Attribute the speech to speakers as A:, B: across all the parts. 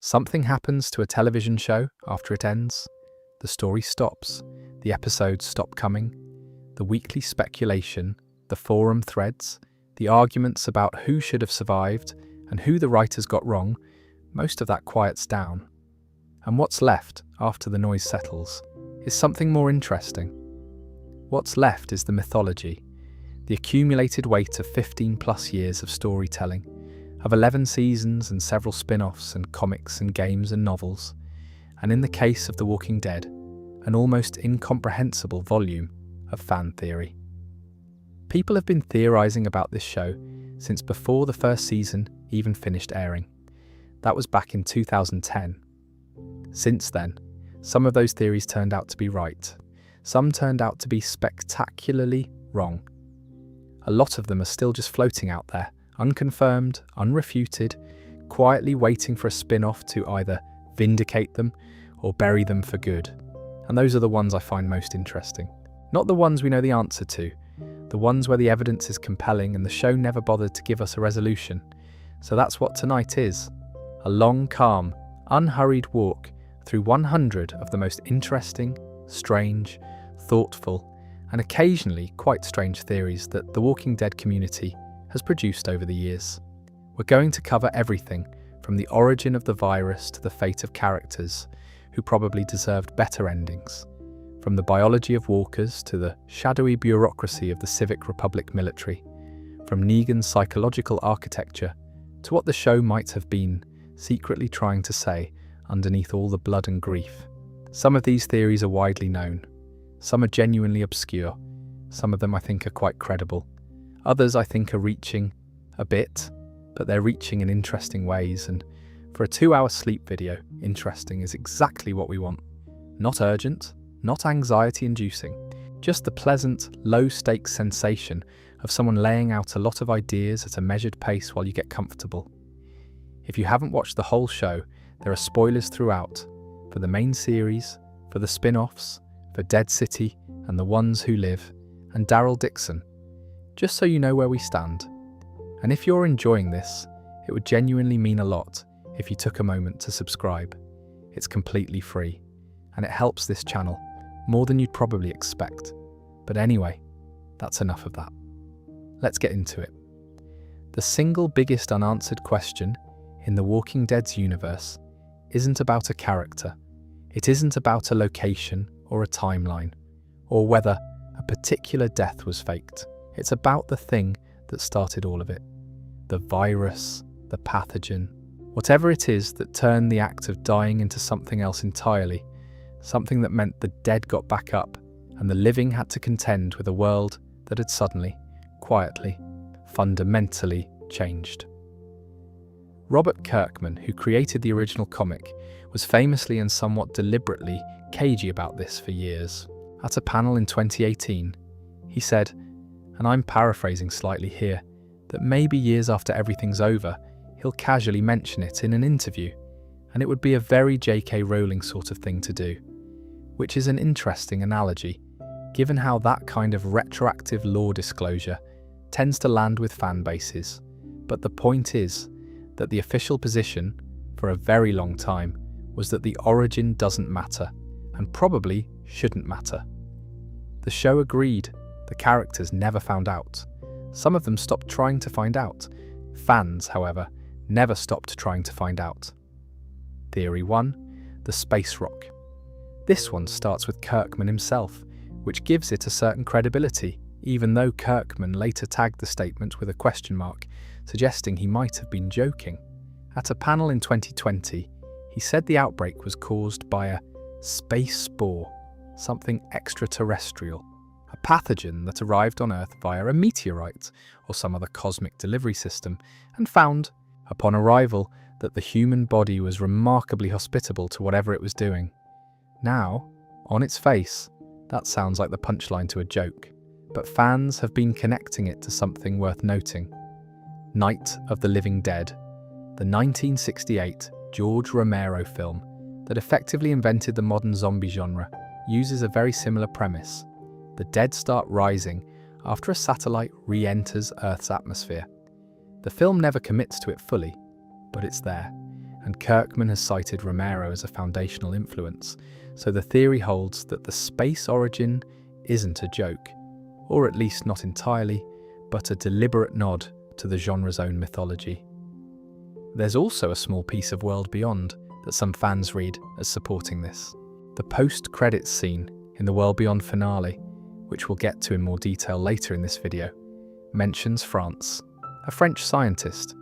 A: Something happens to a television show after it ends. The story stops. The episodes stop coming. The weekly speculation, the forum threads, the arguments about who should have survived and who the writers got wrong, most of that quiets down. And what's left after the noise settles is something more interesting. What's left is the mythology, the accumulated weight of 15 plus years of storytelling, of 11 seasons and several spin-offs and comics and games and novels, and in the case of The Walking Dead, an almost incomprehensible volume of fan theory. People have been theorizing about this show since before the first season even finished airing. That was back in 2010. Since then, some of those theories turned out to be right. Some turned out to be spectacularly wrong. A lot of them are still just floating out there, unconfirmed, unrefuted, quietly waiting for a spin-off to either vindicate them or bury them for good. And those are the ones I find most interesting. Not the ones we know the answer to, the ones where the evidence is compelling and the show never bothered to give us a resolution. So that's what tonight is. A long, calm, unhurried walk through 100 of the most interesting, strange, thoughtful, and occasionally quite strange theories that the Walking Dead community has produced over the years. We're going to cover everything from the origin of the virus to the fate of characters who probably deserved better endings, from the biology of walkers to the shadowy bureaucracy of the Civic Republic military, from Negan's psychological architecture to what the show might have been secretly trying to say underneath all the blood and grief. Some of these theories are widely known. Some are genuinely obscure. Some of them I think are quite credible. Others I think are reaching a bit, but they're reaching in interesting ways, and for a 2-hour sleep video, interesting is exactly what we want. Not urgent, not anxiety-inducing, just the pleasant, low-stakes sensation of someone laying out a lot of ideas at a measured pace while you get comfortable. If you haven't watched the whole show, there are spoilers throughout, for the main series, for the spin-offs, for Dead City and The Ones Who Live, and Daryl Dixon, just so you know where we stand. And if you're enjoying this, it would genuinely mean a lot if you took a moment to subscribe. It's completely free, and it helps this channel more than you'd probably expect. But anyway, that's enough of that. Let's get into it. The single biggest unanswered question in The Walking Dead's universe isn't about a character. It isn't about a location or a timeline, or whether a particular death was faked. It's about the thing that started all of it. The virus, the pathogen, whatever it is that turned the act of dying into something else entirely, something that meant the dead got back up and the living had to contend with a world that had suddenly, quietly, fundamentally changed. Robert Kirkman, who created the original comic, was famously and somewhat deliberately cagey about this for years. At a panel in 2018, he said, and I'm paraphrasing slightly here, that maybe years after everything's over, he'll casually mention it in an interview, and it would be a very J.K. Rowling sort of thing to do, which is an interesting analogy, given how that kind of retroactive lore disclosure tends to land with fan bases. But the point is that the official position, for a very long time, was that the origin doesn't matter, and probably shouldn't matter. The show agreed. The characters never found out. Some of them stopped trying to find out. Fans, however, never stopped trying to find out. Theory 1. The space rock. This one starts with Kirkman himself, which gives it a certain credibility, even though Kirkman later tagged the statement with a question mark, suggesting he might have been joking. At a panel in 2020, he said the outbreak was caused by a space spore, something extraterrestrial, a pathogen that arrived on Earth via a meteorite or some other cosmic delivery system, and found, upon arrival, that the human body was remarkably hospitable to whatever it was doing. Now, on its face, that sounds like the punchline to a joke, but fans have been connecting it to something worth noting. Night of the Living Dead, the 1968 George Romero film that effectively invented the modern zombie genre, uses a very similar premise. The dead start rising after a satellite re-enters Earth's atmosphere. The film never commits to it fully, but it's there. and Kirkman has cited Romero as a foundational influence, so the theory holds that the space origin isn't a joke, or at least not entirely, but a deliberate nod to the genre's own mythology. There's also a small piece of world beyond that some fans read as supporting this. The post-credits scene in the World Beyond finale, which we'll get to in more detail later in this video, mentions France, a French scientist,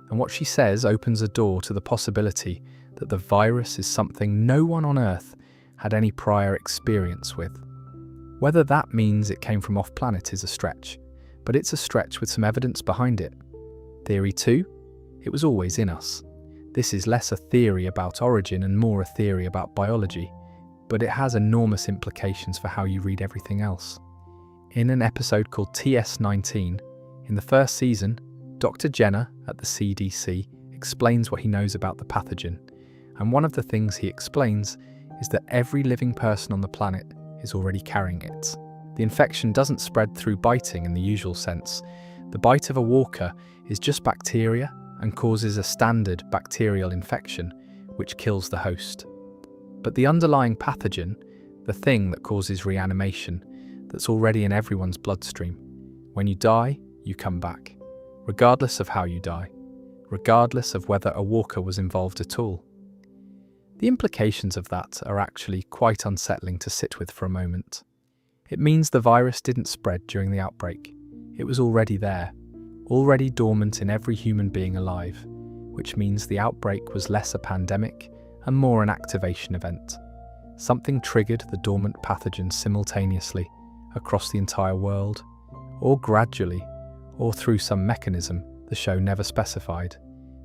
A: and what she says opens a door to the possibility that the virus is something no one on Earth had any prior experience with. Whether that means it came from off-planet is a stretch, but it's a stretch with some evidence behind it. Theory 2, it was always in us. This is less a theory about origin and more a theory about biology, but it has enormous implications for how you read everything else. In an episode called TS19, in the first season, Dr. Jenner at the CDC explains what he knows about the pathogen, and one of the things he explains is that every living person on the planet is already carrying it. The infection doesn't spread through biting in the usual sense. The bite of a walker is just bacteria and causes a standard bacterial infection, which kills the host. But the underlying pathogen, the thing that causes reanimation, that's already in everyone's bloodstream. When you die, you come back, regardless of how you die, regardless of whether a walker was involved at all. The implications of that are actually quite unsettling to sit with for a moment. It means the virus didn't spread during the outbreak. It was already there, already dormant in every human being alive, which means the outbreak was less a pandemic and more an activation event. Something triggered the dormant pathogen simultaneously across the entire world, or gradually, or through some mechanism the show never specified.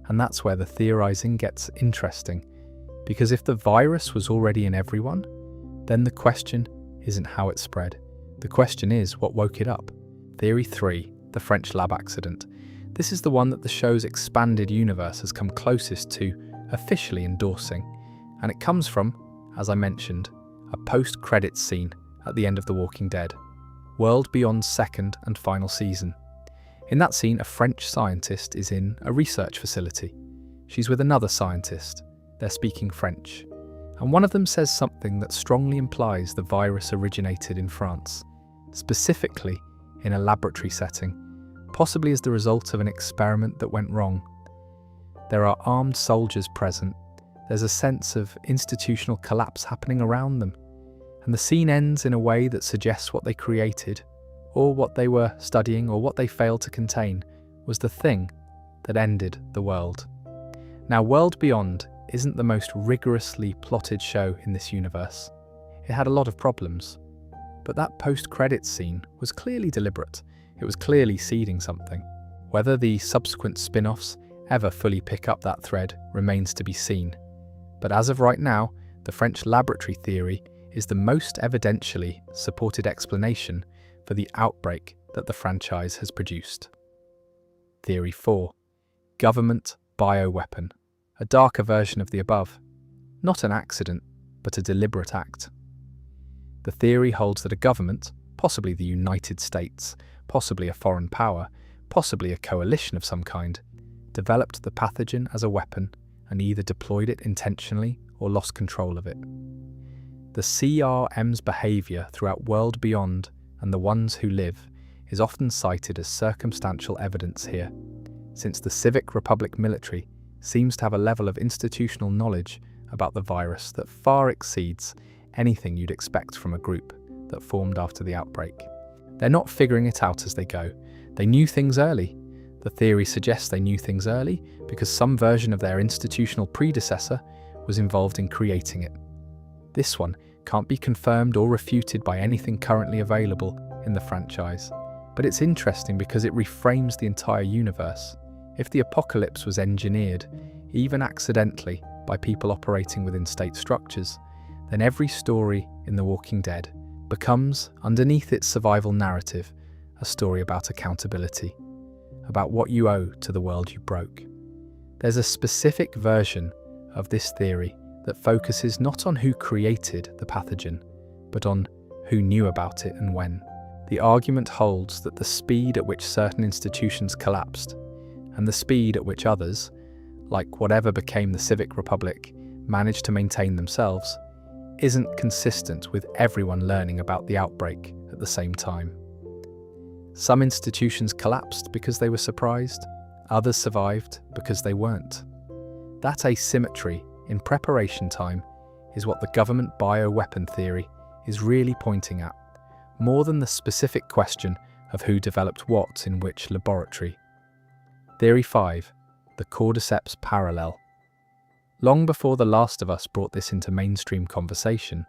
A: And that's where the theorizing gets interesting, because if the virus was already in everyone, then the question isn't how it spread. The question is what woke it up. Theory 3, the French lab accident. This is the one that the show's expanded universe has come closest to officially endorsing, and it comes from, as I mentioned, a post-credits scene at the end of The Walking Dead, World Beyond's second and final season. In that scene, a French scientist is in a research facility. She's with another scientist. They're speaking French, and one of them says something that strongly implies the virus originated in France, specifically in a laboratory setting, possibly as the result of an experiment that went wrong. There are armed soldiers present. There's a sense of institutional collapse happening around them, and the scene ends in a way that suggests what they created, or what they were studying, or what they failed to contain, was the thing that ended the world. Now, World Beyond isn't the most rigorously plotted show in this universe. It had a lot of problems, but that post-credits scene was clearly deliberate. It was clearly seeding something. Whether the subsequent spin-offs ever fully pick up that thread remains to be seen. But as of right now, the French laboratory theory is the most evidentially supported explanation for the outbreak that the franchise has produced. Theory 4. Government bioweapon. A darker version of the above. Not an accident, but a deliberate act. The theory holds that a government, possibly the United States, possibly a foreign power, possibly a coalition of some kind, developed the pathogen as a weapon and either deployed it intentionally or lost control of it. The CRM's behaviour throughout World Beyond and The Ones Who Live is often cited as circumstantial evidence here, since the Civic Republic military seems to have a level of institutional knowledge about the virus that far exceeds anything you'd expect from a group that formed after the outbreak. They're not figuring it out as they go. They knew things early. The theory suggests they knew things early because some version of their institutional predecessor was involved in creating it. This one can't be confirmed or refuted by anything currently available in the franchise, but it's interesting because it reframes the entire universe. If the apocalypse was engineered, even accidentally, by people operating within state structures, then every story in The Walking Dead becomes, underneath its survival narrative, a story about accountability, about what you owe to the world you broke. There's a specific version of this theory that focuses not on who created the pathogen, but on who knew about it and when. The argument holds that the speed at which certain institutions collapsed and the speed at which others, like whatever became the Civic Republic, managed to maintain themselves, isn't consistent with everyone learning about the outbreak at the same time. Some institutions collapsed because they were surprised, others survived because they weren't. That asymmetry in preparation time is what the government bioweapon theory is really pointing at, more than the specific question of who developed what in which laboratory. Theory 5. The cordyceps parallel. Long before The Last of Us brought this into mainstream conversation,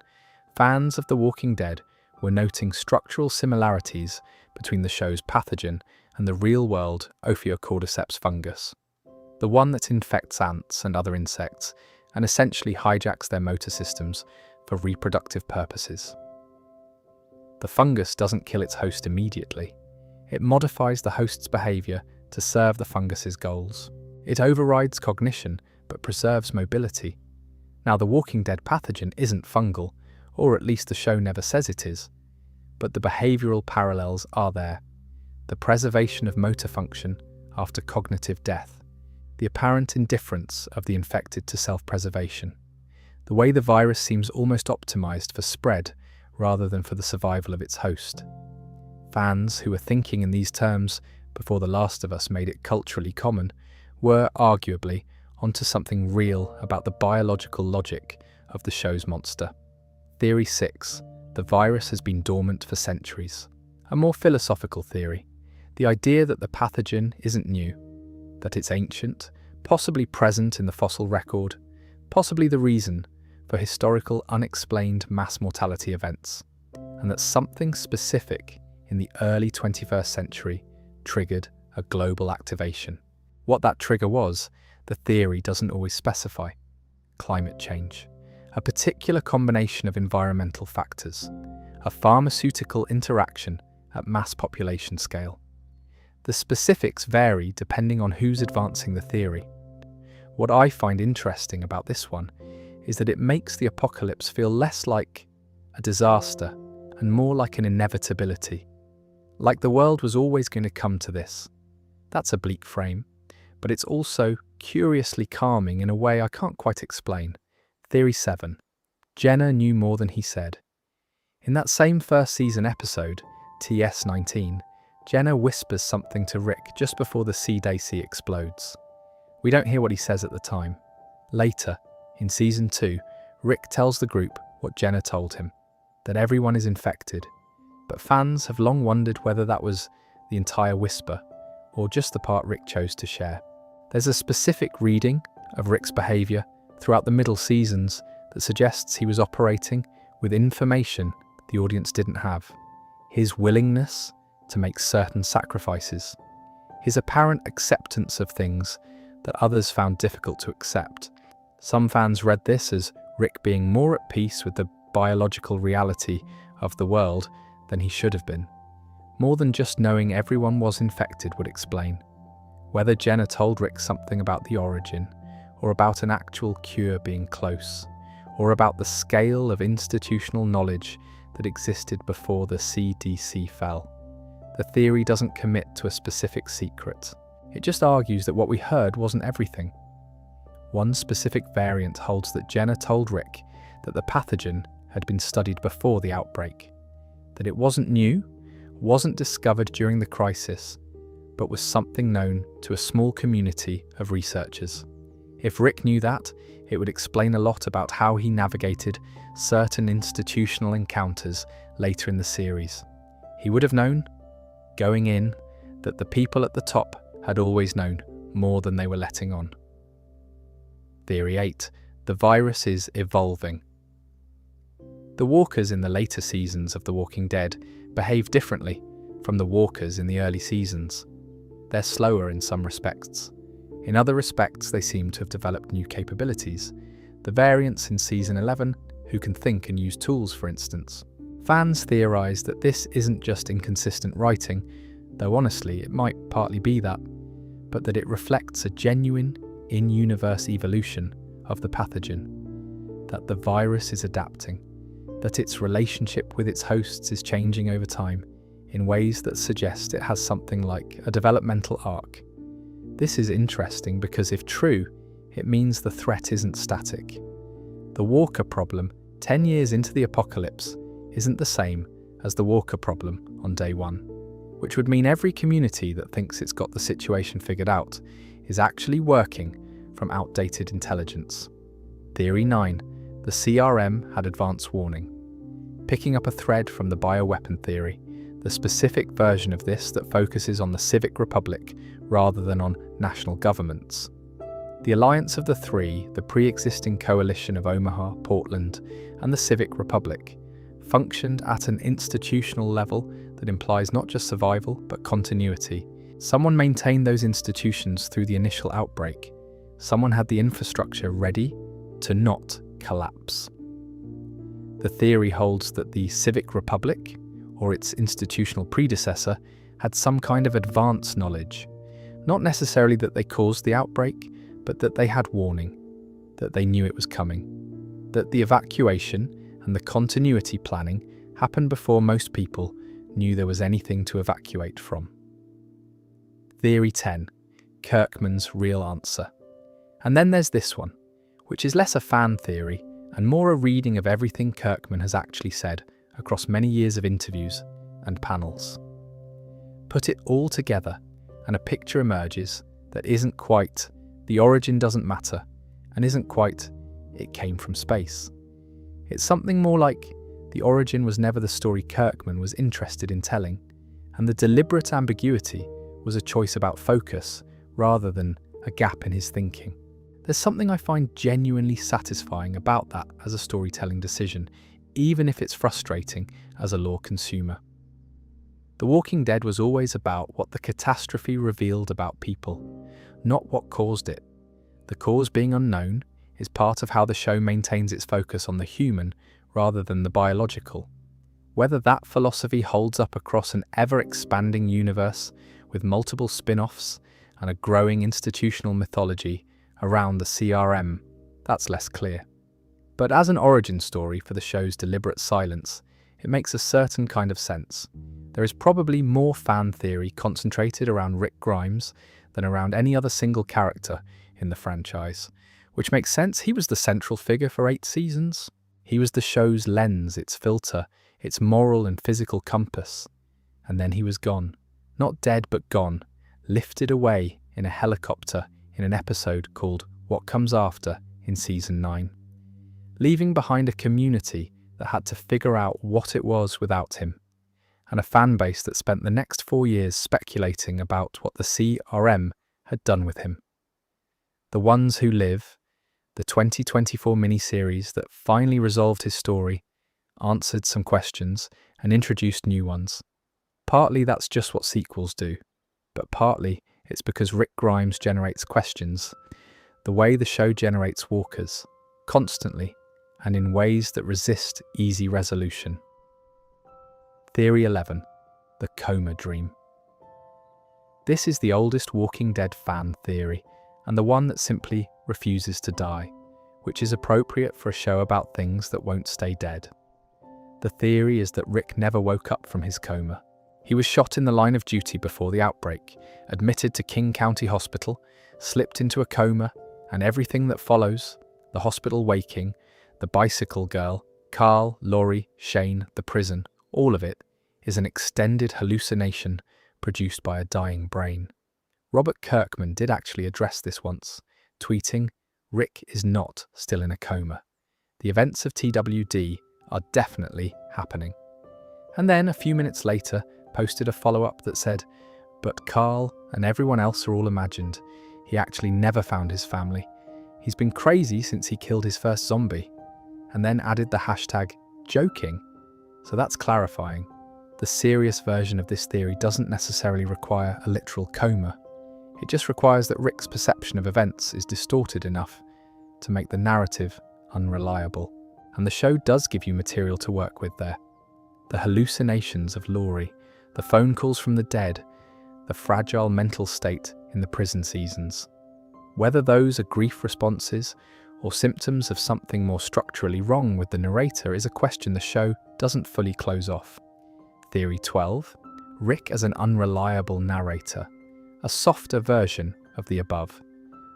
A: fans of The Walking Dead were noting structural similarities between the show's pathogen and the real-world Ophiocordyceps fungus, the one that infects ants and other insects and essentially hijacks their motor systems for reproductive purposes. The fungus doesn't kill its host immediately. It modifies the host's behavior to serve the fungus's goals. It overrides cognition but preserves mobility. Now, the Walking Dead pathogen isn't fungal, or at least the show never says it is, but the behavioral parallels are there. The preservation of motor function after cognitive death, the apparent indifference of the infected to self-preservation, the way the virus seems almost optimized for spread rather than for the survival of its host. Fans who were thinking in these terms before The Last of Us made it culturally common were, arguably, onto something real about the biological logic of the show's monster. Theory 6. The virus has been dormant for centuries. A more philosophical theory. The idea that the pathogen isn't new, that it's ancient, possibly present in the fossil record, possibly the reason for historical unexplained mass mortality events, and that something specific in the early 21st century triggered a global activation. What that trigger was, the theory doesn't always specify. Climate change, a particular combination of environmental factors, a pharmaceutical interaction at mass population scale. The specifics vary depending on who's advancing the theory. What I find interesting about this one is that it makes the apocalypse feel less like a disaster and more like an inevitability. Like the world was always going to come to this. That's a bleak frame, but it's also curiously calming in a way I can't quite explain. Theory 7. Jenna knew more than he said. In that same first season episode, TS19, Jenna whispers something to Rick just before the CDC explodes. We don't hear what he says at the time. Later, in Season 2, Rick tells the group what Jenna told him, that everyone is infected, but fans have long wondered whether that was the entire whisper, or just the part Rick chose to share. There's a specific reading of Rick's behaviour throughout the middle seasons that suggests he was operating with information the audience didn't have. His willingness to make certain sacrifices, his apparent acceptance of things that others found difficult to accept. Some fans read this as Rick being more at peace with the biological reality of the world than he should have been. More than just knowing everyone was infected would explain. Whether Jenna told Rick something about the origin, or about an actual cure being close, or about the scale of institutional knowledge that existed before the CDC fell. The theory doesn't commit to a specific secret. It just argues that what we heard wasn't everything. One specific variant holds that Jenna told Rick that the pathogen had been studied before the outbreak, that it wasn't new, wasn't discovered during the crisis, but was something known to a small community of researchers. If Rick knew that, it would explain a lot about how he navigated certain institutional encounters later in the series. He would have known, going in, that the people at the top had always known more than they were letting on. Theory 8. The virus is evolving. The walkers in the later seasons of The Walking Dead behave differently from the walkers in the early seasons. They're slower in some respects. In other respects, they seem to have developed new capabilities. The variants in Season 11, who can think and use tools, for instance. Fans theorise that this isn't just inconsistent writing, though honestly it might partly be that, but that it reflects a genuine, in-universe evolution of the pathogen, that the virus is adapting, that its relationship with its hosts is changing over time in ways that suggest it has something like a developmental arc. This is interesting because if true, it means the threat isn't static. The Walker problem, 10 years into the apocalypse, isn't the same as the Walker problem on day one, which would mean every community that thinks it's got the situation figured out is actually working from outdated intelligence. Theory 9. The CRM had advance warning. Picking up a thread from the bioweapon theory, the specific version of this that focuses on the civic republic rather than on national governments. The alliance of the three, the pre-existing coalition of Omaha, Portland, and the civic republic, functioned at an institutional level that implies not just survival but continuity. Someone maintained those institutions through the initial outbreak. Someone had the infrastructure ready to not collapse. The theory holds that the civic republic, or its institutional predecessor, had some kind of advance knowledge. Not necessarily that they caused the outbreak, but that they had warning, that they knew it was coming, that the evacuation and the continuity planning happened before most people knew there was anything to evacuate from. Theory 10. Kirkman's real answer. And then there's this one, which is less a fan theory and more a reading of everything Kirkman has actually said across many years of interviews and panels. Put it all together and a picture emerges that isn't quite the origin doesn't matter and isn't quite it came from space. It's something more like the origin was never the story Kirkman was interested in telling, and the deliberate ambiguity was a choice about focus rather than a gap in his thinking. There's something I find genuinely satisfying about that as a storytelling decision, even if it's frustrating as a lore consumer. The Walking Dead was always about what the catastrophe revealed about people, not what caused it. The cause being unknown is part of how the show maintains its focus on the human rather than the biological. Whether that philosophy holds up across an ever-expanding universe with multiple spin-offs and a growing institutional mythology around the CRM, that's less clear. But as an origin story for the show's deliberate silence, it makes a certain kind of sense. There is probably more fan theory concentrated around Rick Grimes than around any other single character in the franchise, which makes sense. He was the central figure for 8 seasons. He was the show's lens, its filter, its moral and physical compass. And then he was gone. Not dead, but gone, lifted away in a helicopter in an episode called What Comes After in Season 9, leaving behind a community that had to figure out what it was without him, and a fan base that spent the next 4 years speculating about what the CRM had done with him. The Ones Who Live, the 2024 miniseries that finally resolved his story, answered some questions and introduced new ones. Partly that's just what sequels do, but partly it's because Rick Grimes generates questions, the way the show generates walkers, constantly, and in ways that resist easy resolution. Theory 11. The Coma Dream. This is the oldest Walking Dead fan theory, and the one that simply refuses to die, which is appropriate for a show about things that won't stay dead. The theory is that Rick never woke up from his coma. He was shot in the line of duty before the outbreak, admitted to King County Hospital, slipped into a coma, and everything that follows, the hospital waking, the bicycle girl, Carl, Laurie, Shane, the prison, all of it is an extended hallucination produced by a dying brain. Robert Kirkman did actually address this once, tweeting, "Rick is not still in a coma. The events of TWD are definitely happening." And then, a few minutes later, posted a follow-up that said, "But Carl and everyone else are all imagined. He actually never found his family. He's been crazy since he killed his first zombie." And then added the hashtag joking. So that's clarifying. The serious version of this theory doesn't necessarily require a literal coma. It just requires that Rick's perception of events is distorted enough to make the narrative unreliable. And the show does give you material to work with there. The hallucinations of Laurie, the phone calls from the dead, the fragile mental state in the prison seasons. Whether those are grief responses or symptoms of something more structurally wrong with the narrator is a question the show doesn't fully close off. Theory 12. Rick as an unreliable narrator. A softer version of the above.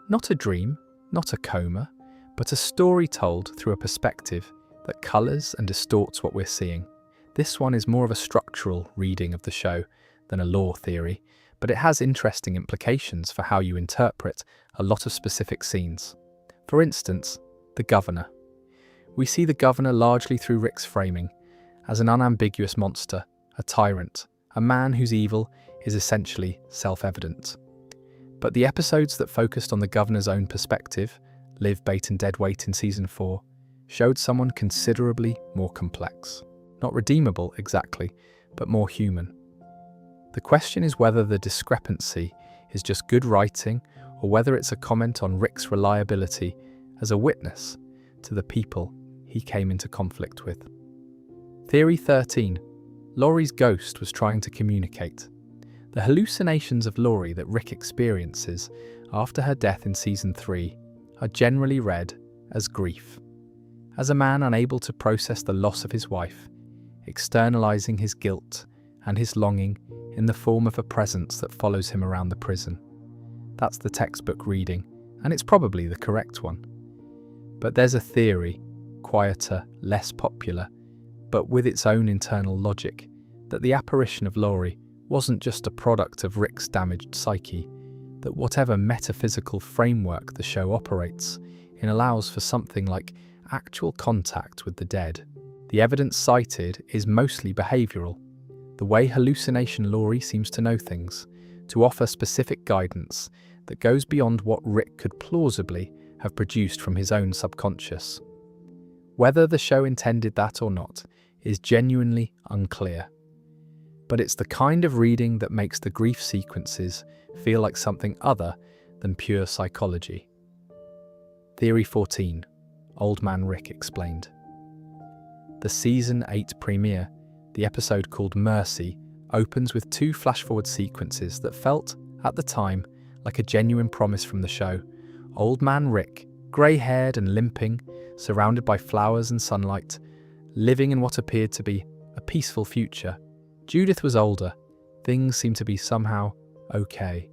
A: Not a dream, not a coma, but a story told through a perspective that colours and distorts what we're seeing. This one is more of a structural reading of the show than a lore theory, but it has interesting implications for how you interpret a lot of specific scenes. For instance, the Governor. We see the Governor largely through Rick's framing, as an unambiguous monster, a tyrant, a man whose evil is essentially self-evident. But the episodes that focused on the Governor's own perspective, Live, Bait and Deadweight in Season 4, showed someone considerably more complex. Not redeemable exactly, but more human. The question is whether the discrepancy is just good writing or whether it's a comment on Rick's reliability as a witness to the people he came into conflict with. Theory 13. Laurie's ghost was trying to communicate. The hallucinations of Laurie that Rick experiences after her death in Season 3 are generally read as grief. As a man unable to process the loss of his wife, externalizing his guilt and his longing in the form of a presence that follows him around the prison. That's the textbook reading, and it's probably the correct one. But there's a theory, quieter, less popular, but with its own internal logic, that the apparition of Laurie wasn't just a product of Rick's damaged psyche, that whatever metaphysical framework the show operates in allows for something like actual contact with the dead. The evidence cited is mostly behavioural, the way hallucination Laurie seems to know things, to offer specific guidance that goes beyond what Rick could plausibly have produced from his own subconscious. Whether the show intended that or not is genuinely unclear. But it's the kind of reading that makes the grief sequences feel like something other than pure psychology. Theory 14. Old Man Rick explained. The Season 8 premiere, the episode called Mercy, opens with two flash-forward sequences that felt, at the time, like a genuine promise from the show. Old Man Rick, grey-haired and limping, surrounded by flowers and sunlight, living in what appeared to be a peaceful future. Judith was older. Things seemed to be somehow okay.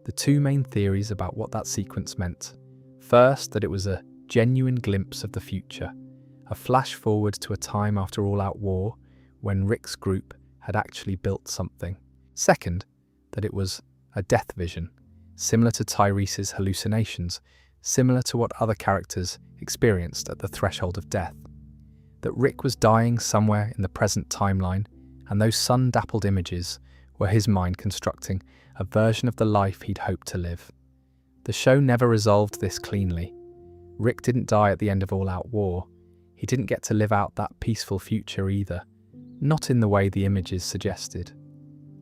A: The two main theories about what that sequence meant. First, that it was a genuine glimpse of the future, a flash forward to a time after all-out war when Rick's group had actually built something. Second, that it was a death vision, similar to Tyrese's hallucinations, similar to what other characters experienced at the threshold of death. That Rick was dying somewhere in the present timeline, and those sun-dappled images were his mind constructing a version of the life he'd hoped to live. The show never resolved this cleanly. Rick didn't die at the end of all-out war. He didn't get to live out that peaceful future either, not in the way the images suggested.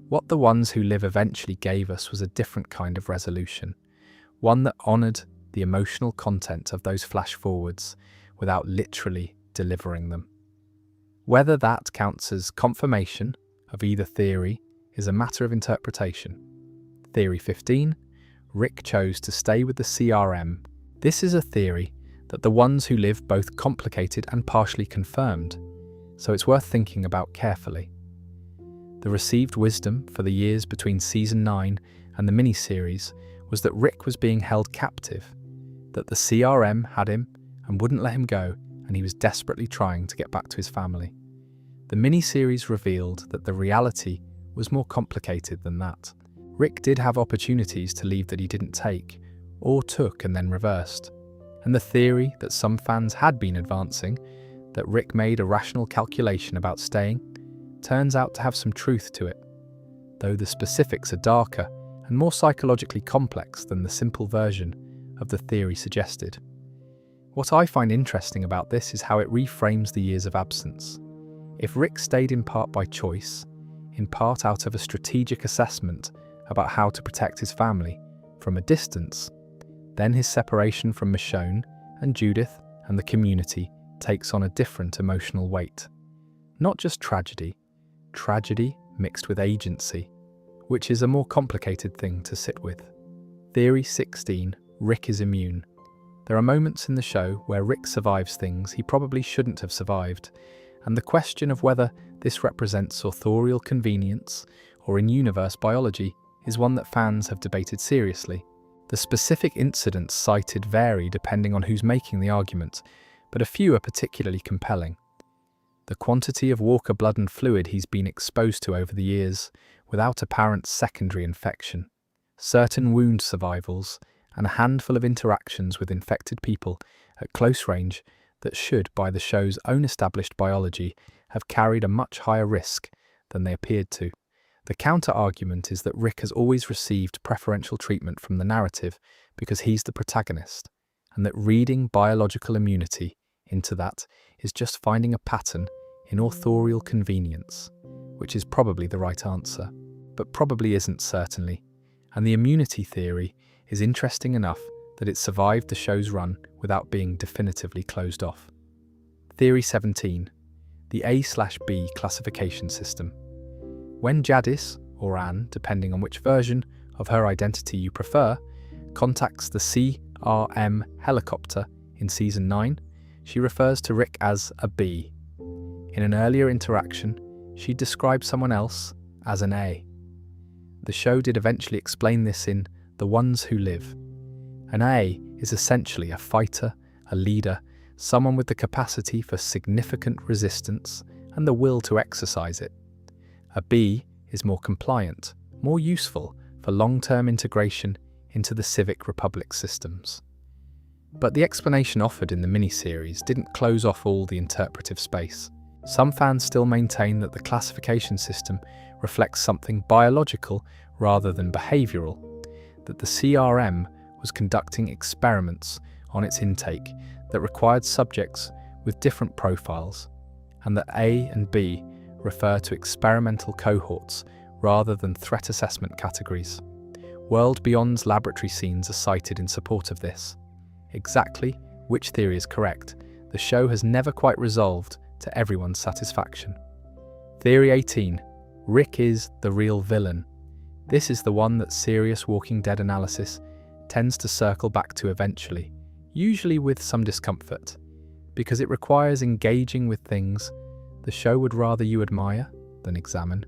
A: What The Ones Who Live eventually gave us was a different kind of resolution, one that honoured the emotional content of those flash-forwards without literally delivering them. Whether that counts as confirmation of either theory is a matter of interpretation. Theory 15. Rick chose to stay with the CRM. This is a theory that The Ones Who Live both complicated and partially confirmed, so it's worth thinking about carefully. The received wisdom for the years between Season 9 and the miniseries was that Rick was being held captive, that the CRM had him and wouldn't let him go, and he was desperately trying to get back to his family. The miniseries revealed that the reality was more complicated than that. Rick did have opportunities to leave that he didn't take, or took and then reversed. And the theory that some fans had been advancing, that Rick made a rational calculation about staying, turns out to have some truth to it, though the specifics are darker and more psychologically complex than the simple version of the theory suggested. What I find interesting about this is how it reframes the years of absence. If Rick stayed in part by choice, in part out of a strategic assessment about how to protect his family from a distance, then his separation from Michonne and Judith and the community takes on a different emotional weight. Not just tragedy mixed with agency, which is a more complicated thing to sit with. Theory 16. Rick is immune. There are moments in the show where Rick survives things he probably shouldn't have survived, and the question of whether this represents authorial convenience or in-universe biology is one that fans have debated seriously. The The specific incidents cited vary depending on who's making the argument, but a few are particularly compelling. The quantity of Walker blood and fluid he's been exposed to over the years, without apparent secondary infection, certain wound survivals, and a handful of interactions with infected people at close range that should, by the show's own established biology, have carried a much higher risk than they appeared to. The counter-argument is that Rick has always received preferential treatment from the narrative because he's the protagonist, and that reading biological immunity into that is just finding a pattern in authorial convenience, which is probably the right answer, but probably isn't certainly, and the immunity theory is interesting enough that it survived the show's run without being definitively closed off. Theory 17. The A/B classification system. When Jadis, or Anne, depending on which version of her identity you prefer, contacts the CRM helicopter in Season 9, she refers to Rick as a B. In an earlier interaction, she described someone else as an A. The show did eventually explain this in The Ones Who Live. An A is essentially a fighter, a leader, someone with the capacity for significant resistance and the will to exercise it. A B is more compliant, more useful for long-term integration into the civic republic systems. But the explanation offered in the miniseries didn't close off all the interpretive space. Some fans still maintain that the classification system reflects something biological rather than behavioural, that the CRM was conducting experiments on its intake that required subjects with different profiles, and that A and B refer to experimental cohorts rather than threat assessment categories. World Beyond's laboratory scenes are cited in support of this. Exactly which theory is correct, the show has never quite resolved to everyone's satisfaction. Theory 18. Rick is the real villain. This is the one that serious Walking Dead analysis tends to circle back to eventually, usually with some discomfort, because it requires engaging with things the show would rather you admire than examine.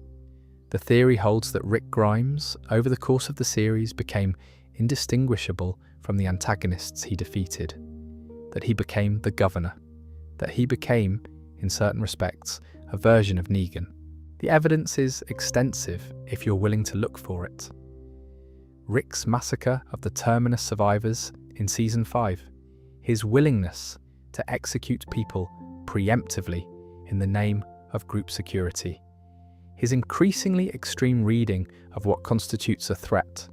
A: The theory holds that Rick Grimes, over the course of the series, became indistinguishable from the antagonists he defeated, that he became the governor, that he became, in certain respects, a version of Negan. The evidence is extensive if you're willing to look for it. Rick's massacre of the Terminus survivors in Season 5, his willingness to execute people preemptively in the name of group security, his increasingly extreme reading of what constitutes a threat,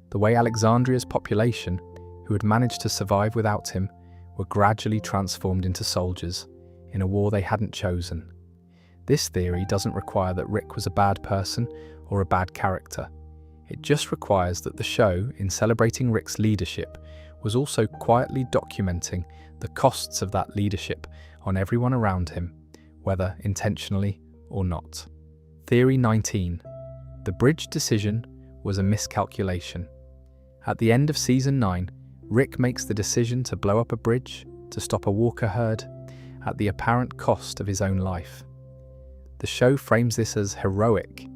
A: the way Alexandria's population, who had managed to survive without him, were gradually transformed into soldiers in a war they hadn't chosen. This theory doesn't require that Rick was a bad person or a bad character. It just requires that the show, in celebrating Rick's leadership, was also quietly documenting the costs of that leadership on everyone around him, whether intentionally or not. Theory 19. The bridge decision was a miscalculation. At the end of Season 9, Rick makes the decision to blow up a bridge to stop a Walker herd at the apparent cost of his own life. The show frames this as heroic,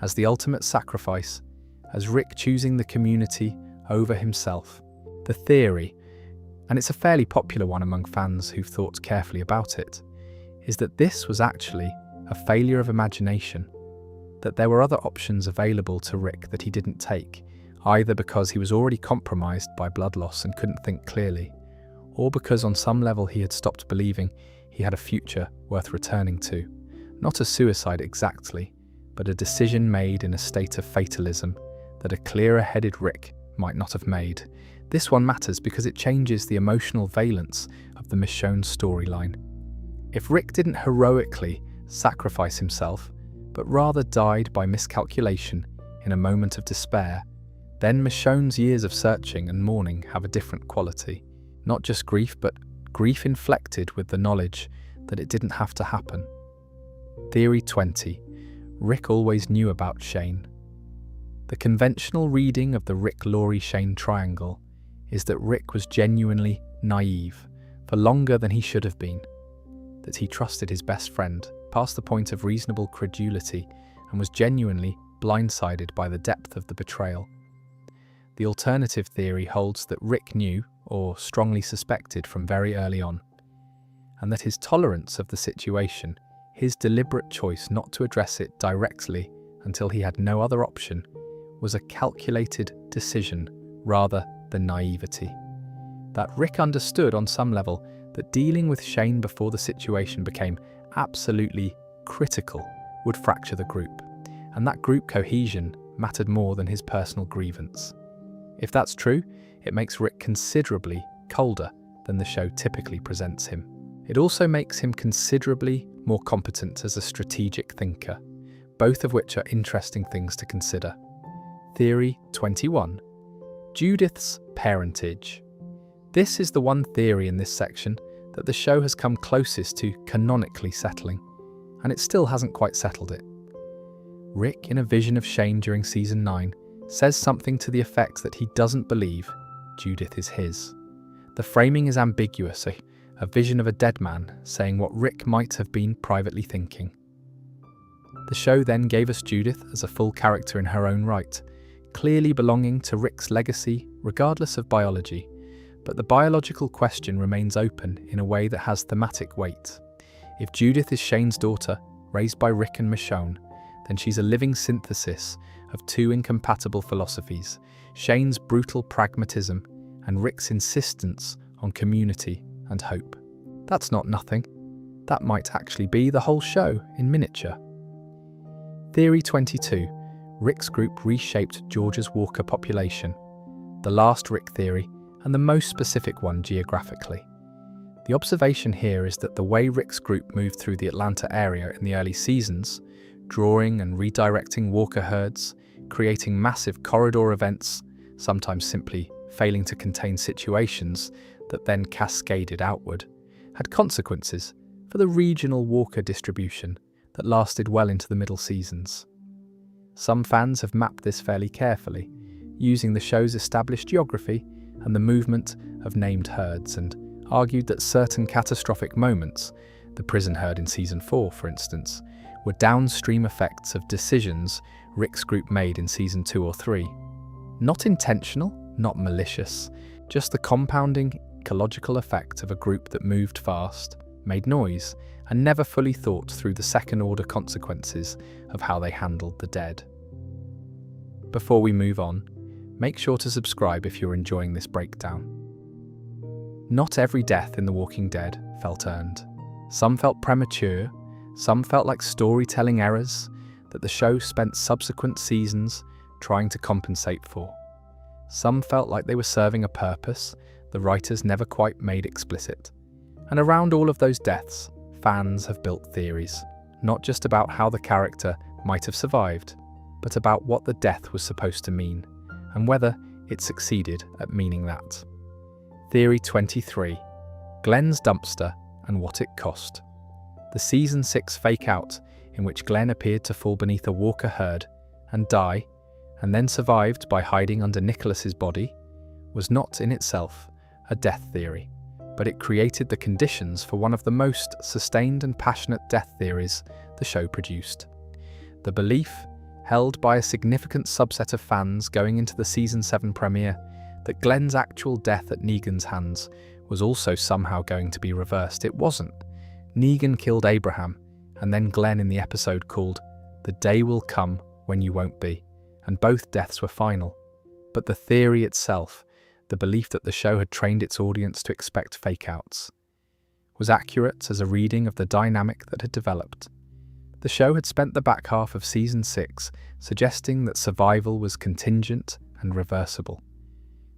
A: as the ultimate sacrifice, as Rick choosing the community over himself. The theory, and it's a fairly popular one among fans who've thought carefully about it, is that this was actually a failure of imagination, that there were other options available to Rick that he didn't take, either because he was already compromised by blood loss and couldn't think clearly, or because on some level he had stopped believing he had a future worth returning to. Not a suicide exactly, but a decision made in a state of fatalism that a clearer-headed Rick might not have made. This one matters because it changes the emotional valence of the Michonne storyline. If Rick didn't heroically sacrifice himself, but rather died by miscalculation in a moment of despair, then Michonne's years of searching and mourning have a different quality. Not just grief, but grief inflected with the knowledge that it didn't have to happen. Theory 20. Rick always knew about Shane. The conventional reading of the Rick-Laurie-Shane triangle is that Rick was genuinely naive for longer than he should have been, that he trusted his best friend past the point of reasonable credulity and was genuinely blindsided by the depth of the betrayal. The alternative theory holds that Rick knew, or strongly suspected from very early on, and that his tolerance of the situation, his deliberate choice not to address it directly until he had no other option, was a calculated decision rather than naivety. That Rick understood on some level that dealing with Shane before the situation became absolutely critical would fracture the group, and that group cohesion mattered more than his personal grievance. If that's true, it makes Rick considerably colder than the show typically presents him. It also makes him considerably more competent as a strategic thinker, both of which are interesting things to consider. Theory 21. Judith's parentage. This is the one theory in this section that the show has come closest to canonically settling, and it still hasn't quite settled it. Rick, in a vision of Shane during season 9, says something to the effect that he doesn't believe Judith is his. The framing is ambiguous, a vision of a dead man saying what Rick might have been privately thinking. The show then gave us Judith as a full character in her own right, clearly belonging to Rick's legacy regardless of biology, but the biological question remains open in a way that has thematic weight. If Judith is Shane's daughter, raised by Rick and Michonne, then she's a living synthesis of two incompatible philosophies, Shane's brutal pragmatism and Rick's insistence on community and hope. That's not nothing. That might actually be the whole show in miniature. Theory 22. Rick's group reshaped Georgia's Walker population. The last Rick theory, and the most specific one geographically. The observation here is that the way Rick's group moved through the Atlanta area in the early seasons, drawing and redirecting Walker herds, creating massive corridor events, sometimes simply failing to contain situations that then cascaded outward, had consequences for the regional Walker distribution that lasted well into the middle seasons. Some fans have mapped this fairly carefully, using the show's established geography and the movement of named herds, and argued that certain catastrophic moments, the prison herd in season 4 for instance, were downstream effects of decisions Rick's group made in season 2 or 3. Not intentional, not malicious, just the compounding ecological effect of a group that moved fast, made noise, and never fully thought through the second-order consequences of how they handled the dead. Before we move on, make sure to subscribe if you're enjoying this breakdown. Not every death in The Walking Dead felt earned. Some felt premature, some felt like storytelling errors that the show spent subsequent seasons trying to compensate for. Some felt like they were serving a purpose the writers never quite made explicit. And around all of those deaths, fans have built theories, not just about how the character might have survived, but about what the death was supposed to mean, and whether it succeeded at meaning that. Theory 23. Glenn's dumpster and what it cost. The season 6 fake-out, in which Glenn appeared to fall beneath a Walker herd and die, and then survived by hiding under Nicholas's body, was not in itself a death theory, but it created the conditions for one of the most sustained and passionate death theories the show produced. The belief, held by a significant subset of fans going into the season 7 premiere, that Glenn's actual death at Negan's hands was also somehow going to be reversed. It wasn't. Negan killed Abraham, and then Glenn in the episode called "The Day Will Come When You Won't Be," and both deaths were final. But the theory itself, the belief that the show had trained its audience to expect fake-outs, was accurate as a reading of the dynamic that had developed. The show had spent the back half of season 6 suggesting that survival was contingent and reversible.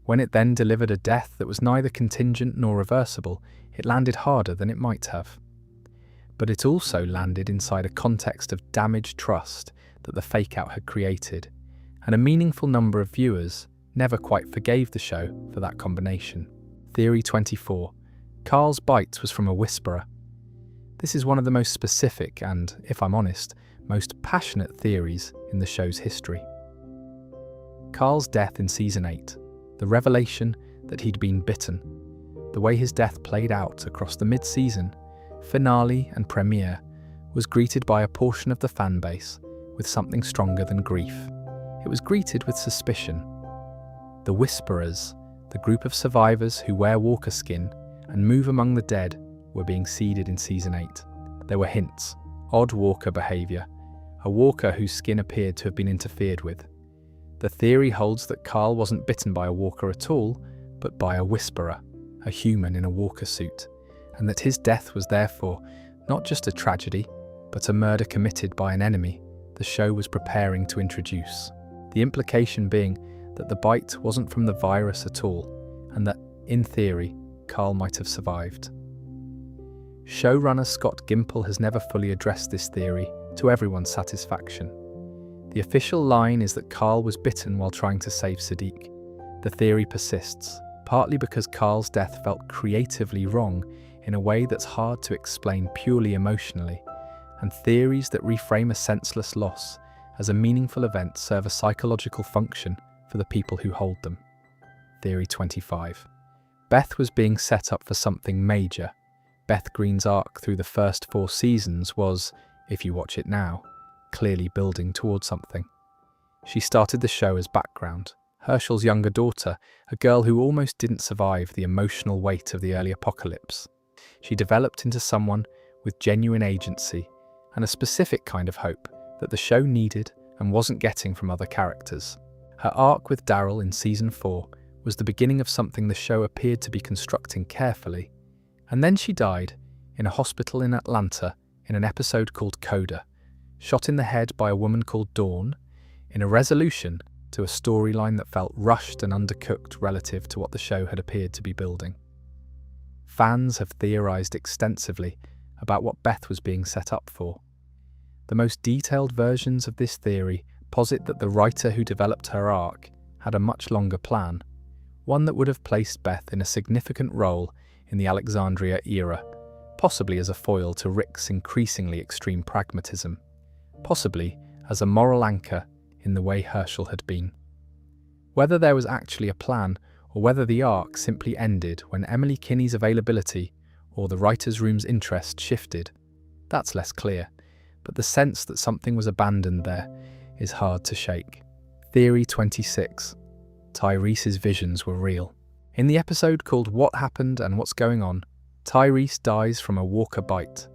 A: When it then delivered a death that was neither contingent nor reversible, it landed harder than it might have. But it also landed inside a context of damaged trust that the fake-out had created, and a meaningful number of viewers never quite forgave the show for that combination. Theory 24. Carl's bite was from a whisperer. This is one of the most specific and, if I'm honest, most passionate theories in the show's history. Carl's death in season 8, the revelation that he'd been bitten, the way his death played out across the mid-season, finale and premiere, was greeted by a portion of the fan base with something stronger than grief. It was greeted with suspicion. The Whisperers, the group of survivors who wear walker skin and move among the dead, were being seeded in Season 8. There were hints, odd walker behaviour, a walker whose skin appeared to have been interfered with. The theory holds that Carl wasn't bitten by a walker at all, but by a Whisperer, a human in a walker suit, and that his death was therefore not just a tragedy, but a murder committed by an enemy the show was preparing to introduce. The implication being that the bite wasn't from the virus at all, and that, in theory, Carl might have survived. Showrunner Scott Gimple has never fully addressed this theory to everyone's satisfaction. The official line is that Carl was bitten while trying to save Sadiq. The theory persists, partly because Carl's death felt creatively wrong in a way that's hard to explain purely emotionally, and theories that reframe a senseless loss as a meaningful event serve a psychological function for the people who hold them. Theory 25. Beth was being set up for something major. Beth Green's arc through the first 4 seasons was, if you watch it now, clearly building towards something. She started the show as background, Herschel's younger daughter, a girl who almost didn't survive the emotional weight of the early apocalypse. She developed into someone with genuine agency and a specific kind of hope that the show needed and wasn't getting from other characters. Her arc with Daryl in Season 4 was the beginning of something the show appeared to be constructing carefully, and then she died in a hospital in Atlanta in an episode called Coda, shot in the head by a woman called Dawn, in a resolution to a storyline that felt rushed and undercooked relative to what the show had appeared to be building. Fans have theorized extensively about what Beth was being set up for. The most detailed versions of this theory posit that the writer who developed her arc had a much longer plan, one that would have placed Beth in a significant role in the Alexandria era, possibly as a foil to Rick's increasingly extreme pragmatism, possibly as a moral anchor in the way Herschel had been. Whether there was actually a plan, or whether the arc simply ended when Emily Kinney's availability or the writer's room's interest shifted, that's less clear, but the sense that something was abandoned there is hard to shake. Theory 26. Tyrese's visions were real. In the episode called What Happened and What's Going On, Tyrese dies from a walker bite.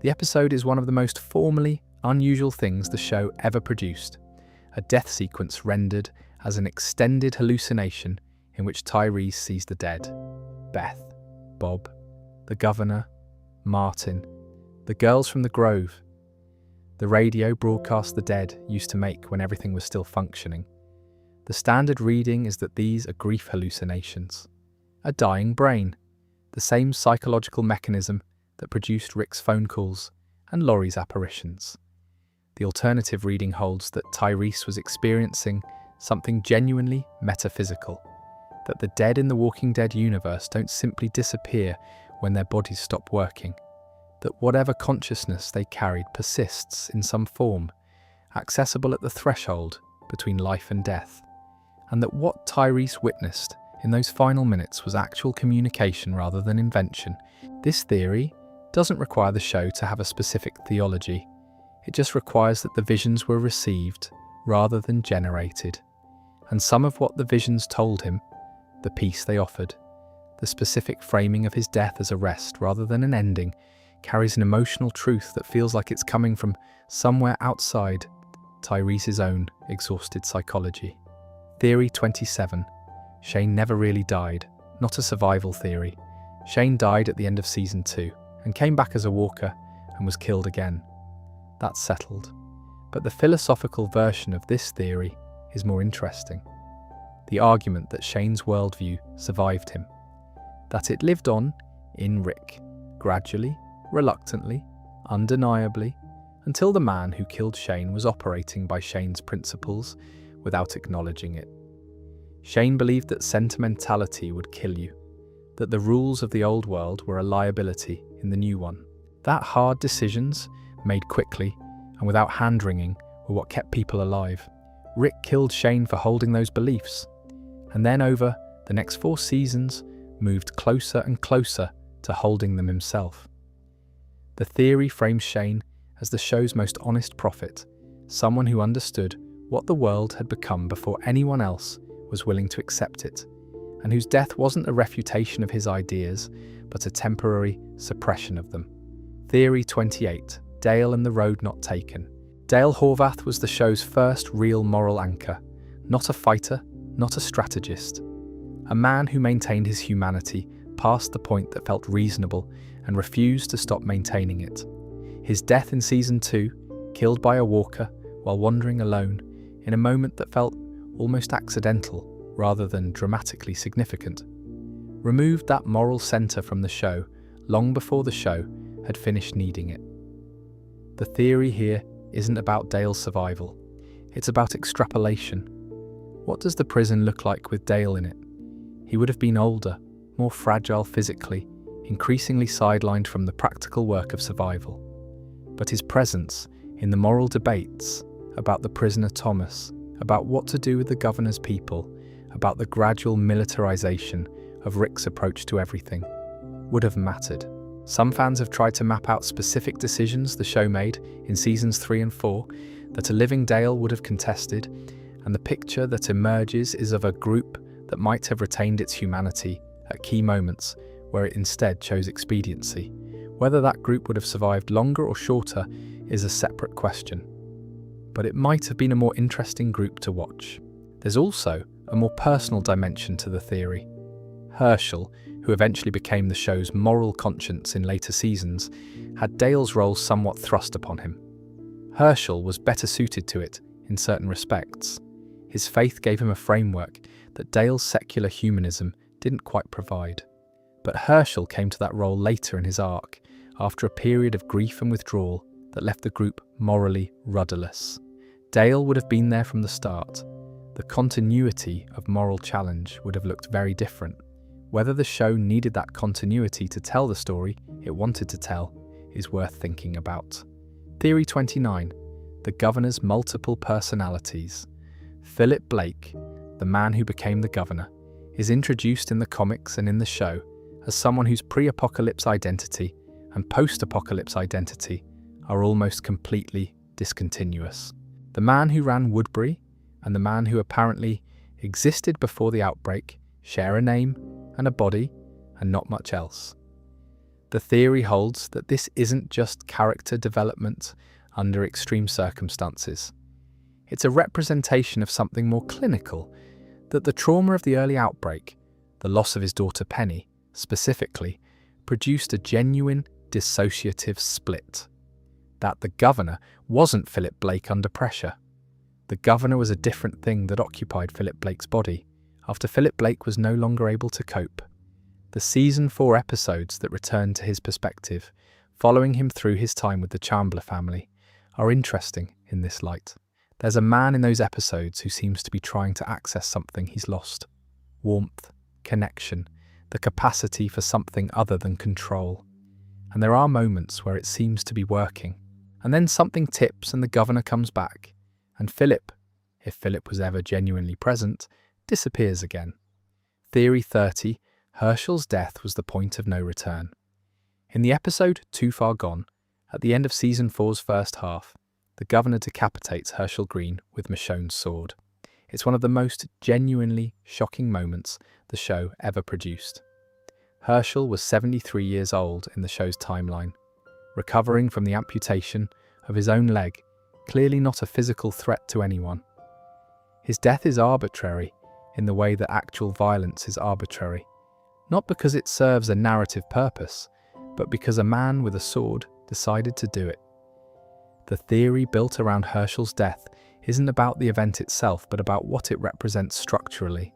A: The episode is one of the most formally unusual things the show ever produced, a death sequence rendered as an extended hallucination in which Tyrese sees the dead. Beth, Bob, the governor, Martin, the girls from the Grove. The radio broadcast the dead used to make when everything was still functioning. The standard reading is that these are grief hallucinations. A dying brain, the same psychological mechanism that produced Rick's phone calls and Laurie's apparitions. The alternative reading holds that Tyrese was experiencing something genuinely metaphysical, that the dead in the Walking Dead universe don't simply disappear when their bodies stop working, that whatever consciousness they carried persists in some form, accessible at the threshold between life and death, and that what Tyrese witnessed in those final minutes was actual communication rather than invention. This theory doesn't require the show to have a specific theology. It just requires that the visions were received rather than generated. And some of what the visions told him, the peace they offered, the specific framing of his death as a rest rather than an ending, carries an emotional truth that feels like it's coming from somewhere outside Tyrese's own exhausted psychology. Theory 27. Shane never really died, not a survival theory. Shane died at the end of Season 2 and came back as a walker and was killed again. That's settled. But the philosophical version of this theory is more interesting. The argument that Shane's worldview survived him, that it lived on in Rick, gradually, reluctantly, undeniably, until the man who killed Shane was operating by Shane's principles without acknowledging it. Shane believed that sentimentality would kill you, that the rules of the old world were a liability in the new one, that hard decisions, made quickly and without hand-wringing, were what kept people alive. Rick killed Shane for holding those beliefs, and then over the next 4 seasons moved closer and closer to holding them himself. The theory frames Shane as the show's most honest prophet, someone who understood what the world had become before anyone else was willing to accept it, and whose death wasn't a refutation of his ideas, but a temporary suppression of them. Theory 28. Dale and the Road Not Taken. Dale Horvath was the show's first real moral anchor, not a fighter, not a strategist. A man who maintained his humanity past the point that felt reasonable and refused to stop maintaining it. His death in Season 2, killed by a walker while wandering alone, in a moment that felt almost accidental rather than dramatically significant, removed that moral centre from the show long before the show had finished needing it. The theory here isn't about Dale's survival, it's about extrapolation. What does the prison look like with Dale in it? He would have been older, more fragile physically, increasingly sidelined from the practical work of survival. But his presence in the moral debates about the prisoner Thomas, about what to do with the governor's people, about the gradual militarization of Rick's approach to everything, would have mattered. Some fans have tried to map out specific decisions the show made in Seasons 3 and 4 that a living Dale would have contested, and the picture that emerges is of a group that might have retained its humanity at key moments where it instead chose expediency. Whether that group would have survived longer or shorter is a separate question. But it might have been a more interesting group to watch. There's also a more personal dimension to the theory. Herschel, who eventually became the show's moral conscience in later seasons, had Dale's role somewhat thrust upon him. Herschel was better suited to it in certain respects. His faith gave him a framework that Dale's secular humanism didn't quite provide. But Herschel came to that role later in his arc, after a period of grief and withdrawal that left the group morally rudderless. Dale would have been there from the start. The continuity of moral challenge would have looked very different. Whether the show needed that continuity to tell the story it wanted to tell is worth thinking about. Theory 29. The governor's multiple personalities. Philip Blake, the man who became the governor, is introduced in the comics and in the show as someone whose pre-apocalypse identity and post-apocalypse identity are almost completely discontinuous. The man who ran Woodbury and the man who apparently existed before the outbreak share a name and a body and not much else. The theory holds that this isn't just character development under extreme circumstances. It's a representation of something more clinical, that the trauma of the early outbreak, the loss of his daughter Penny, specifically, produced a genuine dissociative split. That the governor wasn't Philip Blake under pressure. The governor was a different thing that occupied Philip Blake's body, after Philip Blake was no longer able to cope. The Season 4 episodes that return to his perspective, following him through his time with the Chandler family, are interesting in this light. There's a man in those episodes who seems to be trying to access something he's lost. Warmth, connection, the capacity for something other than control. And there are moments where it seems to be working. And then something tips and the governor comes back. And Philip, if Philip was ever genuinely present, disappears again. Theory 30. Herschel's death was the point of no return. In the episode Too Far Gone, at the end of Season 4's first half, the governor decapitates Herschel Green with Michonne's sword. It's one of the most genuinely shocking moments the show ever produced. Herschel was 73 years old in the show's timeline, recovering from the amputation of his own leg, clearly not a physical threat to anyone. His death is arbitrary in the way that actual violence is arbitrary, not because it serves a narrative purpose, but because a man with a sword decided to do it. The theory built around Herschel's death isn't about the event itself, but about what it represents structurally.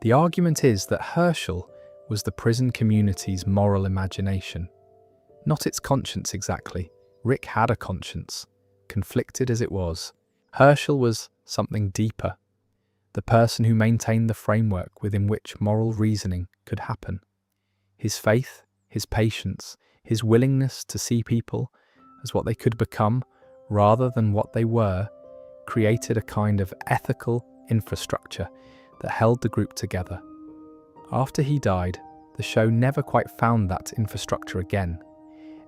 A: The argument is that Herschel was the prison community's moral imagination, not its conscience exactly. Rick had a conscience, conflicted as it was. Herschel was something deeper, the person who maintained the framework within which moral reasoning could happen. His faith, his patience, his willingness to see people as what they could become rather than what they were, created a kind of ethical infrastructure that held the group together. After he died, the show never quite found that infrastructure again.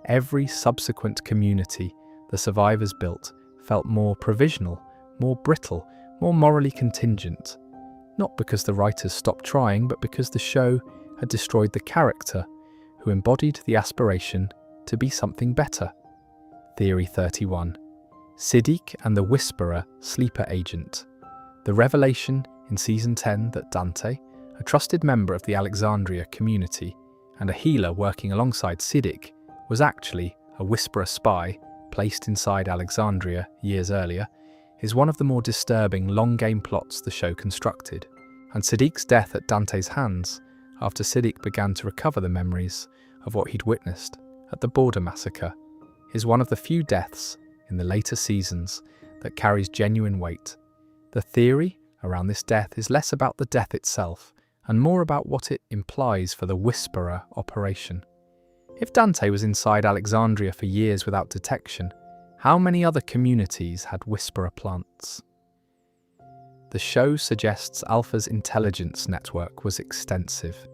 A: Every subsequent community the survivors built felt more provisional, more brittle, more morally contingent. Not because the writers stopped trying, but because the show had destroyed the character who embodied the aspiration to be something better. Theory 31. Siddiq and the Whisperer Sleeper Agent. The revelation in Season 10 that Dante, a trusted member of the Alexandria community and a healer working alongside Siddiq, was actually a Whisperer spy placed inside Alexandria years earlier, is one of the more disturbing long-game plots the show constructed. And Siddiq's death at Dante's hands, after Siddiq began to recover the memories of what he'd witnessed at the Border Massacre, is one of the few deaths in the later seasons that carries genuine weight. The theory around this death is less about the death itself and more about what it implies for the Whisperer operation. If Dante was inside Alexandria for years without detection, how many other communities had Whisperer plants? The show suggests Alpha's intelligence network was extensive.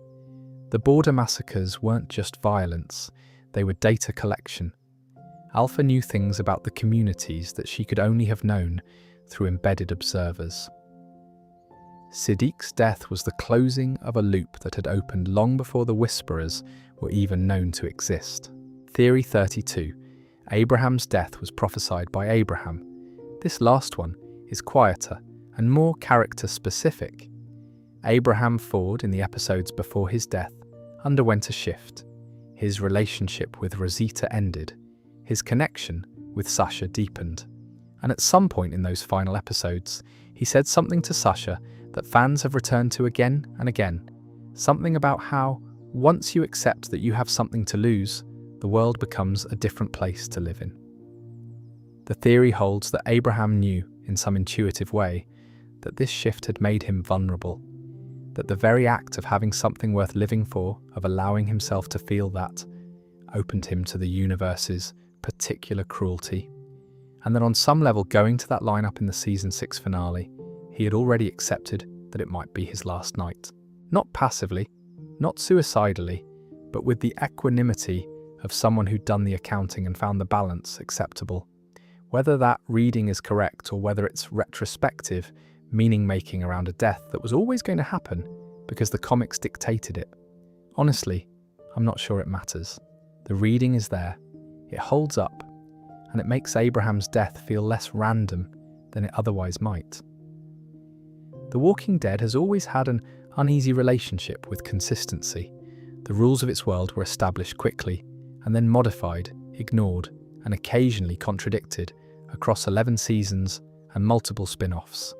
A: The Border Massacres weren't just violence, they were data collection. Alpha knew things about the communities that she could only have known through embedded observers. Siddiq's death was the closing of a loop that had opened long before the Whisperers were even known to exist. Theory 32. Abraham's death was prophesied by Abraham. This last one is quieter and more character-specific. Abraham Ford, in the episodes before his death, underwent a shift. His relationship with Rosita ended. His connection with Sasha deepened. And at some point in those final episodes, he said something to Sasha that fans have returned to again and again. Something about how, once you accept that you have something to lose, the world becomes a different place to live in. The theory holds that Abraham knew, in some intuitive way, that this shift had made him vulnerable, that the very act of having something worth living for, of allowing himself to feel that, opened him to the universe's particular cruelty, and that on some level going to that lineup in the Season 6 finale, he had already accepted that it might be his last night. Not passively, not suicidally, but with the equanimity of someone who'd done the accounting and found the balance acceptable. Whether that reading is correct or whether it's retrospective, meaning-making around a death that was always going to happen because the comics dictated it. Honestly, I'm not sure it matters. The reading is there, it holds up, and it makes Abraham's death feel less random than it otherwise might. The Walking Dead has always had an uneasy relationship with consistency. The rules of its world were established quickly, and then modified, ignored, and occasionally contradicted across 11 seasons and multiple spin-offs.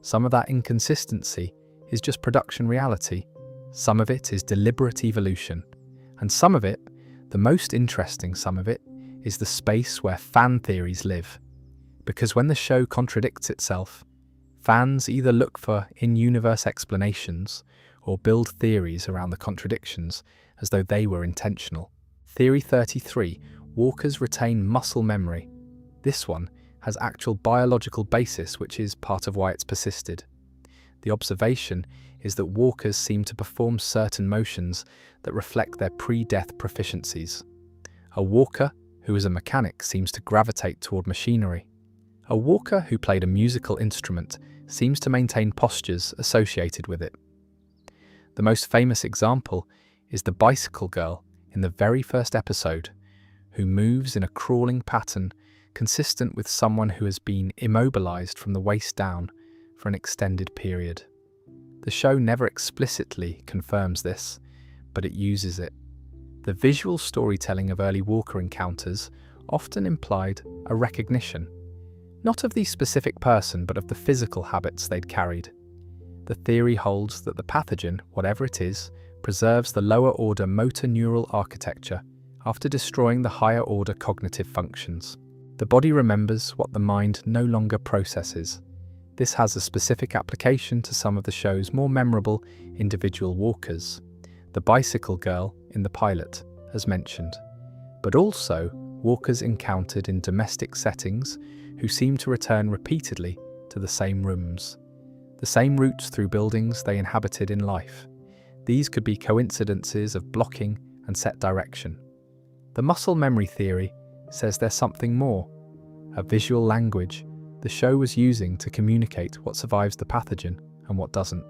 A: Some of that inconsistency is just production reality, some of it is deliberate evolution, and some of it, the most interesting some of it, is the space where fan theories live. Because when the show contradicts itself, fans either look for in-universe explanations or build theories around the contradictions as though they were intentional. Theory 33. Walkers retain muscle memory. This one has actual biological basis, which is part of why it's persisted. The observation is that walkers seem to perform certain motions that reflect their pre-death proficiencies. A walker who is a mechanic seems to gravitate toward machinery. A walker who played a musical instrument seems to maintain postures associated with it. The most famous example is the bicycle girl in the very first episode, who moves in a crawling pattern consistent with someone who has been immobilized from the waist down for an extended period. The show never explicitly confirms this, but it uses it. The visual storytelling of early walker encounters often implied a recognition, not of the specific person, but of the physical habits they'd carried. The theory holds that the pathogen, whatever it is, preserves the lower-order motor neural architecture after destroying the higher-order cognitive functions. The body remembers what the mind no longer processes. This has a specific application to some of the show's more memorable individual walkers, the bicycle girl in the pilot, as mentioned, but also walkers encountered in domestic settings who seem to return repeatedly to the same rooms, the same routes through buildings they inhabited in life. These could be coincidences of blocking and set direction. The muscle memory theory says there's something more, a visual language the show was using to communicate what survives the pathogen and what doesn't.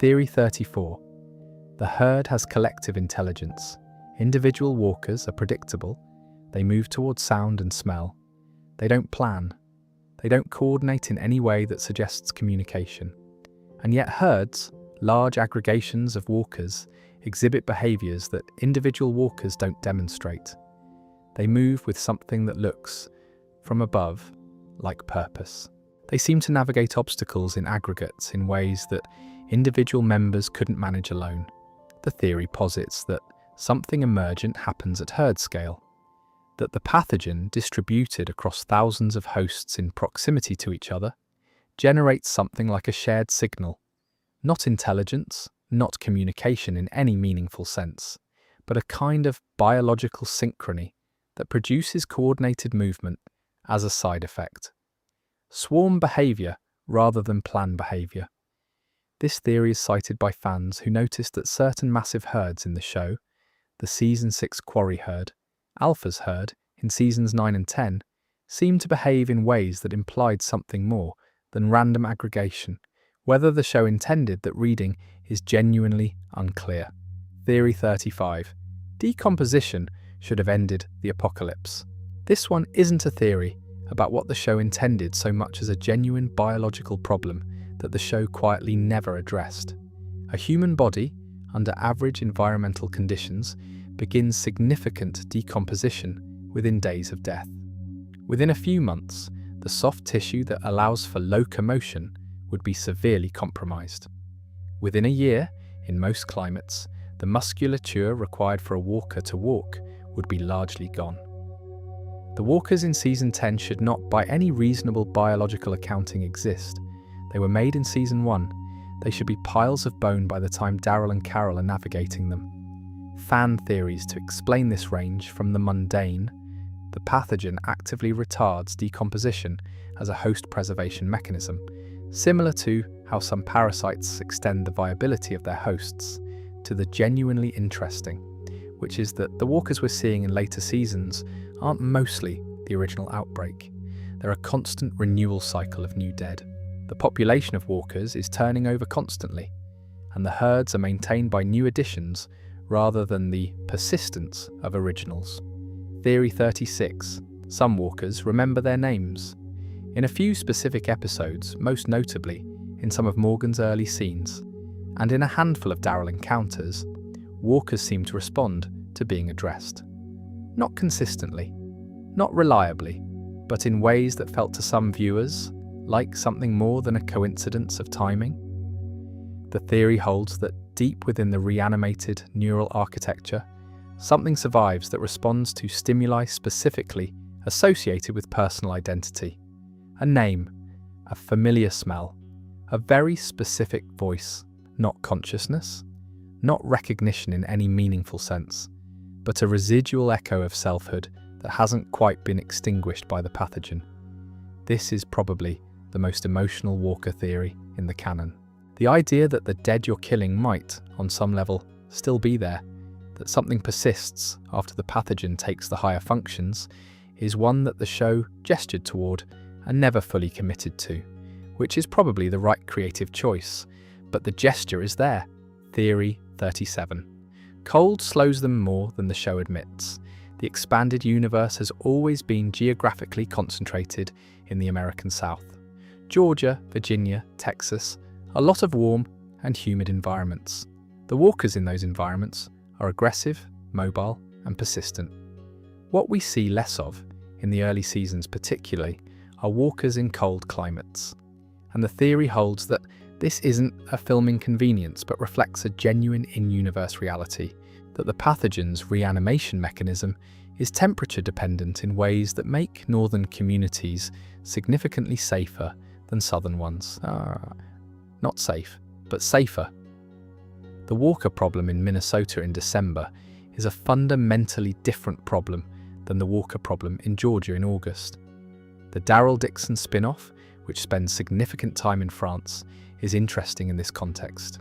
A: Theory 34. The herd has collective intelligence. Individual walkers are predictable. They move towards sound and smell. They don't plan. They don't coordinate in any way that suggests communication. And yet herds, large aggregations of walkers, exhibit behaviors that individual walkers don't demonstrate. They move with something that looks, from above, like purpose. They seem to navigate obstacles in aggregates in ways that individual members couldn't manage alone. The theory posits that something emergent happens at herd scale, that the pathogen distributed across thousands of hosts in proximity to each other generates something like a shared signal. Not intelligence, not communication in any meaningful sense, but a kind of biological synchrony that produces coordinated movement as a side effect. Swarm behavior rather than plan behavior. This theory is cited by fans who noticed that certain massive herds in the show, the Season 6 Quarry herd, Alpha's herd in Seasons 9 and 10, seemed to behave in ways that implied something more than random aggregation. Whether the show intended that reading is genuinely unclear. Theory 35. Decomposition should have ended the apocalypse. This one isn't a theory about what the show intended so much as a genuine biological problem that the show quietly never addressed. A human body, under average environmental conditions, begins significant decomposition within days of death. Within a few months, the soft tissue that allows for locomotion would be severely compromised. Within a year, in most climates, the musculature required for a walker to walk would be largely gone. The walkers in Season 10 should not, by any reasonable biological accounting, exist. They were made in Season 1. They should be piles of bone by the time Daryl and Carol are navigating them. Fan theories to explain this range from the mundane. The pathogen actively retards decomposition as a host preservation mechanism, similar to how some parasites extend the viability of their hosts, to the genuinely interesting, which is that the walkers we're seeing in later seasons aren't mostly the original outbreak. They're a constant renewal cycle of new dead. The population of walkers is turning over constantly, and the herds are maintained by new additions rather than the persistence of originals. Theory 36. Some walkers remember their names. In a few specific episodes, most notably in some of Morgan's early scenes, and in a handful of Daryl encounters, walkers seem to respond to being addressed. Not consistently, not reliably, but in ways that felt to some viewers like something more than a coincidence of timing. The theory holds that deep within the reanimated neural architecture, something survives that responds to stimuli specifically associated with personal identity. A name, a familiar smell, a very specific voice, not consciousness, not recognition in any meaningful sense, but a residual echo of selfhood that hasn't quite been extinguished by the pathogen. This is probably the most emotional walker theory in the canon. The idea that the dead you're killing might, on some level, still be there, that something persists after the pathogen takes the higher functions, is one that the show gestured toward and never fully committed to, which is probably the right creative choice, but the gesture is there. Theory 37. Cold slows them more than the show admits. The expanded universe has always been geographically concentrated in the American South. Georgia, Virginia, Texas, a lot of warm and humid environments. The walkers in those environments are aggressive, mobile, and persistent. What we see less of, in the early seasons particularly, are walkers in cold climates. And the theory holds that this isn't a filming convenience but reflects a genuine in-universe reality, that the pathogen's reanimation mechanism is temperature dependent in ways that make northern communities significantly safer than southern ones. Not safe, but safer. The walker problem in Minnesota in December is a fundamentally different problem than the walker problem in Georgia in August. The Daryl Dixon spin-off, which spends significant time in France, is interesting in this context.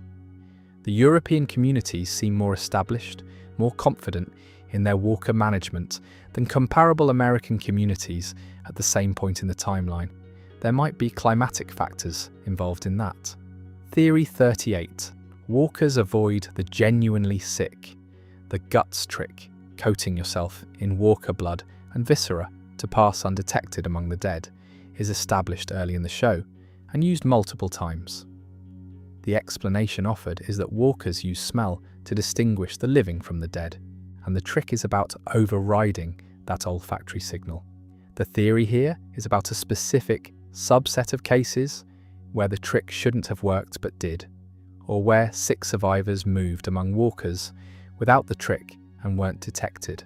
A: The European communities seem more established, more confident in their walker management than comparable American communities at the same point in the timeline. There might be climatic factors involved in that. Theory 38. Walkers avoid the genuinely sick, the guts trick, coating yourself in walker blood and viscera to pass undetected among the dead, is established early in the show and used multiple times. The explanation offered is that walkers use smell to distinguish the living from the dead, and the trick is about overriding that olfactory signal. The theory here is about a specific subset of cases where the trick shouldn't have worked but did, or where sick survivors moved among walkers without the trick and weren't detected.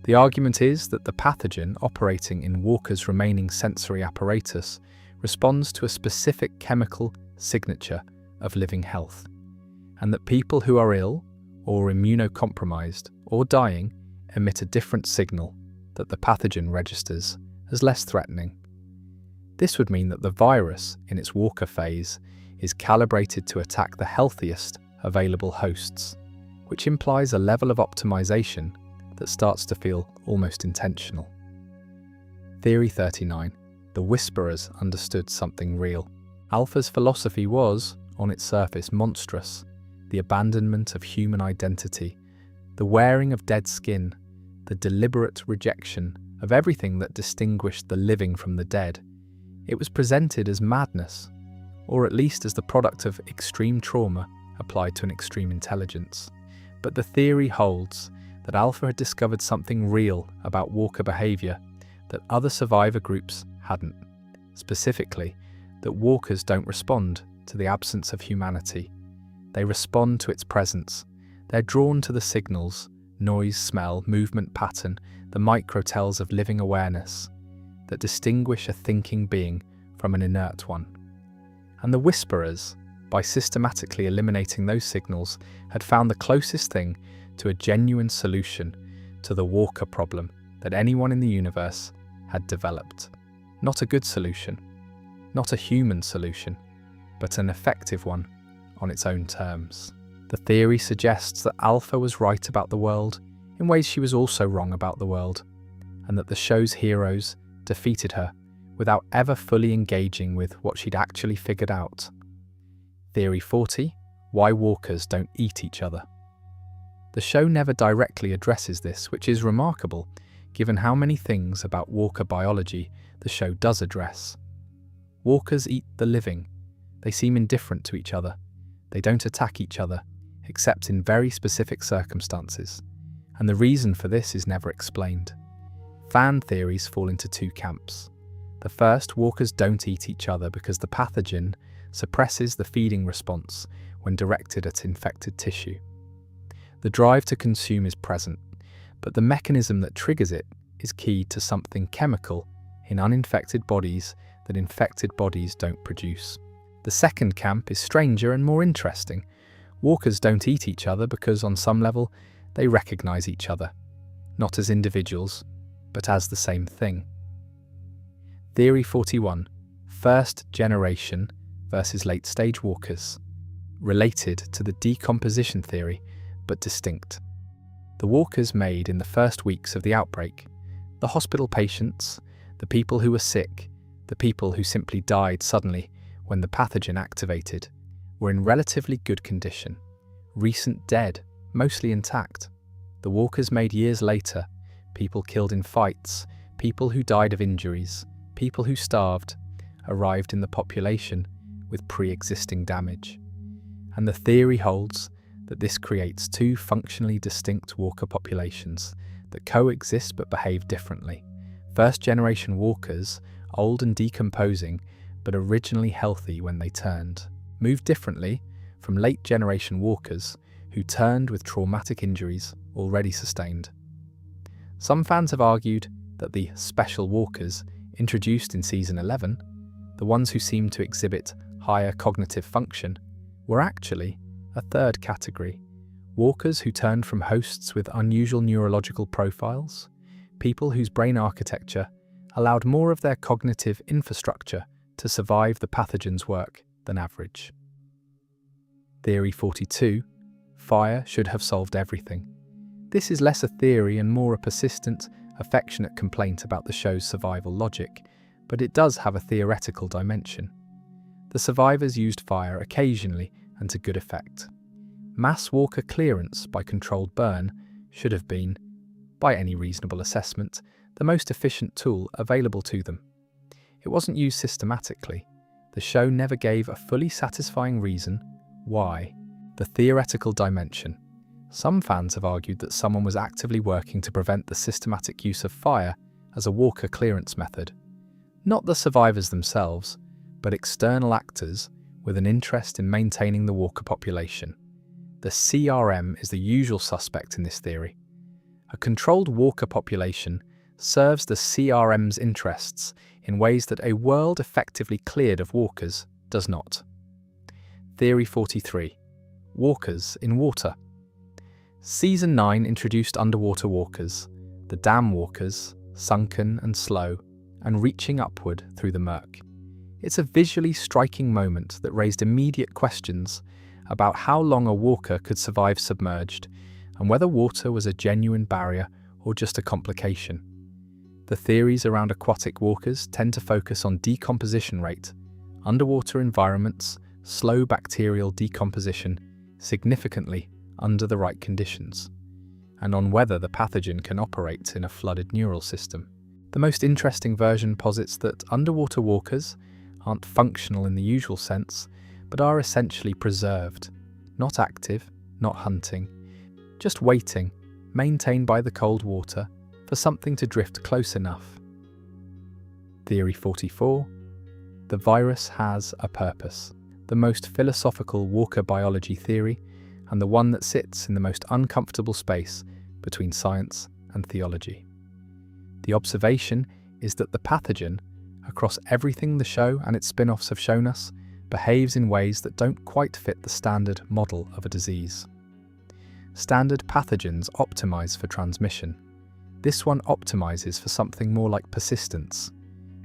A: The argument is that the pathogen operating in walkers' remaining sensory apparatus responds to a specific chemical signature of living health, and that people who are ill or immunocompromised or dying emit a different signal that the pathogen registers as less threatening. This would mean that the virus, in its walker phase, is calibrated to attack the healthiest available hosts, which implies a level of optimization that starts to feel almost intentional. Theory 39. The Whisperers understood something real. Alpha's philosophy was, on its surface, monstrous. The abandonment of human identity, the wearing of dead skin, the deliberate rejection of everything that distinguished the living from the dead. It was presented as madness, or at least as the product of extreme trauma applied to an extreme intelligence. But the theory holds that Alpha had discovered something real about walker behavior that other survivor groups hadn't. Specifically, that walkers don't respond to the absence of humanity. They respond to its presence. They're drawn to the signals, noise, smell, movement pattern, the microtells of living awareness that distinguish a thinking being from an inert one. And the Whisperers, by systematically eliminating those signals, had found the closest thing to a genuine solution to the walker problem that anyone in the universe had developed. Not a good solution, not a human solution, but an effective one on its own terms. The theory suggests that Alpha was right about the world in ways she was also wrong about the world, and that the show's heroes defeated her without ever fully engaging with what she'd actually figured out. Theory 40. Why walkers don't eat each other. The show never directly addresses this, which is remarkable given how many things about walker biology the show does address. Walkers eat the living. They seem indifferent to each other. They don't attack each other, except in very specific circumstances, and the reason for this is never explained. Fan theories fall into two camps. The first, walkers don't eat each other because the pathogen suppresses the feeding response when directed at infected tissue. The drive to consume is present, but the mechanism that triggers it is key to something chemical in uninfected bodies that infected bodies don't produce. The second camp is stranger and more interesting. Walkers don't eat each other because on some level they recognize each other, not as individuals, but as the same thing. Theory 41. First generation versus late stage walkers. Related to the decomposition theory, but distinct. The walkers made in the first weeks of the outbreak, the hospital patients, the people who were sick, the people who simply died suddenly when the pathogen activated, were in relatively good condition. Recent dead, mostly intact. The walkers made years later, people killed in fights, people who died of injuries, people who starved, arrived in the population with pre-existing damage. And the theory holds that this creates two functionally distinct walker populations that coexist but behave differently. First-generation walkers, old and decomposing, but originally healthy when they turned, moved differently from late-generation walkers who turned with traumatic injuries already sustained. Some fans have argued that the special walkers introduced in Season 11, the ones who seemed to exhibit higher cognitive function, were actually a third category, walkers who turned from hosts with unusual neurological profiles, people whose brain architecture allowed more of their cognitive infrastructure to survive the pathogen's work than average. Theory 42. Fire should have solved everything. This is less a theory and more a persistent, affectionate complaint about the show's survival logic, but it does have a theoretical dimension. The survivors used fire occasionally and to good effect. Mass walker clearance by controlled burn should have been, by any reasonable assessment, the most efficient tool available to them. It wasn't used systematically. The show never gave a fully satisfying reason why. The theoretical dimension. Some fans have argued that someone was actively working to prevent the systematic use of fire as a walker clearance method. Not the survivors themselves, but external actors with an interest in maintaining the walker population. The CRM is the usual suspect in this theory. A controlled walker population serves the CRM's interests in ways that a world effectively cleared of walkers does not. Theory 43. Walkers in water. Season 9 introduced underwater walkers, the dam walkers, sunken and slow, and reaching upward through the murk. It's a visually striking moment that raised immediate questions about how long a walker could survive submerged, and whether water was a genuine barrier or just a complication. The theories around aquatic walkers tend to focus on decomposition rate, underwater environments, slow bacterial decomposition, significantly under the right conditions, and on whether the pathogen can operate in a flooded neural system. The most interesting version posits that underwater walkers aren't functional in the usual sense, but are essentially preserved, not active, not hunting, just waiting, maintained by the cold water, for something to drift close enough. Theory 44. The virus has a purpose. The most philosophical walker biology theory, and the one that sits in the most uncomfortable space between science and theology. The observation is that the pathogen, across everything the show and its spin-offs have shown us, behaves in ways that don't quite fit the standard model of a disease. Standard pathogens optimize for transmission. This one optimizes for something more like persistence.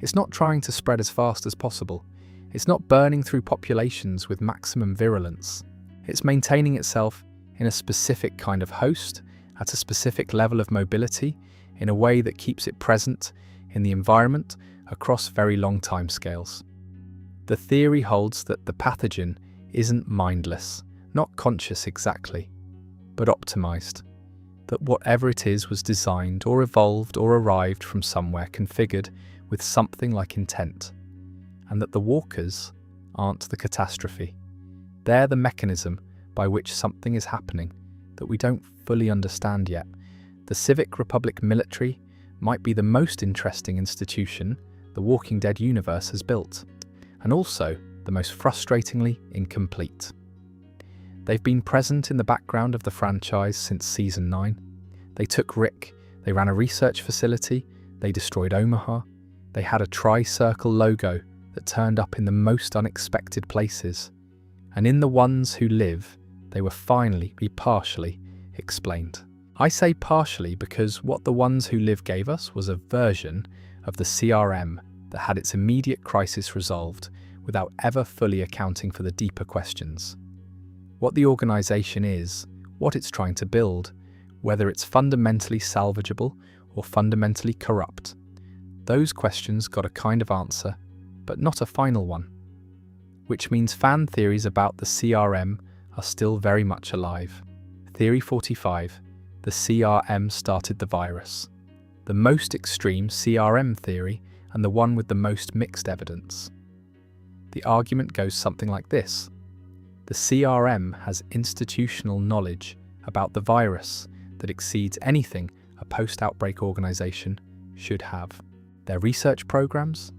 A: It's not trying to spread as fast as possible. It's not burning through populations with maximum virulence. It's maintaining itself in a specific kind of host, at a specific level of mobility, in a way that keeps it present in the environment across very long timescales. The theory holds that the pathogen isn't mindless, not conscious exactly, but optimized. That whatever it is was designed or evolved or arrived from somewhere configured with something like intent. And that the walkers aren't the catastrophe. They're the mechanism by which something is happening that we don't fully understand yet. The Civic Republic military might be the most interesting institution the Walking Dead universe has built, and also the most frustratingly incomplete. They've been present in the background of the franchise since Season 9. They took Rick, they ran a research facility, they destroyed Omaha, they had a tri-circle logo that turned up in the most unexpected places, and in the ones who live, they were finally partially explained. I say partially because what the ones who live gave us was a version of the CRM that had its immediate crisis resolved without ever fully accounting for the deeper questions. What the organization is, what it's trying to build, whether it's fundamentally salvageable or fundamentally corrupt. Those questions got a kind of answer, but not a final one. Which means fan theories about the CRM are still very much alive. Theory 45. The CRM started the virus. The most extreme CRM theory and the one with the most mixed evidence. The argument goes something like this. The CRM has institutional knowledge about the virus that exceeds anything a post-outbreak organization should have. Their research programs,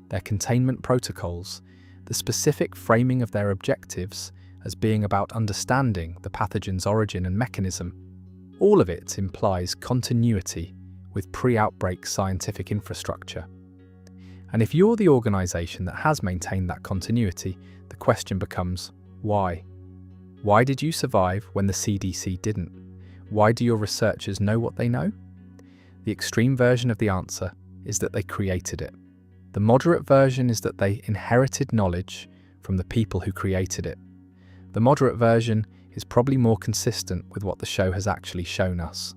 A: their containment protocols, the specific framing of their objectives as being about understanding the pathogen's origin and mechanism, all of it implies continuity with pre-outbreak scientific infrastructure. And if you're the organization that has maintained that continuity, the question becomes, why? Why did you survive when the CDC didn't? Why do your researchers know what they know? The extreme version of the answer is that they created it. The moderate version is that they inherited knowledge from the people who created it. The moderate version is probably more consistent with what the show has actually shown us.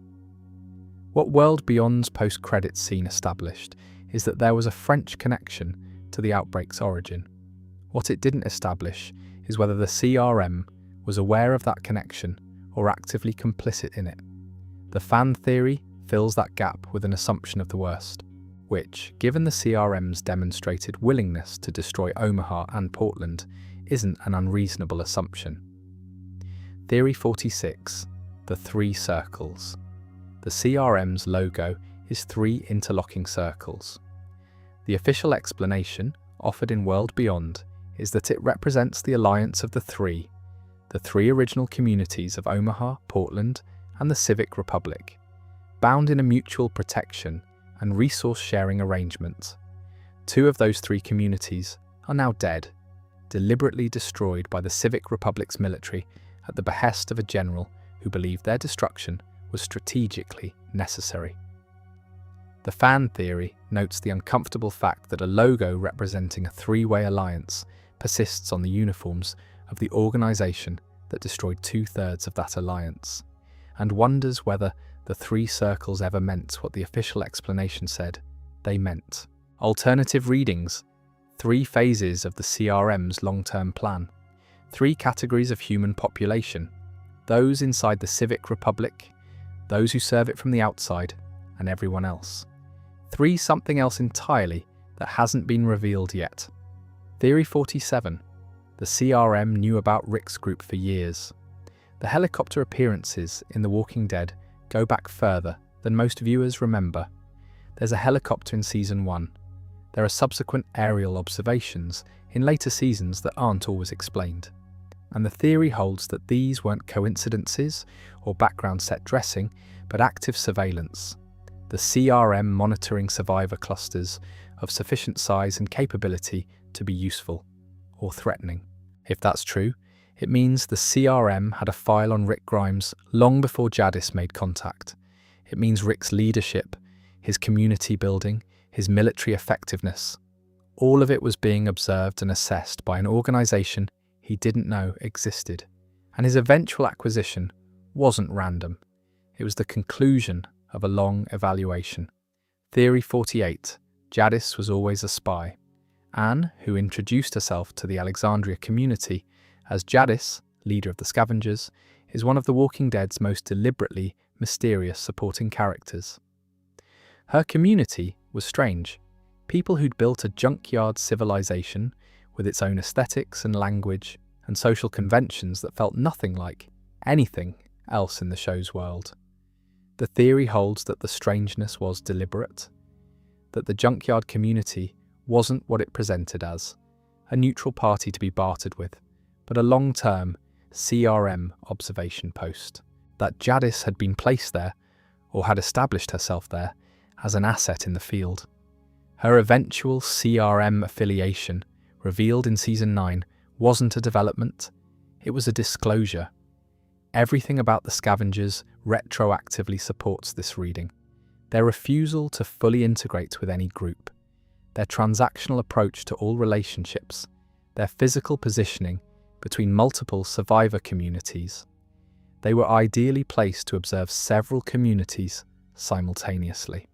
A: What World Beyond's post-credits scene established is that there was a French connection to the outbreak's origin. What it didn't establish is whether the CRM was aware of that connection or actively complicit in it. The fan theory fills that gap with an assumption of the worst, which, given the CRM's demonstrated willingness to destroy Omaha and Portland, isn't an unreasonable assumption. Theory 46. The three circles. The CRM's logo is three interlocking circles. The official explanation, offered in World Beyond, is that it represents the alliance of the three original communities of Omaha, Portland, and the Civic Republic, bound in a mutual protection and resource-sharing arrangement. Two of those three communities are now dead, deliberately destroyed by the Civic Republic's military at the behest of a general who believed their destruction was strategically necessary. The fan theory notes the uncomfortable fact that a logo representing a three-way alliance persists on the uniforms of the organization that destroyed 2/3 of that alliance, and wonders whether the three circles ever meant what the official explanation said they meant. Alternative readings: three phases of the CRM's long-term plan, three categories of human population, those inside the Civic Republic, those who serve it from the outside, and everyone else. Three something else entirely that hasn't been revealed yet. Theory 47. The CRM knew about Rick's group for years. The helicopter appearances in The Walking Dead go back further than most viewers remember. There's a helicopter in Season 1. There are subsequent aerial observations in later seasons that aren't always explained. And the theory holds that these weren't coincidences or background set dressing, but active surveillance. The CRM monitoring survivor clusters of sufficient size and capability to be useful or threatening. If that's true, it means the CRM had a file on Rick Grimes long before Jadis made contact. It means Rick's leadership, his community building, his military effectiveness, all of it was being observed and assessed by an organization he didn't know existed. And his eventual acquisition wasn't random. It was the conclusion of a long evaluation. Theory 48. Jadis was always a spy. Anne, who introduced herself to the Alexandria community as Jadis, leader of the Scavengers, is one of The Walking Dead's most deliberately mysterious supporting characters. Her community was strange. People who'd built a junkyard civilization with its own aesthetics and language and social conventions that felt nothing like anything else in the show's world. The theory holds that the strangeness was deliberate, that the junkyard community wasn't what it presented as, a neutral party to be bartered with, but a long-term CRM observation post, that Jadis had been placed there, or had established herself there, as an asset in the field. Her eventual CRM affiliation, revealed in Season 9, wasn't a development, it was a disclosure. Everything about the Scavengers retroactively supports this reading. Their refusal to fully integrate with any group, their transactional approach to all relationships, their physical positioning between multiple survivor communities. They were ideally placed to observe several communities simultaneously.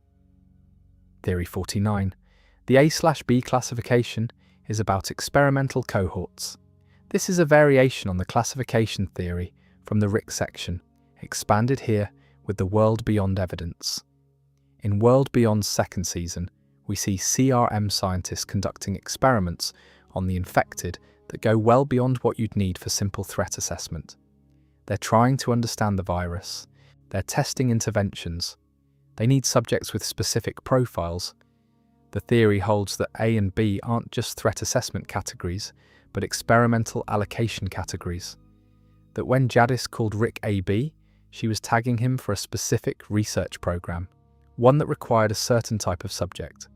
A: Theory 49. The A/B classification is about experimental cohorts. This is a variation on the classification theory from the Rick section, expanded here with the World Beyond evidence. In World Beyond's second season, we see CRM scientists conducting experiments on the infected that go well beyond what you'd need for simple threat assessment. They're trying to understand the virus, they're testing interventions, they need subjects with specific profiles. The theory holds that A and B aren't just threat assessment categories, but experimental allocation categories. That when Jadis called Rick AB, she was tagging him for a specific research program, one that required a certain type of subject,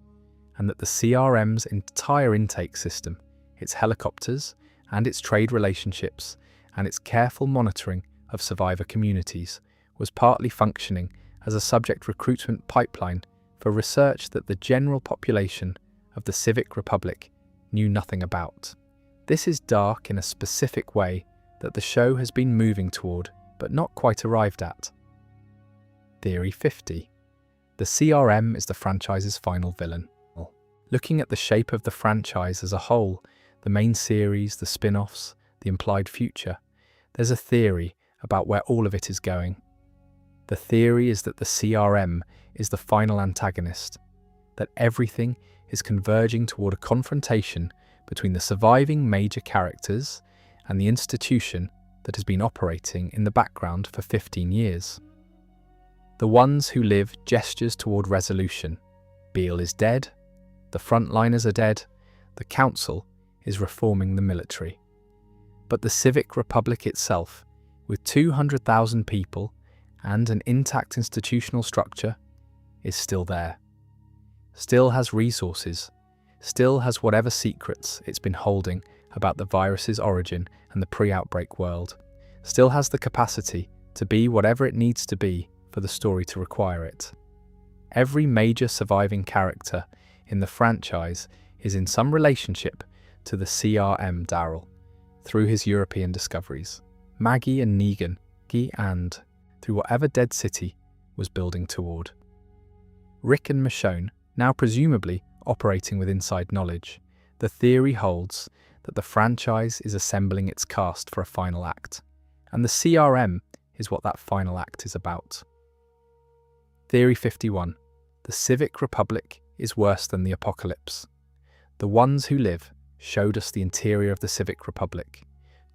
A: and that the CRM's entire intake system, its helicopters and its trade relationships, and its careful monitoring of survivor communities, was partly functioning as a subject recruitment pipeline for research that the general population of the Civic Republic knew nothing about. This is dark in a specific way that the show has been moving toward, but not quite arrived at. Theory 50. The CRM is the franchise's final villain. Looking at the shape of the franchise as a whole, the main series, the spin-offs, the implied future, There's a theory about where all of it is going. The theory is that the CRM is the final antagonist, that everything is converging toward a confrontation between the surviving major characters and the institution that has been operating in the background for 15 years. The ones who live gestures toward resolution. Beale is dead, the frontliners are dead, the council is reforming the military. But the civic republic itself, with 200,000 people and an intact institutional structure, is still there. Still has resources, still has whatever secrets it's been holding about the virus's origin and the pre-outbreak world, still has the capacity to be whatever it needs to be for the story to require it. Every major surviving character in the franchise is in some relationship to the CRM Daryl through his European discoveries, Maggie and Negan, and through whatever Dead City was building toward. Rick and Michonne, now presumably operating with inside knowledge, the theory holds that the franchise is assembling its cast for a final act, and the CRM is what that final act is about. Theory 51. The Civic Republic is worse than the apocalypse. The ones who live showed us the interior of the Civic Republic.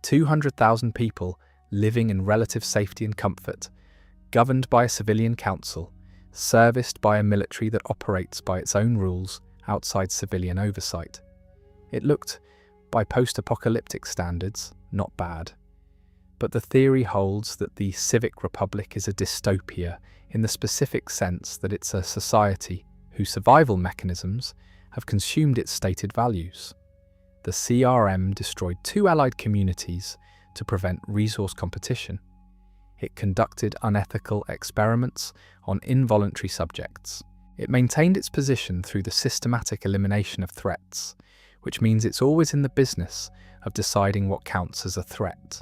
A: 200,000 people living in relative safety and comfort, governed by a civilian council, serviced by a military that operates by its own rules outside civilian oversight. It looked, by post-apocalyptic standards, not bad. But the theory holds that the Civic Republic is a dystopia in the specific sense that it's a society whose survival mechanisms have consumed its stated values. The CRM destroyed 2 allied communities to prevent resource competition. It conducted unethical experiments on involuntary subjects. It maintained its position through the systematic elimination of threats, which means it's always in the business of deciding what counts as a threat.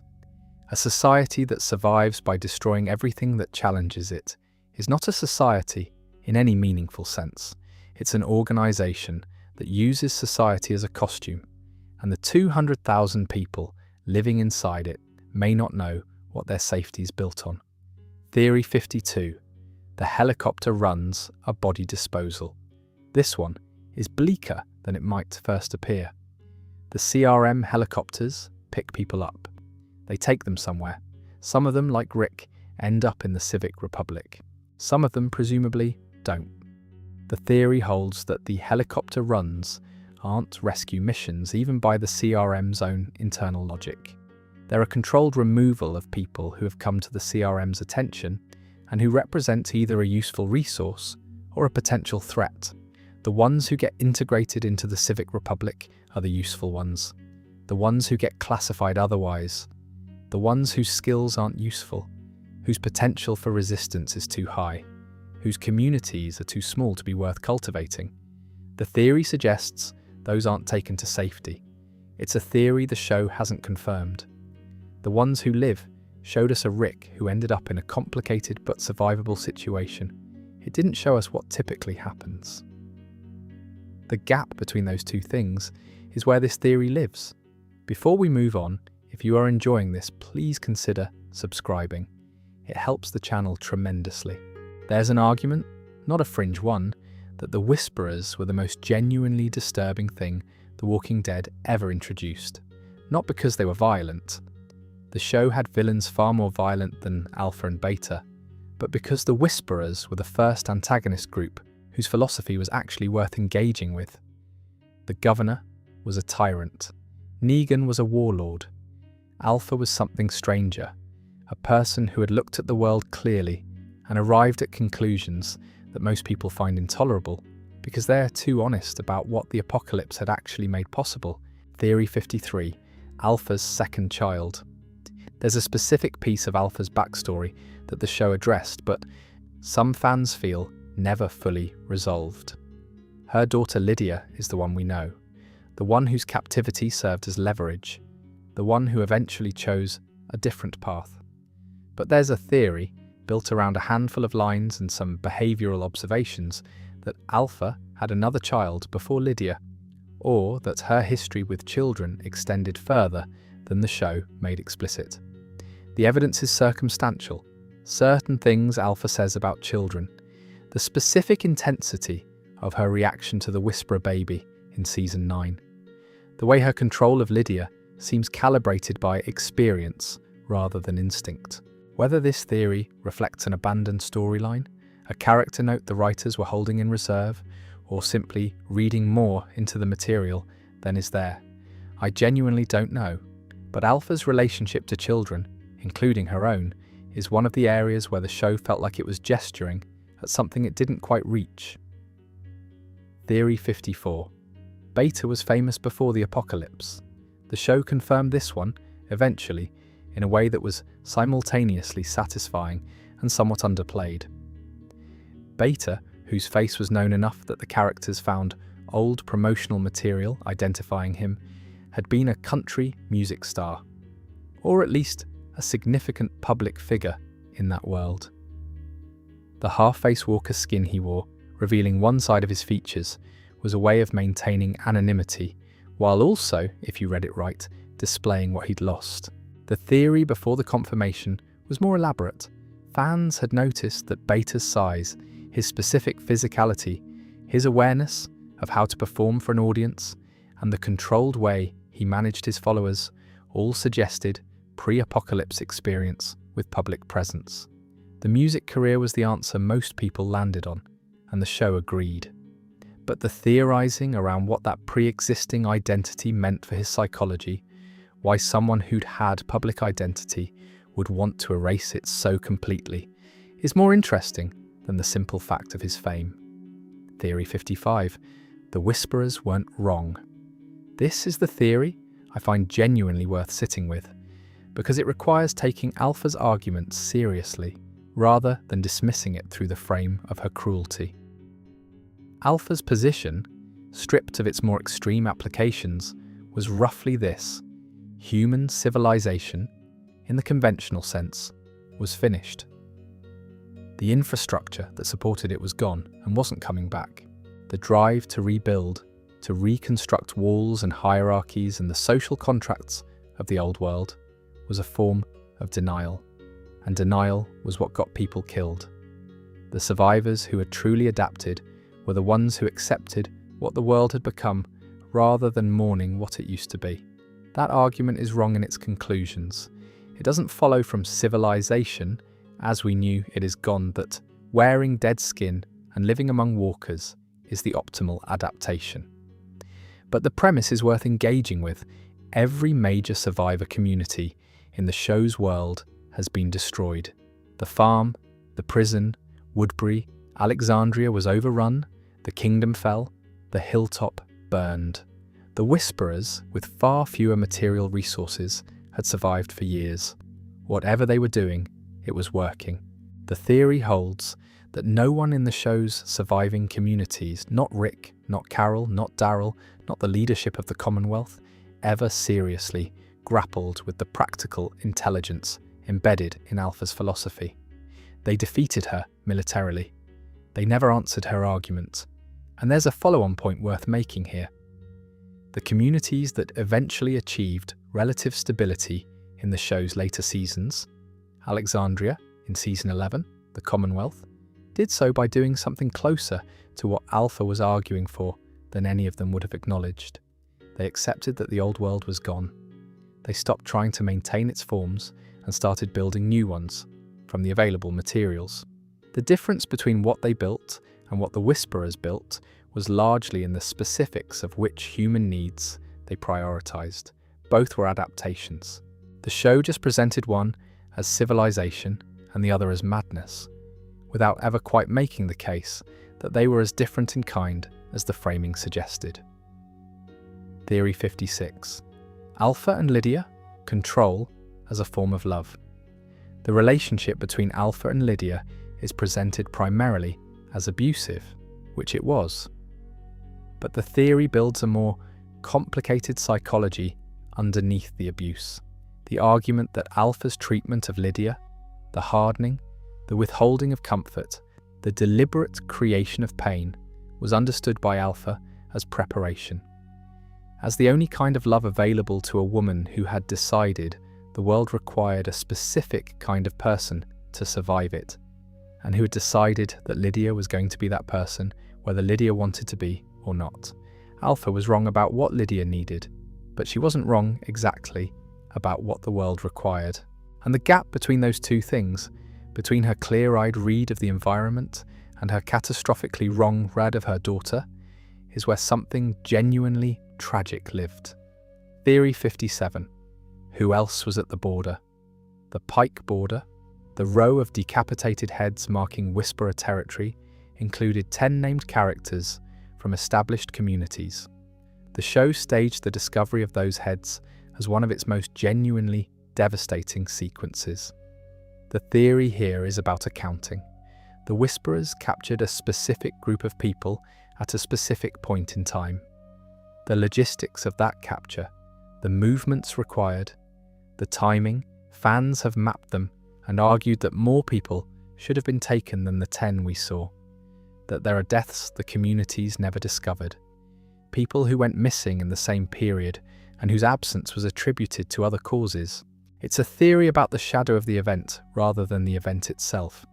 A: A society that survives by destroying everything that challenges it is not a society in any meaningful sense. It's an organization that uses society as a costume, and the 200,000 people living inside it may not know what their safety is built on. Theory 52. The helicopter runs are body disposal. This one is bleaker than it might first appear. The CRM helicopters pick people up. They take them somewhere. Some of them, like Rick, end up in the Civic Republic. Some of them, presumably, don't. The theory holds that the helicopter runs aren't rescue missions, even by the CRM's own internal logic. They're a controlled removal of people who have come to the CRM's attention and who represent either a useful resource or a potential threat. The ones who get integrated into the Civic Republic are the useful ones. The ones who get classified otherwise. The ones whose skills aren't useful, whose potential for resistance is too high, whose communities are too small to be worth cultivating. The theory suggests those aren't taken to safety. It's a theory the show hasn't confirmed. The ones who live showed us a Rick who ended up in a complicated but survivable situation. It didn't show us what typically happens. The gap between those two things is where this theory lives. Before we move on, if you are enjoying this, please consider subscribing. It helps the channel tremendously. There's an argument, not a fringe one, that the Whisperers were the most genuinely disturbing thing The Walking Dead ever introduced. Not because they were violent. The show had villains far more violent than Alpha and Beta, but because the Whisperers were the first antagonist group whose philosophy was actually worth engaging with. The Governor was a tyrant. Negan was a warlord. Alpha was something stranger, a person who had looked at the world clearly and arrived at conclusions that most people find intolerable because they are too honest about what the apocalypse had actually made possible. Theory 53. Alpha's second child. There's a specific piece of Alpha's backstory that the show addressed, but some fans feel never fully resolved. Her daughter Lydia is the one we know, the one whose captivity served as leverage, the one who eventually chose a different path. But there's a theory, built around a handful of lines and some behavioural observations, that Alpha had another child before Lydia, or that her history with children extended further than the show made explicit. The evidence is circumstantial. Certain things Alpha says about children. The specific intensity of her reaction to the Whisperer baby in Season 9. The way her control of Lydia seems calibrated by experience rather than instinct. Whether this theory reflects an abandoned storyline, a character note the writers were holding in reserve, or simply reading more into the material than is there, I genuinely don't know. But Alpha's relationship to children, including her own, is one of the areas where the show felt like it was gesturing at something it didn't quite reach. Theory 54. Beta was famous before the apocalypse. The show confirmed this one, eventually, in a way that was simultaneously satisfying and somewhat underplayed. Beta, whose face was known enough that the characters found old promotional material identifying him, had been a country music star, or at least a significant public figure in that world. The half-face Walker skin he wore, revealing one side of his features, was a way of maintaining anonymity, while also, if you read it right, displaying what he'd lost. The theory before the confirmation was more elaborate. Fans had noticed that Beta's size, his specific physicality, his awareness of how to perform for an audience, and the controlled way he managed his followers all suggested pre-apocalypse experience with public presence. The music career was the answer most people landed on, and the show agreed. But the theorizing around what that pre-existing identity meant for his psychology, why someone who'd had public identity would want to erase it so completely, is more interesting than the simple fact of his fame. Theory 55. The Whisperers weren't wrong. This is the theory I find genuinely worth sitting with, because it requires taking Alpha's arguments seriously, rather than dismissing it through the frame of her cruelty. Alpha's position, stripped of its more extreme applications, was roughly this: human civilization, in the conventional sense, was finished. The infrastructure that supported it was gone and wasn't coming back. The drive to rebuild, to reconstruct walls and hierarchies and the social contracts of the old world, was a form of denial, and denial was what got people killed. The survivors who had truly adapted were the ones who accepted what the world had become rather than mourning what it used to be. That argument is wrong in its conclusions. It doesn't follow from civilization, as we knew it is gone, that wearing dead skin and living among walkers is the optimal adaptation. But the premise is worth engaging with. Every major survivor community in the show's world has been destroyed. The farm, the prison, Woodbury, Alexandria was overrun, the kingdom fell, the hilltop burned. The Whisperers, with far fewer material resources, had survived for years. Whatever they were doing, it was working. The theory holds that no one in the show's surviving communities, not Rick, not Carol, not Daryl, not the leadership of the Commonwealth, ever seriously grappled with the practical intelligence embedded in Alpha's philosophy. They defeated her militarily. They never answered her argument. And there's a follow-on point worth making here. The communities that eventually achieved relative stability in the show's later seasons, Alexandria in Season 11, the Commonwealth, did so by doing something closer to what Alpha was arguing for than any of them would have acknowledged. They accepted that the old world was gone. They stopped trying to maintain its forms and started building new ones from the available materials. The difference between what they built and what the Whisperers built was largely in the specifics of which human needs they prioritized. Both were adaptations. The show just presented one as civilization and the other as madness, without ever quite making the case that they were as different in kind as the framing suggested. Theory 56. Alpha and Lydia, control as a form of love. The relationship between Alpha and Lydia is presented primarily as abusive, which it was. But the theory builds a more complicated psychology underneath the abuse. The argument that Alpha's treatment of Lydia, the hardening, the withholding of comfort, the deliberate creation of pain, was understood by Alpha as preparation. As the only kind of love available to a woman who had decided the world required a specific kind of person to survive it, and who had decided that Lydia was going to be that person, whether Lydia wanted to be or not. Alpha was wrong about what Lydia needed, but she wasn't wrong exactly about what the world required. And the gap between those two things, between her clear-eyed read of the environment and her catastrophically wrong read of her daughter, is where something genuinely tragic lived. Theory 57. Who else was at the border? The Pike border, the row of decapitated heads marking Whisperer territory, included 10 named characters from established communities. The show staged the discovery of those heads as one of its most genuinely devastating sequences. The theory here is about accounting. The Whisperers captured a specific group of people at a specific point in time. The logistics of that capture, the movements required, the timing, fans have mapped them and argued that more people should have been taken than the 10 we saw. That there are deaths the communities never discovered. People who went missing in the same period and whose absence was attributed to other causes. It's a theory about the shadow of the event rather than the event itself.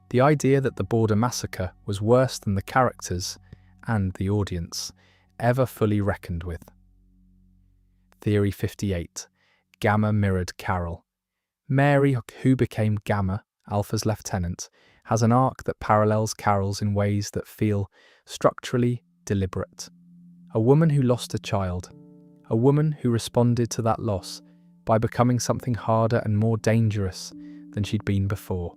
A: The idea that the border massacre was worse than the characters and the audience ever fully reckoned with. Theory 58. Gamma mirrored Carol. Mary, who became Gamma, Alpha's lieutenant, has an arc that parallels Carol's in ways that feel structurally deliberate. A woman who lost a child. A woman who responded to that loss by becoming something harder and more dangerous than she'd been before.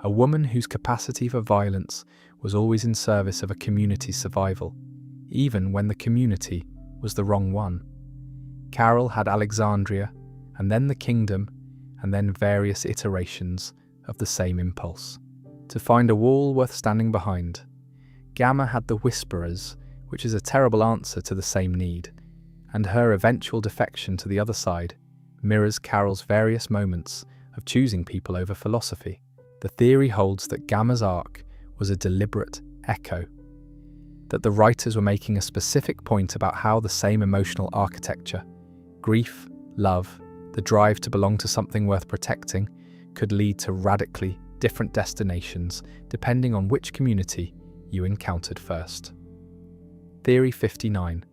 A: A woman whose capacity for violence was always in service of a community's survival, even when the community was the wrong one. Carol had Alexandria, and then the kingdom, and then various iterations of the same impulse. To find a wall worth standing behind. Gamma had the Whisperers, which is a terrible answer to the same need, and her eventual defection to the other side mirrors Carol's various moments of choosing people over philosophy. The theory holds that Gamma's arc was a deliberate echo, that the writers were making a specific point about how the same emotional architecture, grief, love, the drive to belong to something worth protecting, could lead to radically different destinations depending on which community you encountered first. Theory 59.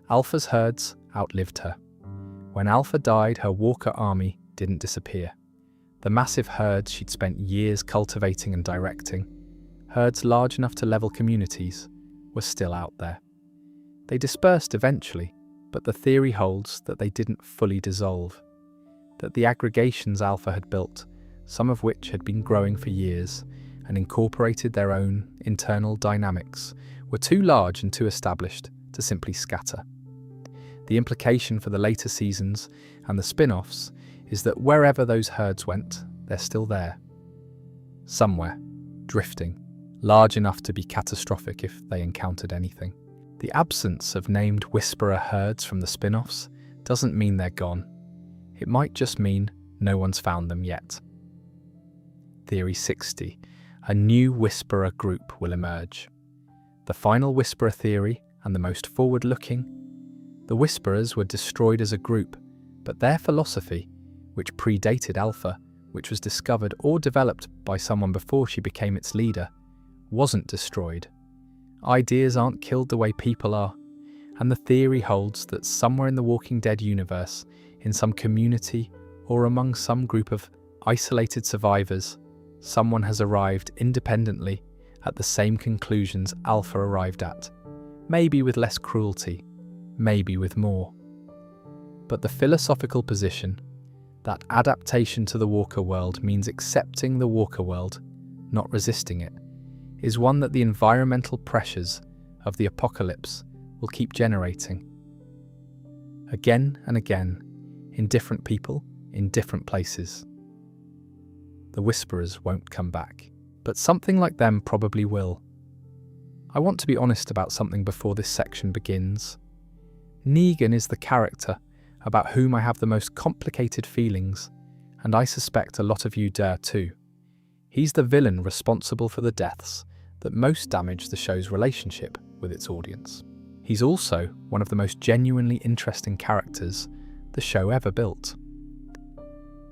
A: Alpha's herds outlived her. When Alpha died, her walker army didn't disappear. The massive herds she'd spent years cultivating and directing, herds large enough to level communities, were still out there. They dispersed eventually, but the theory holds that they didn't fully dissolve, that the aggregations Alpha had built, some of which had been growing for years and incorporated their own internal dynamics, were too large and too established to simply scatter. The implication for the later seasons and the spin-offs is that wherever those herds went, they're still there. Somewhere, drifting, large enough to be catastrophic if they encountered anything. The absence of named Whisperer herds from the spin-offs doesn't mean they're gone. It might just mean no one's found them yet. Theory 60. A new Whisperer group will emerge. The final Whisperer theory, and the most forward-looking, the Whisperers were destroyed as a group, but their philosophy, which predated Alpha, which was discovered or developed by someone before she became its leader, wasn't destroyed. Ideas aren't killed the way people are, and the theory holds that somewhere in the Walking Dead universe, in some community or among some group of isolated survivors, someone has arrived independently at the same conclusions Alpha arrived at, maybe with less cruelty, maybe with more. But the philosophical position, that adaptation to the Walker world means accepting the Walker world, not resisting it, is one that the environmental pressures of the apocalypse will keep generating. Again and again, in different people, in different places. The Whisperers won't come back, but something like them probably will. I want to be honest about something before this section begins. Negan is the character about whom I have the most complicated feelings, and I suspect a lot of you dare too. He's the villain responsible for the deaths that most damage the show's relationship with its audience. He's also one of the most genuinely interesting characters the show ever built.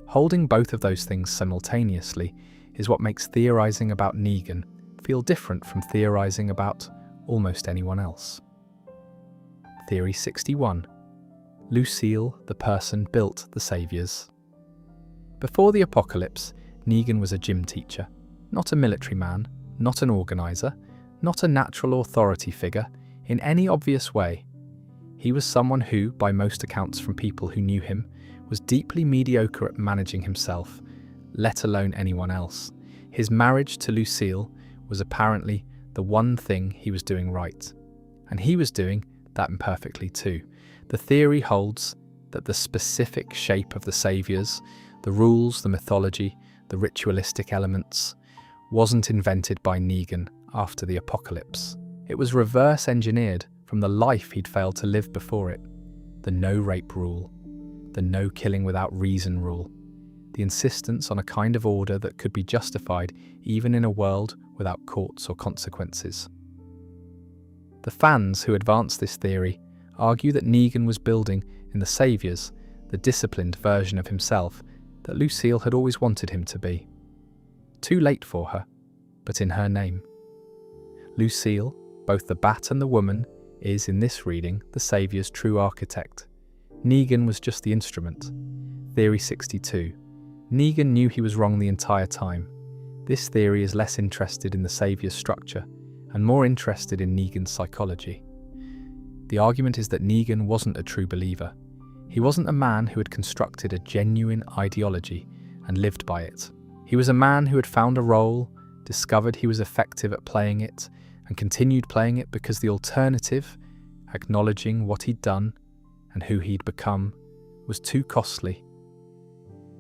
A: Holding both of those things simultaneously is what makes theorizing about Negan feel different from theorizing about almost anyone else. Theory 61. Lucille, the person, built the Saviors. Before the apocalypse, Negan was a gym teacher, not a military man, not an organizer, not a natural authority figure in any obvious way. He was someone who, by most accounts from people who knew him, was deeply mediocre at managing himself, let alone anyone else. His marriage to Lucille was apparently the one thing he was doing right, and he was doing that imperfectly too. The theory holds that the specific shape of the Saviors, the rules, the mythology, the ritualistic elements, wasn't invented by Negan after the apocalypse. It was reverse engineered from the life he'd failed to live before it. The no rape rule, the no killing without reason rule, the insistence on a kind of order that could be justified even in a world without courts or consequences. The fans who advance this theory argue that Negan was building in the Saviors the disciplined version of himself that Lucille had always wanted him to be. Too late for her, but in her name. Lucille, both the bat and the woman, is, in this reading, the Savior's true architect. Negan was just the instrument. Theory 62. Negan knew he was wrong the entire time. This theory is less interested in the Savior's structure and more interested in Negan's psychology. The argument is that Negan wasn't a true believer. He wasn't a man who had constructed a genuine ideology and lived by it. He was a man who had found a role, discovered he was effective at playing it, and continued playing it because the alternative, acknowledging what he'd done and who he'd become, was too costly.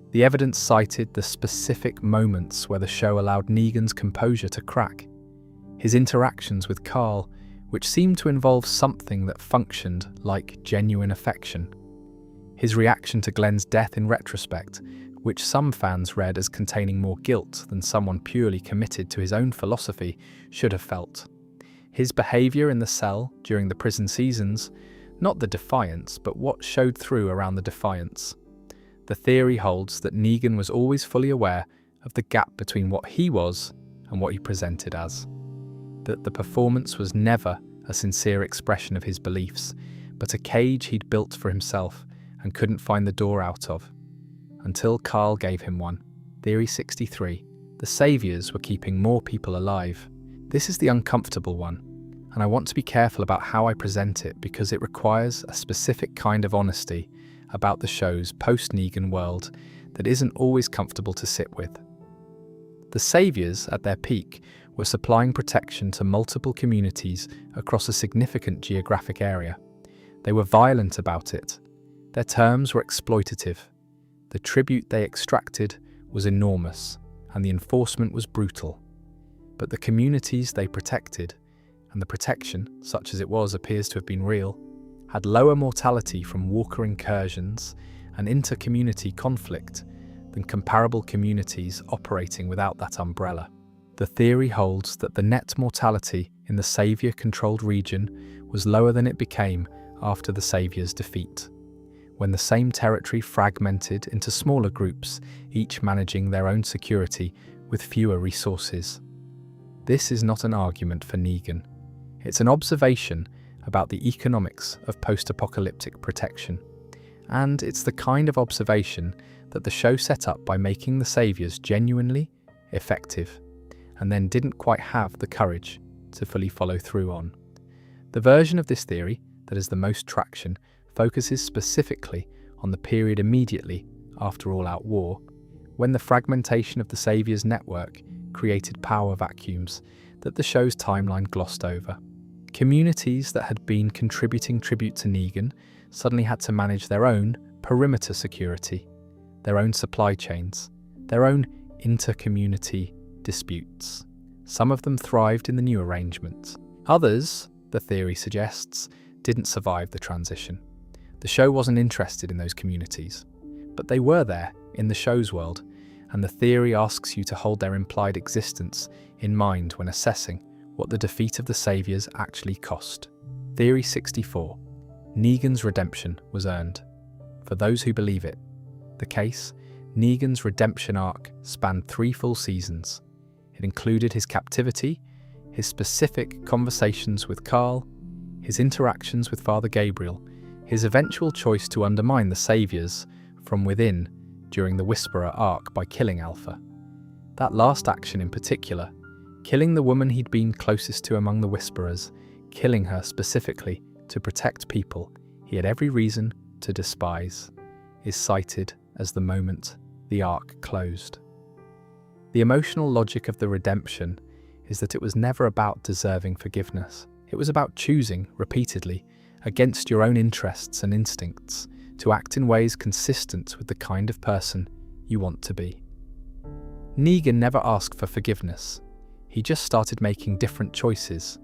A: The evidence cited the specific moments where the show allowed Negan's composure to crack. His interactions with Carl, which seemed to involve something that functioned like genuine affection. His reaction to Glenn's death in retrospect, which some fans read as containing more guilt than someone purely committed to his own philosophy should have felt. His behaviour in the cell during the prison seasons, not the defiance, but what showed through around the defiance. The theory holds that Negan was always fully aware of the gap between what he was and what he presented as. That the performance was never a sincere expression of his beliefs, but a cage he'd built for himself and couldn't find the door out of. Until Carl gave him one. Theory 63. The Saviors were keeping more people alive. This is the uncomfortable one, and I want to be careful about how I present it because it requires a specific kind of honesty about the show's post-Negan world that isn't always comfortable to sit with. The Saviors, at their peak, were supplying protection to multiple communities across a significant geographic area. They were violent about it. Their terms were exploitative. The tribute they extracted was enormous, and the enforcement was brutal. But the communities they protected, and the protection, such as it was, appears to have been real, had lower mortality from walker incursions and inter-community conflict than comparable communities operating without that umbrella. The theory holds that the net mortality in the Savior-controlled region was lower than it became after the Savior's defeat, when the same territory fragmented into smaller groups, each managing their own security with fewer resources. This is not an argument for Negan. It's an observation about the economics of post-apocalyptic protection. And it's the kind of observation that the show set up by making the Saviors genuinely effective, and then didn't quite have the courage to fully follow through on. The version of this theory that has the most traction focuses specifically on the period immediately after all-out war, when the fragmentation of the Saviors' network created power vacuums that the show's timeline glossed over. Communities that had been contributing tribute to Negan suddenly had to manage their own perimeter security, their own supply chains, their own inter-community disputes. Some of them thrived in the new arrangement. Others, the theory suggests, didn't survive the transition. The show wasn't interested in those communities, but they were there in the show's world, and the theory asks you to hold their implied existence in mind when assessing what the defeat of the Saviors actually cost. Theory 64. Negan's redemption was earned. For those who believe it, the case, Negan's redemption arc spanned 3 full seasons. It included his captivity, his specific conversations with Carl, his interactions with Father Gabriel, his eventual choice to undermine the Saviors from within during the Whisperer arc by killing Alpha. That last action in particular, killing the woman he'd been closest to among the Whisperers, killing her specifically to protect people he had every reason to despise, is cited as the moment the arc closed. The emotional logic of the redemption is that it was never about deserving forgiveness. It was about choosing, repeatedly, against your own interests and instincts, to act in ways consistent with the kind of person you want to be. Negan never asked for forgiveness. He just started making different choices.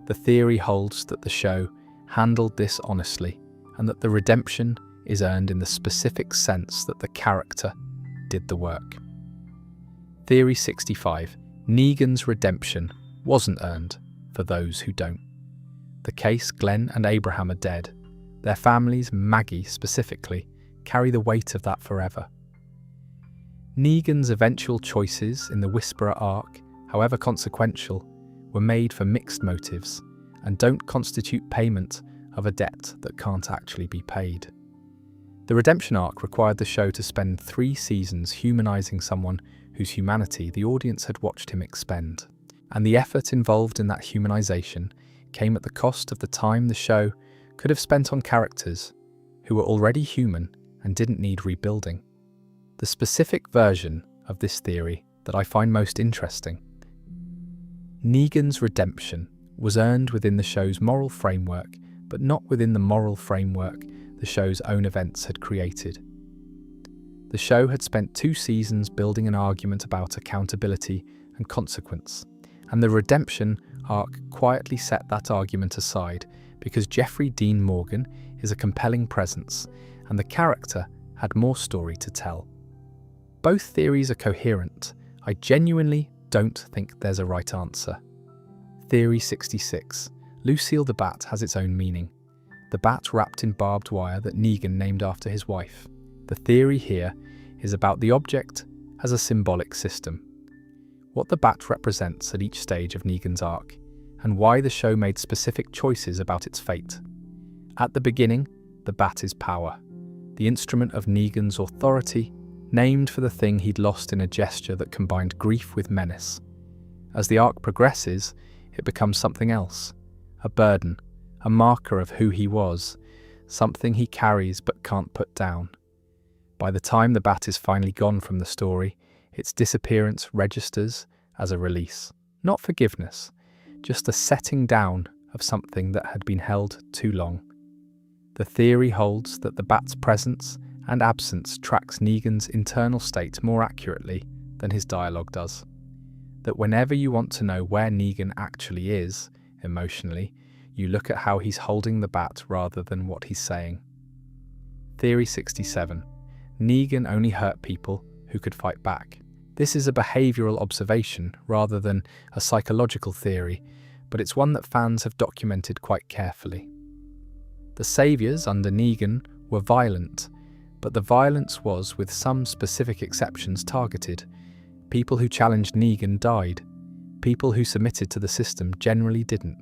A: The theory holds that the show handled this honestly, and that the redemption is earned in the specific sense that the character did the work. Theory 65. Negan's redemption wasn't earned for those who don't. The case Glenn and Abraham are dead. Their families, Maggie specifically, carry the weight of that forever. Negan's eventual choices in the Whisperer arc, however consequential, were made for mixed motives and don't constitute payment of a debt that can't actually be paid. The redemption arc required the show to spend 3 seasons humanizing someone whose humanity the audience had watched him expend. And the effort involved in that humanization came at the cost of the time the show could have spent on characters who were already human and didn't need rebuilding. The specific version of this theory that I find most interesting: Negan's redemption was earned within the show's moral framework, but not within the moral framework the show's own events had created. The show had spent 2 seasons building an argument about accountability and consequence, and the redemption arc quietly set that argument aside because Jeffrey Dean Morgan is a compelling presence and the character had more story to tell. Both theories are coherent. I genuinely don't think there's a right answer. Theory 66. Lucille the Bat has its own meaning. The bat wrapped in barbed wire that Negan named after his wife. The theory here is about the object as a symbolic system, what the bat represents at each stage of Negan's arc, and why the show made specific choices about its fate. At the beginning, the bat is power, the instrument of Negan's authority, named for the thing he'd lost in a gesture that combined grief with menace. As the arc progresses, it becomes something else, a burden, a marker of who he was, something he carries but can't put down. By the time the bat is finally gone from the story, its disappearance registers as a release, not forgiveness, just a setting down of something that had been held too long. The theory holds that the bat's presence and absence tracks Negan's internal state more accurately than his dialogue does. That whenever you want to know where Negan actually is, emotionally, you look at how he's holding the bat rather than what he's saying. Theory 67. Negan only hurt people who could fight back. This is a behavioural observation rather than a psychological theory, but it's one that fans have documented quite carefully. The Saviours under Negan were violent, but the violence was, with some specific exceptions, targeted. People who challenged Negan died. People who submitted to the system generally didn't.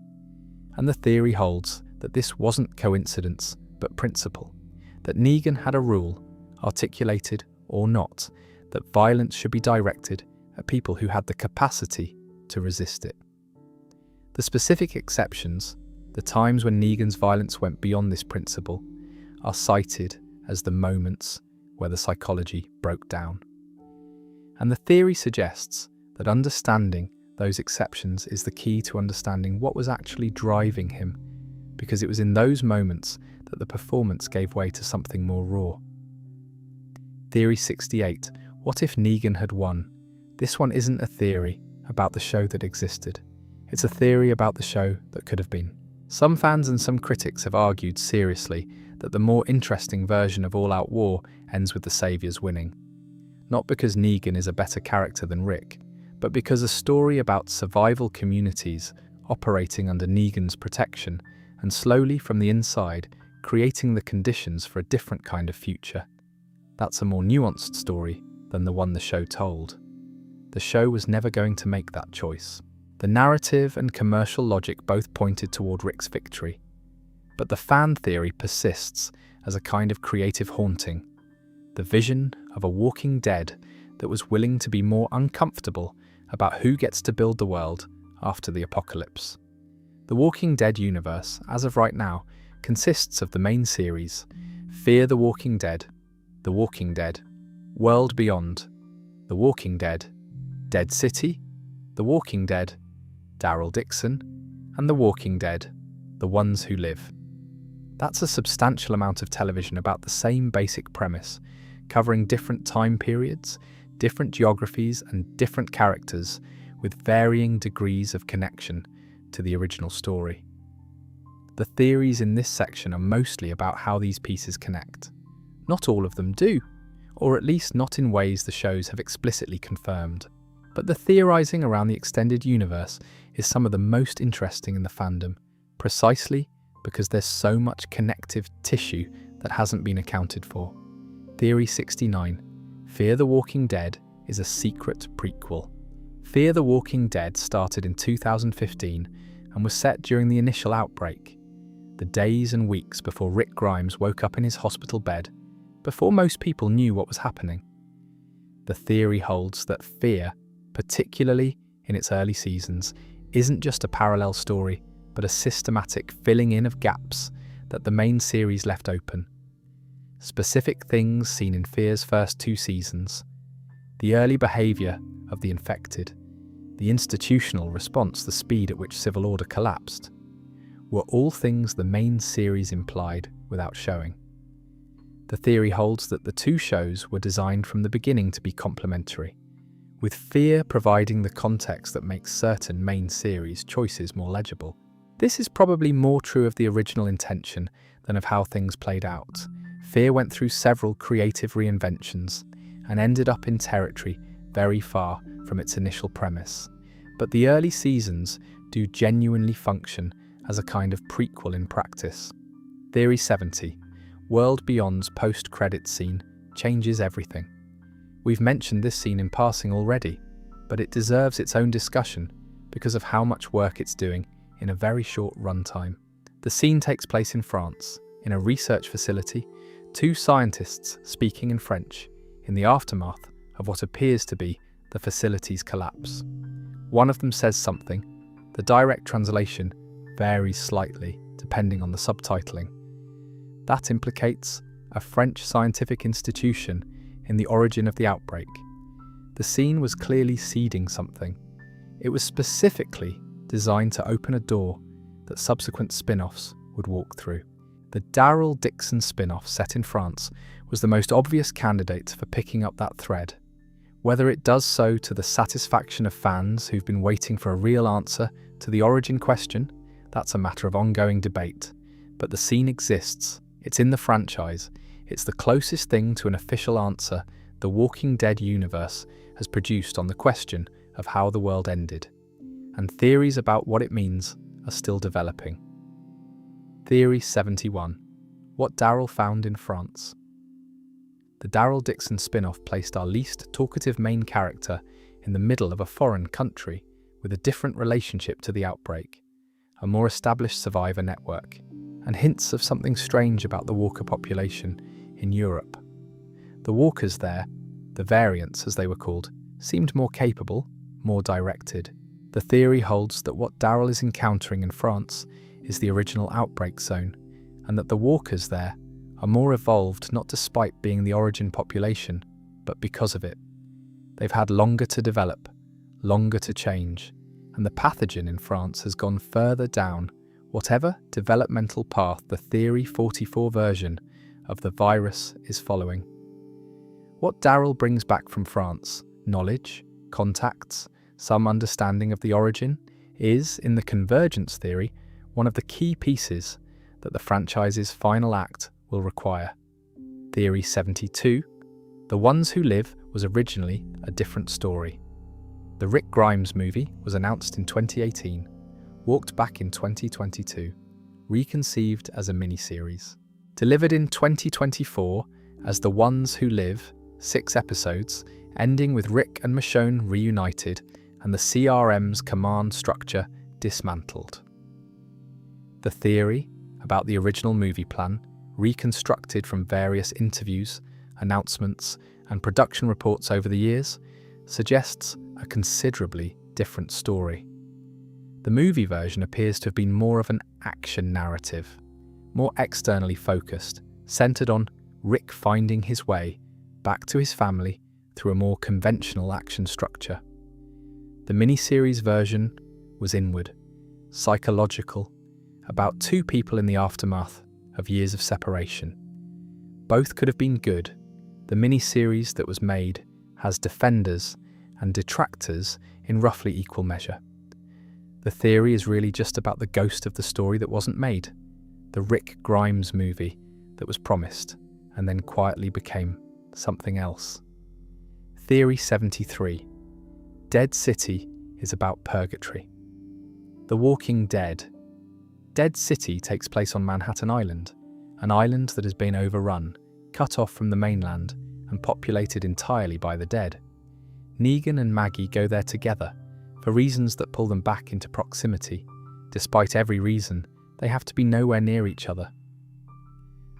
A: And the theory holds that this wasn't coincidence, but principle. That Negan had a rule, articulated or not, that violence should be directed at people who had the capacity to resist it. The specific exceptions, the times when Negan's violence went beyond this principle, are cited as the moments where the psychology broke down. And the theory suggests that understanding those exceptions is the key to understanding what was actually driving him, because it was in those moments that the performance gave way to something more raw. Theory 68. What if Negan had won? This one isn't a theory about the show that existed. It's a theory about the show that could have been. Some fans and some critics have argued seriously that the more interesting version of All Out War ends with the Saviours winning. Not because Negan is a better character than Rick, but because a story about survival communities operating under Negan's protection and slowly from the inside creating the conditions for a different kind of future. That's a more nuanced story than the one the show told. The show was never going to make that choice. The narrative and commercial logic both pointed toward Rick's victory, but the fan theory persists as a kind of creative haunting, the vision of a walking dead that was willing to be more uncomfortable about who gets to build the world after the apocalypse. The Walking Dead universe, as of right now, consists of the main series, Fear the Walking Dead, The Walking Dead, World Beyond, The Walking Dead, Dead City, The Walking Dead, Daryl Dixon, and The Walking Dead, The Ones Who Live. That's a substantial amount of television about the same basic premise, covering different time periods, different geographies, and different characters with varying degrees of connection to the original story. The theories in this section are mostly about how these pieces connect. Not all of them do, or at least not in ways the shows have explicitly confirmed. But the theorizing around the extended universe is some of the most interesting in the fandom, precisely because there's so much connective tissue that hasn't been accounted for. Theory 69. Fear the Walking Dead is a secret prequel. Fear the Walking Dead started in 2015 and was set during the initial outbreak, the days and weeks before Rick Grimes woke up in his hospital bed, before most people knew what was happening. The theory holds that Fear, particularly in its early seasons, isn't just a parallel story, but a systematic filling in of gaps that the main series left open. Specific things seen in Fear's first 2 seasons, the early behaviour of the infected, the institutional response, the speed at which civil order collapsed, were all things the main series implied without showing. The theory holds that the 2 shows were designed from the beginning to be complementary, with Fear providing the context that makes certain main series choices more legible. This is probably more true of the original intention than of how things played out. Fear went through several creative reinventions and ended up in territory very far from its initial premise. But the early seasons do genuinely function as a kind of prequel in practice. Theory 70. World Beyond's post-credits scene changes everything. We've mentioned this scene in passing already, but it deserves its own discussion because of how much work it's doing in a very short runtime. The scene takes place in France, in a research facility, 2 scientists speaking in French, in the aftermath of what appears to be the facility's collapse. One of them says something. The direct translation varies slightly depending on the subtitling. That implicates a French scientific institution in the origin of the outbreak. The scene was clearly seeding something. It was specifically designed to open a door that subsequent spin-offs would walk through. The Daryl Dixon spin-off set in France was the most obvious candidate for picking up that thread. Whether it does so to the satisfaction of fans who've been waiting for a real answer to the origin question, that's a matter of ongoing debate. But the scene exists. It's in the franchise. It's the closest thing to an official answer the Walking Dead universe has produced on the question of how the world ended. And theories about what it means are still developing. Theory 71. What Daryl found in France. The Daryl Dixon spin-off placed our least talkative main character in the middle of a foreign country with a different relationship to the outbreak, a more established survivor network, and hints of something strange about the walker population in Europe. The walkers there, the variants as they were called, seemed more capable, more directed. The theory holds that what Daryl is encountering in France is the original outbreak zone, and that the walkers there are more evolved not despite being the origin population, but because of it. They've had longer to develop, longer to change, and the pathogen in France has gone further down whatever developmental path the Theory 44 version of the virus is following. What Daryl brings back from France, knowledge, contacts, some understanding of the origin, is, in the convergence theory, one of the key pieces that the franchise's final act will require. Theory 72. The Ones Who Live was originally a different story. The Rick Grimes movie was announced in 2018, walked back in 2022, reconceived as a miniseries. Delivered in 2024 as The Ones Who Live, 6 episodes, ending with Rick and Michonne reunited and the CRM's command structure dismantled. The theory about the original movie plan, reconstructed from various interviews, announcements, and production reports over the years, suggests a considerably different story. The movie version appears to have been more of an action narrative, more externally focused, centered on Rick finding his way back to his family through a more conventional action structure. The miniseries version was inward, psychological, about 2 people in the aftermath of years of separation. Both could have been good. The miniseries that was made has defenders and detractors in roughly equal measure. The theory is really just about the ghost of the story that wasn't made, the Rick Grimes movie that was promised and then quietly became something else. Theory 73. Dead City is about purgatory. The Walking Dead. Dead City takes place on Manhattan Island, an island that has been overrun, cut off from the mainland, and populated entirely by the dead. Negan and Maggie go there together, for reasons that pull them back into proximity. Despite every reason, they have to be nowhere near each other.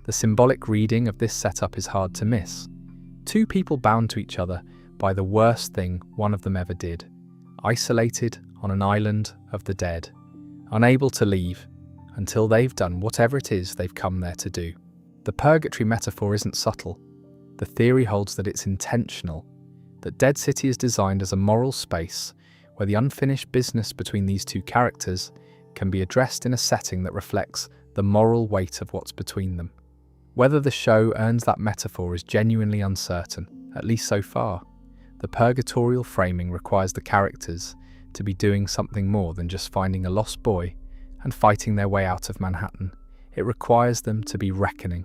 A: The symbolic reading of this setup is hard to miss. 2 people bound to each other by the worst thing one of them ever did, isolated on an island of the dead, unable to leave until they've done whatever it is they've come there to do. The purgatory metaphor isn't subtle. The theory holds that it's intentional, that Dead City is designed as a moral space where the unfinished business between these 2 characters can be addressed in a setting that reflects the moral weight of what's between them. Whether the show earns that metaphor is genuinely uncertain, at least so far. The purgatorial framing requires the characters to be doing something more than just finding a lost boy and fighting their way out of Manhattan. It requires them to be reckoning,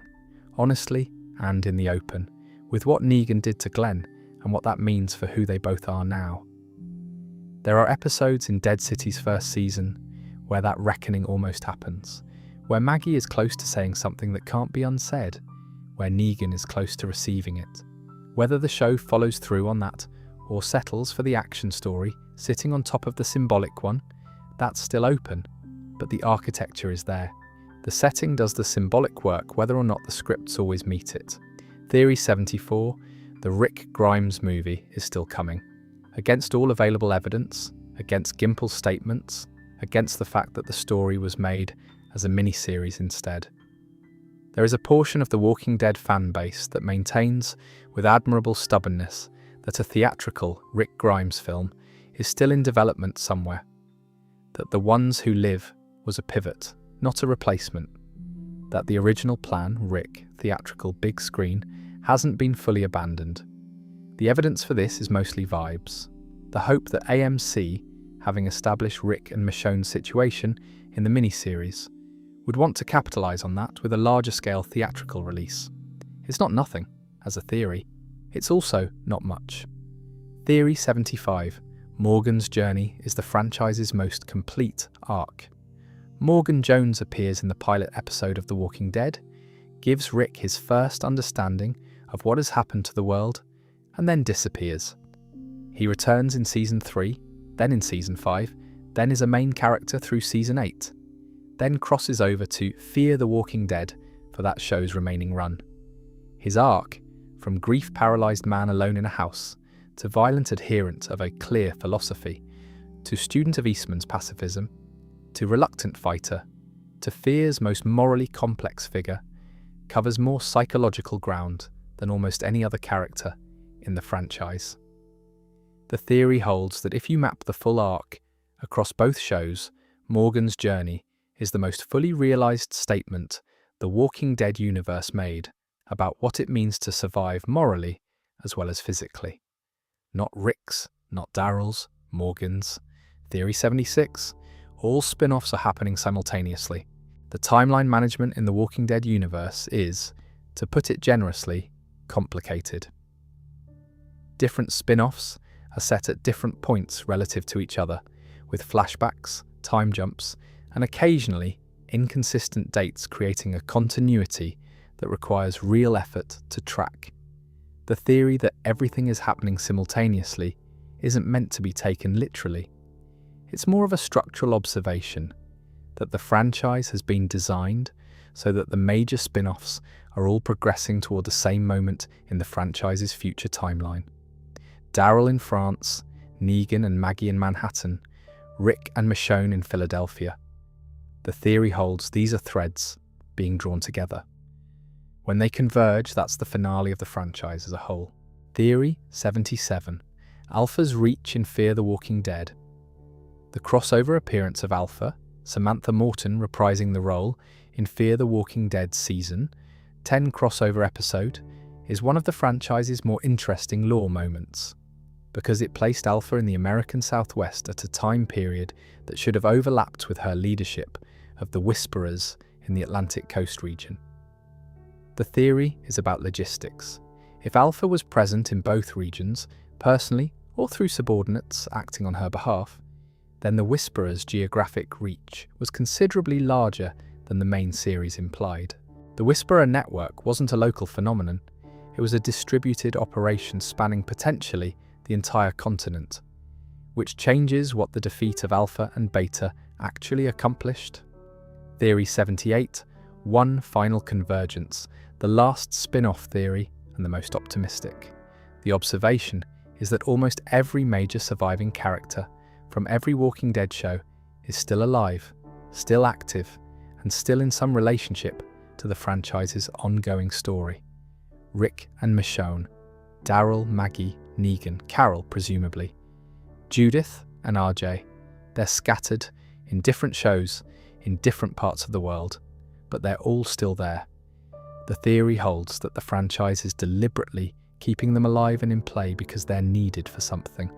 A: honestly and in the open, with what Negan did to Glenn and what that means for who they both are now. There are episodes in Dead City's first season where that reckoning almost happens, where Maggie is close to saying something that can't be unsaid, where Negan is close to receiving it. Whether the show follows through on that or settles for the action story sitting on top of the symbolic one, that's still open, but the architecture is there. The setting does the symbolic work whether or not the scripts always meet it. Theory 74, the Rick Grimes movie is still coming. Against all available evidence, against Gimple's statements, against the fact that the story was made as a miniseries instead. There is a portion of the Walking Dead fan base that maintains, with admirable stubbornness, that a theatrical Rick Grimes film is still in development somewhere, that The Ones Who Live was a pivot, not a replacement, that the original plan, Rick, theatrical, big screen, hasn't been fully abandoned. The evidence for this is mostly vibes. The hope that AMC, having established Rick and Michonne's situation in the miniseries, would want to capitalise on that with a larger scale theatrical release. It's not nothing, as a theory. It's also not much. Theory 75. Morgan's journey is the franchise's most complete arc. Morgan Jones appears in the pilot episode of The Walking Dead, gives Rick his first understanding of what has happened to the world, and then disappears. He returns in Season 3, then in Season 5, then is a main character through Season 8, then crosses over to Fear the Walking Dead for that show's remaining run. His arc, from grief-paralysed man alone in a house, to violent adherent of a clear philosophy, to student of Eastman's pacifism, to reluctant fighter, to Fear's most morally complex figure, covers more psychological ground than almost any other character in the franchise. The theory holds that if you map the full arc across both shows, Morgan's journey is the most fully realised statement the Walking Dead universe made about what it means to survive morally as well as physically. Not Rick's, not Daryl's, Morgan's. Theory 76. All spin-offs are happening simultaneously. The timeline management in the Walking Dead universe is, to put it generously, complicated. Different spin-offs are set at different points relative to each other, with flashbacks, time jumps, and occasionally inconsistent dates creating a continuity that requires real effort to track. The theory that everything is happening simultaneously isn't meant to be taken literally. It's more of a structural observation that the franchise has been designed so that the major spin-offs are all progressing toward the same moment in the franchise's future timeline. Daryl in France, Negan and Maggie in Manhattan, Rick and Michonne in Philadelphia. The theory holds these are threads being drawn together. When they converge, that's the finale of the franchise as a whole. Theory 77. Alpha's reach in Fear the Walking Dead. The crossover appearance of Alpha, Samantha Morton reprising the role in Fear the Walking Dead Season 10 crossover episode, is one of the franchise's more interesting lore moments, because it placed Alpha in the American Southwest at a time period that should have overlapped with her leadership of the Whisperers in the Atlantic Coast region. The theory is about logistics. If Alpha was present in both regions, personally or through subordinates acting on her behalf, then the Whisperers' geographic reach was considerably larger than the main series implied. The Whisperer network wasn't a local phenomenon, it was a distributed operation spanning potentially the entire continent, which changes what the defeat of Alpha and Beta actually accomplished. Theory 78, one final convergence, the last spin-off theory and the most optimistic. The observation is that almost every major surviving character from every Walking Dead show is still alive, still active, and still in some relationship to the franchise's ongoing story. Rick and Michonne, Daryl, Maggie, Negan, Carol presumably, Judith and RJ. They're scattered in different shows in different parts of the world, but they're all still there. The theory holds that the franchise is deliberately keeping them alive and in play because they're needed for something.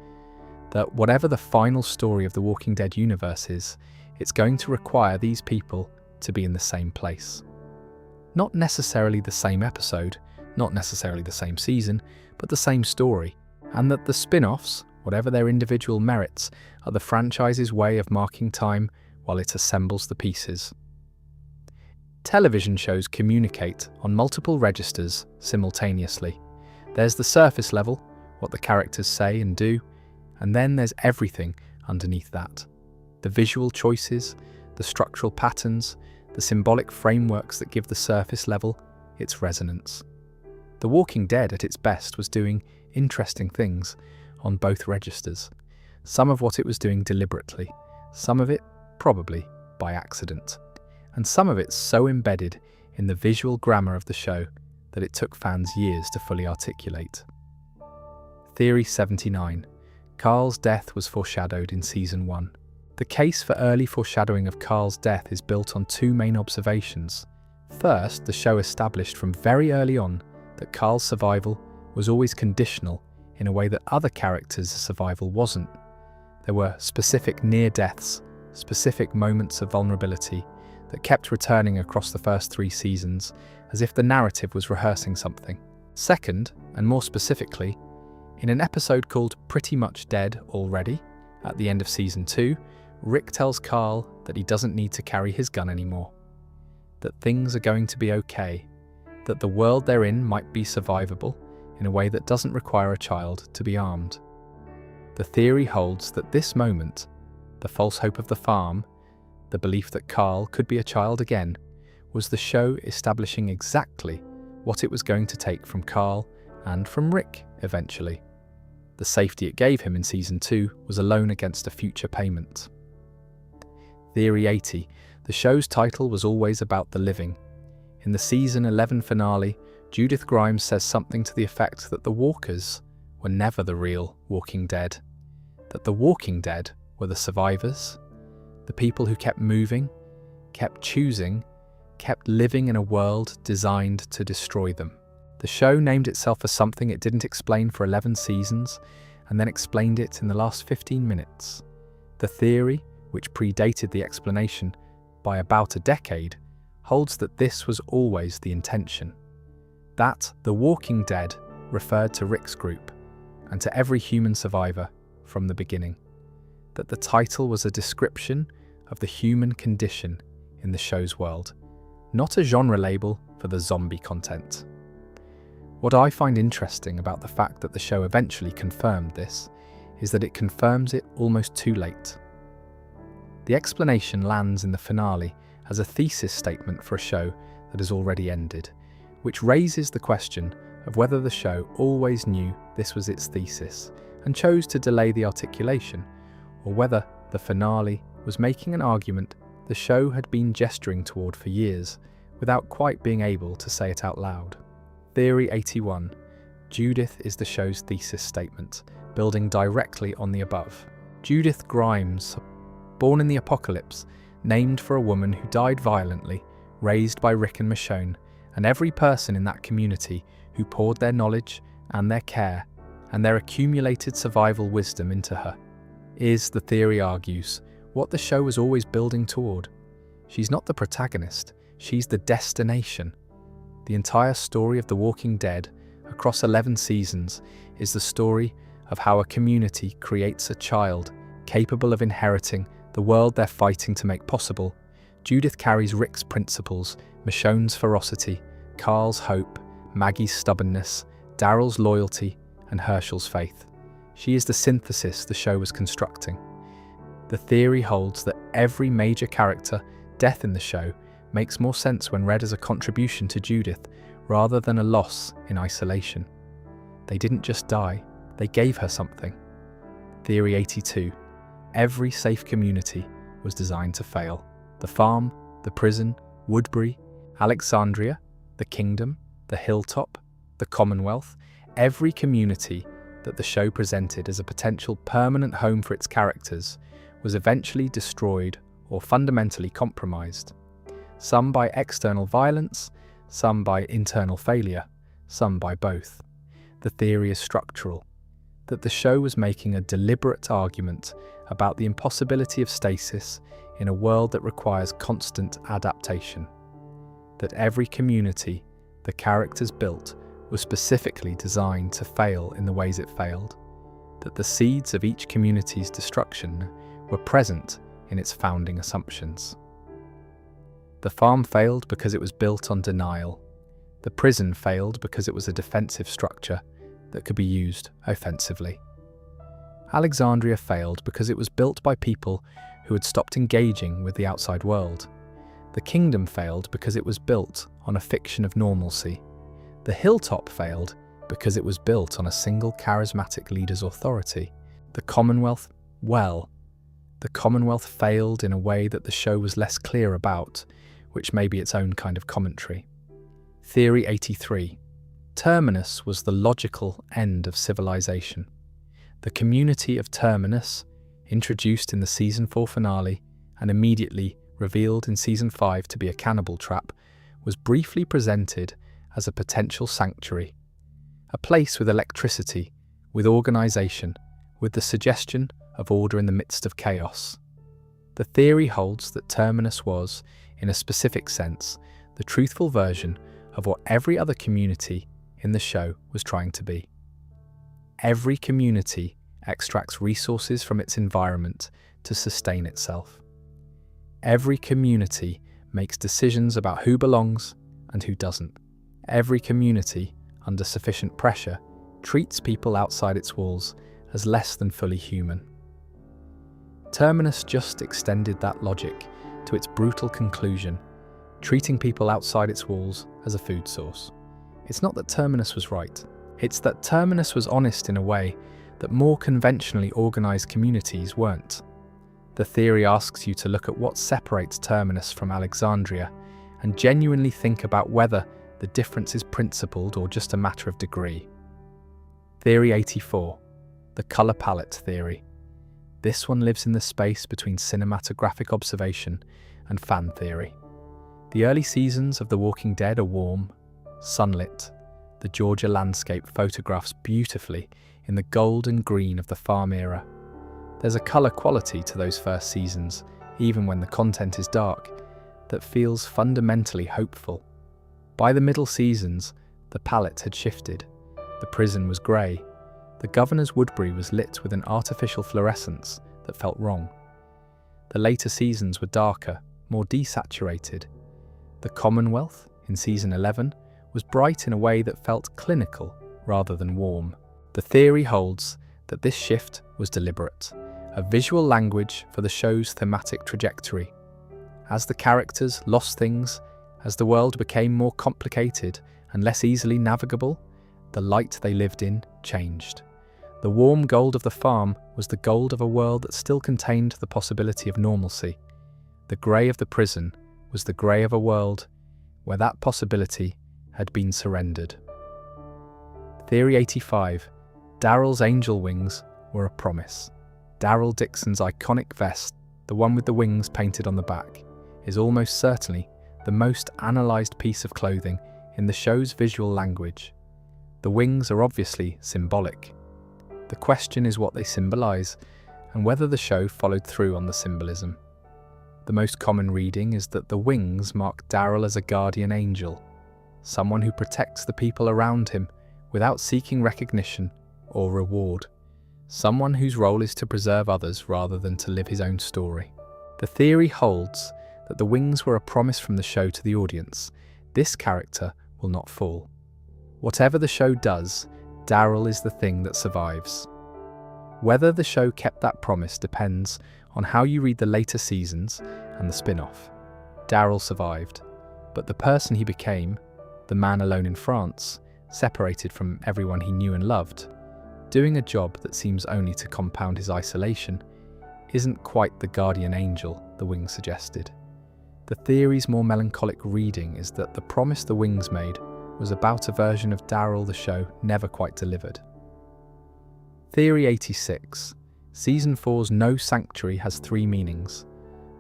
A: That whatever the final story of the Walking Dead universe is, it's going to require these people to be in the same place. Not necessarily the same episode, not necessarily the same season, but the same story, and that the spin-offs, whatever their individual merits, are the franchise's way of marking time while it assembles the pieces. Television shows communicate on multiple registers simultaneously. There's the surface level, what the characters say and do, and then there's everything underneath that. The visual choices, the structural patterns, the symbolic frameworks that give the surface level its resonance. The Walking Dead at its best was doing interesting things on both registers. Some of what it was doing deliberately, some of it probably by accident, and some of it so embedded in the visual grammar of the show that it took fans years to fully articulate. Theory 79. Carl's death was foreshadowed in Season 1. The case for early foreshadowing of Carl's death is built on two main observations. First, the show established from very early on that Carl's survival was always conditional in a way that other characters' survival wasn't. There were specific near-deaths, specific moments of vulnerability that kept returning across the first 3 seasons, as if the narrative was rehearsing something. Second, and more specifically, in an episode called Pretty Much Dead Already, at the end of Season 2, Rick tells Carl that he doesn't need to carry his gun anymore, that things are going to be okay, that the world they're in might be survivable in a way that doesn't require a child to be armed. The theory holds that this moment, the false hope of the farm, the belief that Carl could be a child again, was the show establishing exactly what it was going to take from Carl and from Rick eventually. The safety it gave him in Season 2 was a loan against a future payment. Theory 80. The show's title was always about the living. In the Season 11 finale, Judith Grimes says something to the effect that the Walkers were never the real Walking Dead, that the Walking Dead were the survivors, the people who kept moving, kept choosing, kept living in a world designed to destroy them. The show named itself for something it didn't explain for 11 seasons, and then explained it in the last 15 minutes. The theory, which predated the explanation by about a decade, holds that this was always the intention. That The Walking Dead referred to Rick's group, and to every human survivor from the beginning. That the title was a description of the human condition in the show's world. Not a genre label, for the zombie content. What I find interesting about the fact that the show eventually confirmed this is that it confirms it almost too late. The explanation lands in the finale as a thesis statement for a show that has already ended, which raises the question of whether the show always knew this was its thesis and chose to delay the articulation, or whether the finale was making an argument the show had been gesturing toward for years without quite being able to say it out loud. Theory 81. Judith is the show's thesis statement, building directly on the above. Judith Grimes, born in the apocalypse, named for a woman who died violently, raised by Rick and Michonne, and every person in that community who poured their knowledge and their care and their accumulated survival wisdom into her, is, the theory argues, what the show was always building toward. She's not the protagonist, she's the destination. The entire story of The Walking Dead, across 11 seasons, is the story of how a community creates a child capable of inheriting the world they're fighting to make possible. Judith carries Rick's principles, Michonne's ferocity, Carl's hope, Maggie's stubbornness, Daryl's loyalty, and Herschel's faith. She is the synthesis the show was constructing. The theory holds that every major character death in the show makes more sense when read as a contribution to Judith rather than a loss in isolation. They didn't just die, they gave her something. Theory 82. Every safe community was designed to fail. The farm, the prison, Woodbury, Alexandria, the kingdom, the hilltop, the Commonwealth, every community that the show presented as a potential permanent home for its characters was eventually destroyed or fundamentally compromised. Some by external violence, some by internal failure, some by both. The theory is structural, that the show was making a deliberate argument about the impossibility of stasis in a world that requires constant adaptation. That every community the characters built was specifically designed to fail in the ways it failed. That the seeds of each community's destruction were present in its founding assumptions. The farm failed because it was built on denial. The prison failed because it was a defensive structure that could be used offensively. Alexandria failed because it was built by people who had stopped engaging with the outside world. The kingdom failed because it was built on a fiction of normalcy. The hilltop failed because it was built on a single charismatic leader's authority. The Commonwealth, well, the Commonwealth failed in a way that the show was less clear about, which may be its own kind of commentary. Theory 83. Terminus was the logical end of civilization. The community of Terminus, introduced in the Season 4 finale and immediately revealed in Season 5 to be a cannibal trap, was briefly presented as a potential sanctuary. A place with electricity, with organization, with the suggestion of order in the midst of chaos. The theory holds that Terminus was, in a specific sense, the truthful version of what every other community in the show was trying to be. Every community extracts resources from its environment to sustain itself. Every community makes decisions about who belongs and who doesn't. Every community, under sufficient pressure, treats people outside its walls as less than fully human. Terminus just extended that logic to its brutal conclusion, treating people outside its walls as a food source. It's not that Terminus was right, it's that Terminus was honest in a way that more conventionally organized communities weren't. The theory asks you to look at what separates Terminus from Alexandria and genuinely think about whether the difference is principled or just a matter of degree. Theory 84. The color palette theory. This one lives in the space between cinematographic observation and fan theory. The early seasons of The Walking Dead are warm, sunlit. The Georgia landscape photographs beautifully in the gold and green of the farm era. There's a color quality to those first seasons, even when the content is dark, that feels fundamentally hopeful. By the middle seasons, the palette had shifted. The prison was grey. The governor's Woodbury was lit with an artificial fluorescence that felt wrong. The later seasons were darker, more desaturated. The Commonwealth, in season 11 was bright in a way that felt clinical rather than warm. The theory holds that this shift was deliberate, a visual language for the show's thematic trajectory. As the characters lost things, as the world became more complicated and less easily navigable, the light they lived in changed. The warm gold of the farm was the gold of a world that still contained the possibility of normalcy. The grey of the prison was the grey of a world where that possibility had been surrendered. Theory 85. Daryl's angel wings were a promise. Daryl Dixon's iconic vest, the one with the wings painted on the back, is almost certainly the most analysed piece of clothing in the show's visual language. The wings are obviously symbolic. The question is what they symbolise and whether the show followed through on the symbolism. The most common reading is that the wings mark Daryl as a guardian angel, someone who protects the people around him without seeking recognition or reward, someone whose role is to preserve others rather than to live his own story. The theory holds that the wings were a promise from the show to the audience. This character will not fall. Whatever the show does, Daryl is the thing that survives. Whether the show kept that promise depends on how you read the later seasons and the spin-off. Daryl survived, but the person he became, the man alone in France, separated from everyone he knew and loved, doing a job that seems only to compound his isolation, isn't quite the guardian angel the wings suggested. The theory's more melancholic reading is that the promise the wings made was about a version of Daryl the show never quite delivered. Theory 86. Season 4's No Sanctuary has 3 meanings.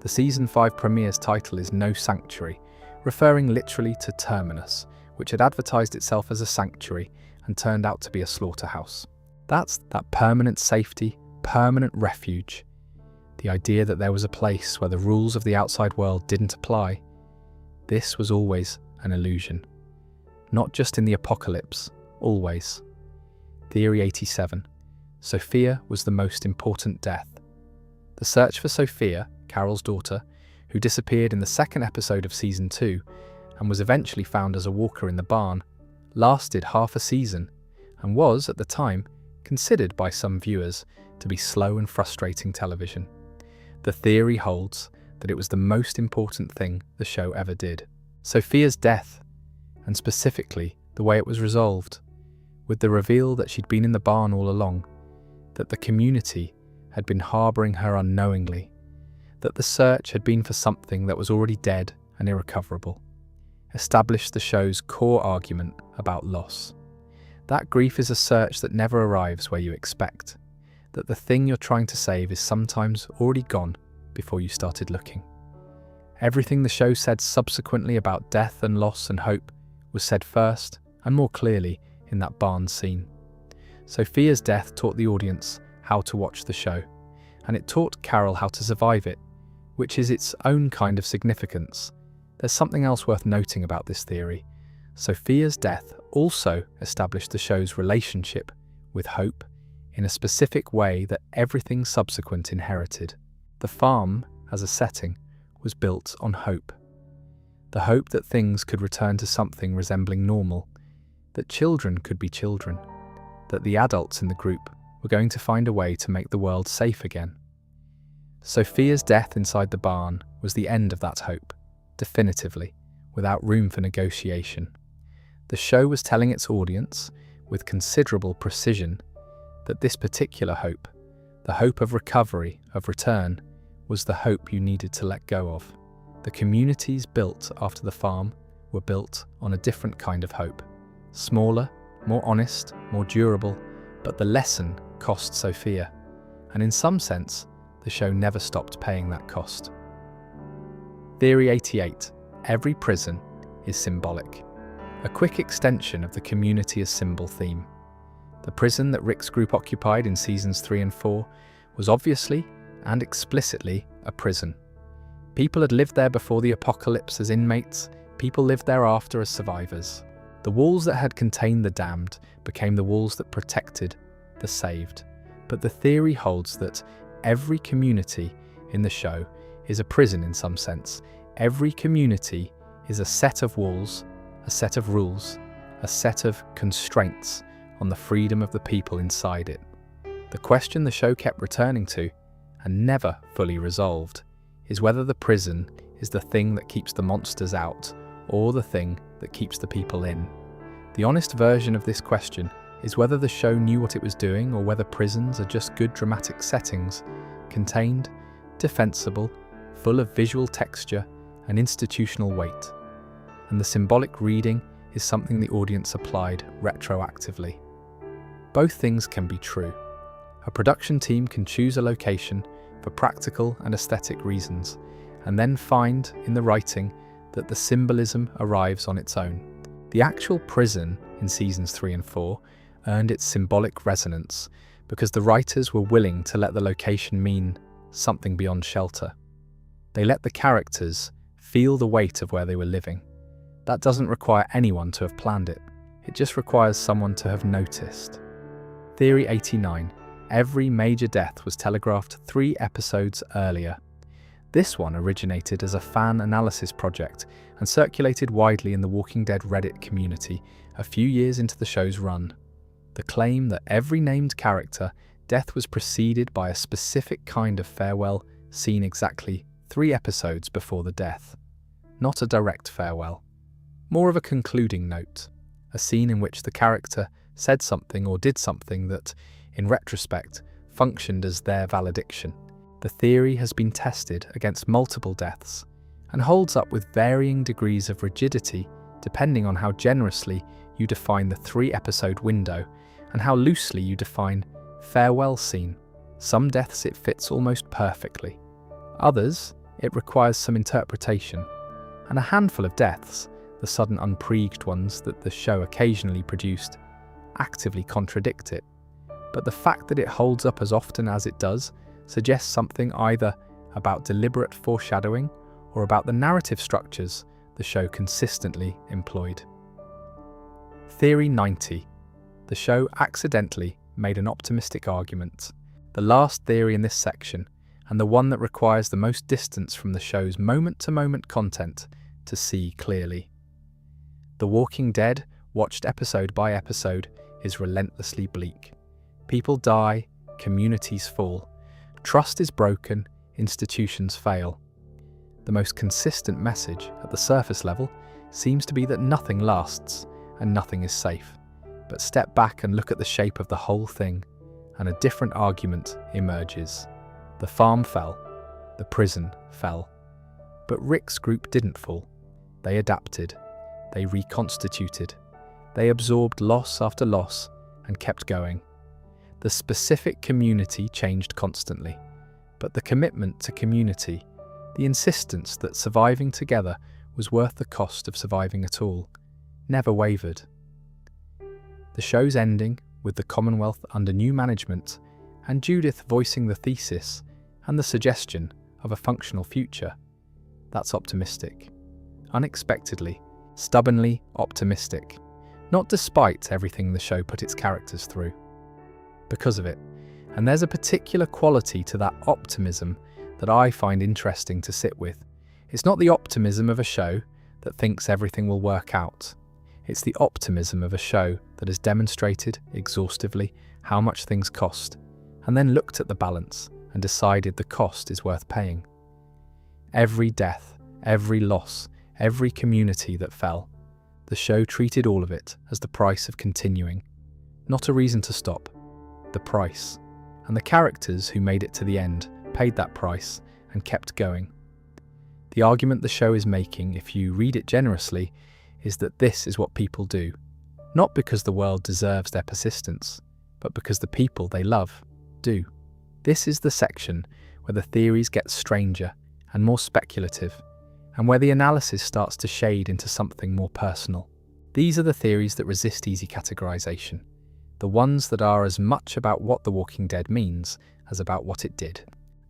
A: The Season 5 premiere's title is No Sanctuary, referring literally to Terminus, which had advertised itself as a sanctuary and turned out to be a slaughterhouse. That's that permanent safety, permanent refuge. The idea that there was a place where the rules of the outside world didn't apply. This was always an illusion. Not just in the apocalypse, always. Theory 87. Sophia was the most important death. The search for Sophia, Carol's daughter, who disappeared in the 2nd episode of Season 2 and was eventually found as a walker in the barn, lasted half a season and was, at the time, considered by some viewers to be slow and frustrating television. The theory holds that it was the most important thing the show ever did. Sophia's death, and specifically the way it was resolved, with the reveal that she'd been in the barn all along, that the community had been harbouring her unknowingly, that the search had been for something that was already dead and irrecoverable, established the show's core argument about loss. That grief is a search that never arrives where you expect, that the thing you're trying to save is sometimes already gone before you started looking. Everything the show said subsequently about death and loss and hope was said first and more clearly in that barn scene. Sophia's death taught the audience how to watch the show, and it taught Carol how to survive it, which is its own kind of significance. There's something else worth noting about this theory. Sophia's death also established the show's relationship with hope in a specific way that everything subsequent inherited. The farm, as a setting, was built on hope. The hope that things could return to something resembling normal, that children could be children, that the adults in the group were going to find a way to make the world safe again. Sophia's death inside the barn was the end of that hope, definitively, without room for negotiation. The show was telling its audience, with considerable precision, that this particular hope, the hope of recovery, of return, was the hope you needed to let go of. The communities built after the farm were built on a different kind of hope. Smaller, more honest, more durable, but the lesson cost Sophia, and in some sense, the show never stopped paying that cost. Theory 88. Every prison is symbolic. A quick extension of the community as symbol theme. The prison that Rick's group occupied in seasons 3 and 4 was obviously and explicitly a prison. People had lived there before the apocalypse as inmates, people lived thereafter as survivors. The walls that had contained the damned became the walls that protected the saved. But the theory holds that every community in the show is a prison in some sense. Every community is a set of walls a set of rules, a set of constraints on the freedom of the people inside it. The question the show kept returning to, and never fully resolved, is whether the prison is the thing that keeps the monsters out, or the thing that keeps the people in. The honest version of this question is whether the show knew what it was doing, or whether prisons are just good dramatic settings, contained, defensible, full of visual texture and institutional weight. And the symbolic reading is something the audience applied retroactively. Both things can be true. A production team can choose a location for practical and aesthetic reasons, and then find in the writing that the symbolism arrives on its own. The actual prison in seasons 3 and 4 earned its symbolic resonance because the writers were willing to let the location mean something beyond shelter. They let the characters feel the weight of where they were living. That doesn't require anyone to have planned it. It just requires someone to have noticed. Theory 89. Every major death was telegraphed 3 episodes earlier. This one originated as a fan analysis project and circulated widely in the Walking Dead Reddit community a few years into the show's run. The claim that every named character death was preceded by a specific kind of farewell seen exactly 3 episodes before the death. Not a direct farewell. More of a concluding note, a scene in which the character said something or did something that, in retrospect, functioned as their valediction. The theory has been tested against multiple deaths and holds up with varying degrees of rigidity depending on how generously you define the 3-episode window and how loosely you define farewell scene. Some deaths it fits almost perfectly. Others, it requires some interpretation. And a handful of deaths, the sudden unpregged ones that the show occasionally produced, actively contradict it. But the fact that it holds up as often as it does suggests something either about deliberate foreshadowing or about the narrative structures the show consistently employed. Theory 90. The show accidentally made an optimistic argument. The last theory in this section, and the one that requires the most distance from the show's moment-to-moment content to see clearly. The Walking Dead, watched episode by episode, is relentlessly bleak. People die, communities fall. Trust is broken, institutions fail. The most consistent message at the surface level seems to be that nothing lasts and nothing is safe. But step back and look at the shape of the whole thing, and a different argument emerges. The farm fell, the prison fell. But Rick's group didn't fall. They adapted, they reconstituted, they absorbed loss after loss and kept going. The specific community changed constantly, but the commitment to community, the insistence that surviving together was worth the cost of surviving at all, never wavered. The show's ending, with the Commonwealth under new management, and Judith voicing the thesis and the suggestion of a functional future, that's optimistic. Unexpectedly, stubbornly optimistic. Not despite everything the show put its characters through. Because of it. And there's a particular quality to that optimism that I find interesting to sit with. It's not the optimism of a show that thinks everything will work out. It's the optimism of a show that has demonstrated exhaustively how much things cost, and then looked at the balance and decided the cost is worth paying. Every death, every loss, every community that fell, the show treated all of it as the price of continuing. Not a reason to stop, the price. And the characters who made it to the end paid that price and kept going. The argument the show is making, if you read it generously, is that this is what people do, not because the world deserves their persistence, but because the people they love do. This is the section where the theories get stranger and more speculative, and where the analysis starts to shade into something more personal. These are the theories that resist easy categorization, the ones that are as much about what The Walking Dead means as about what it did,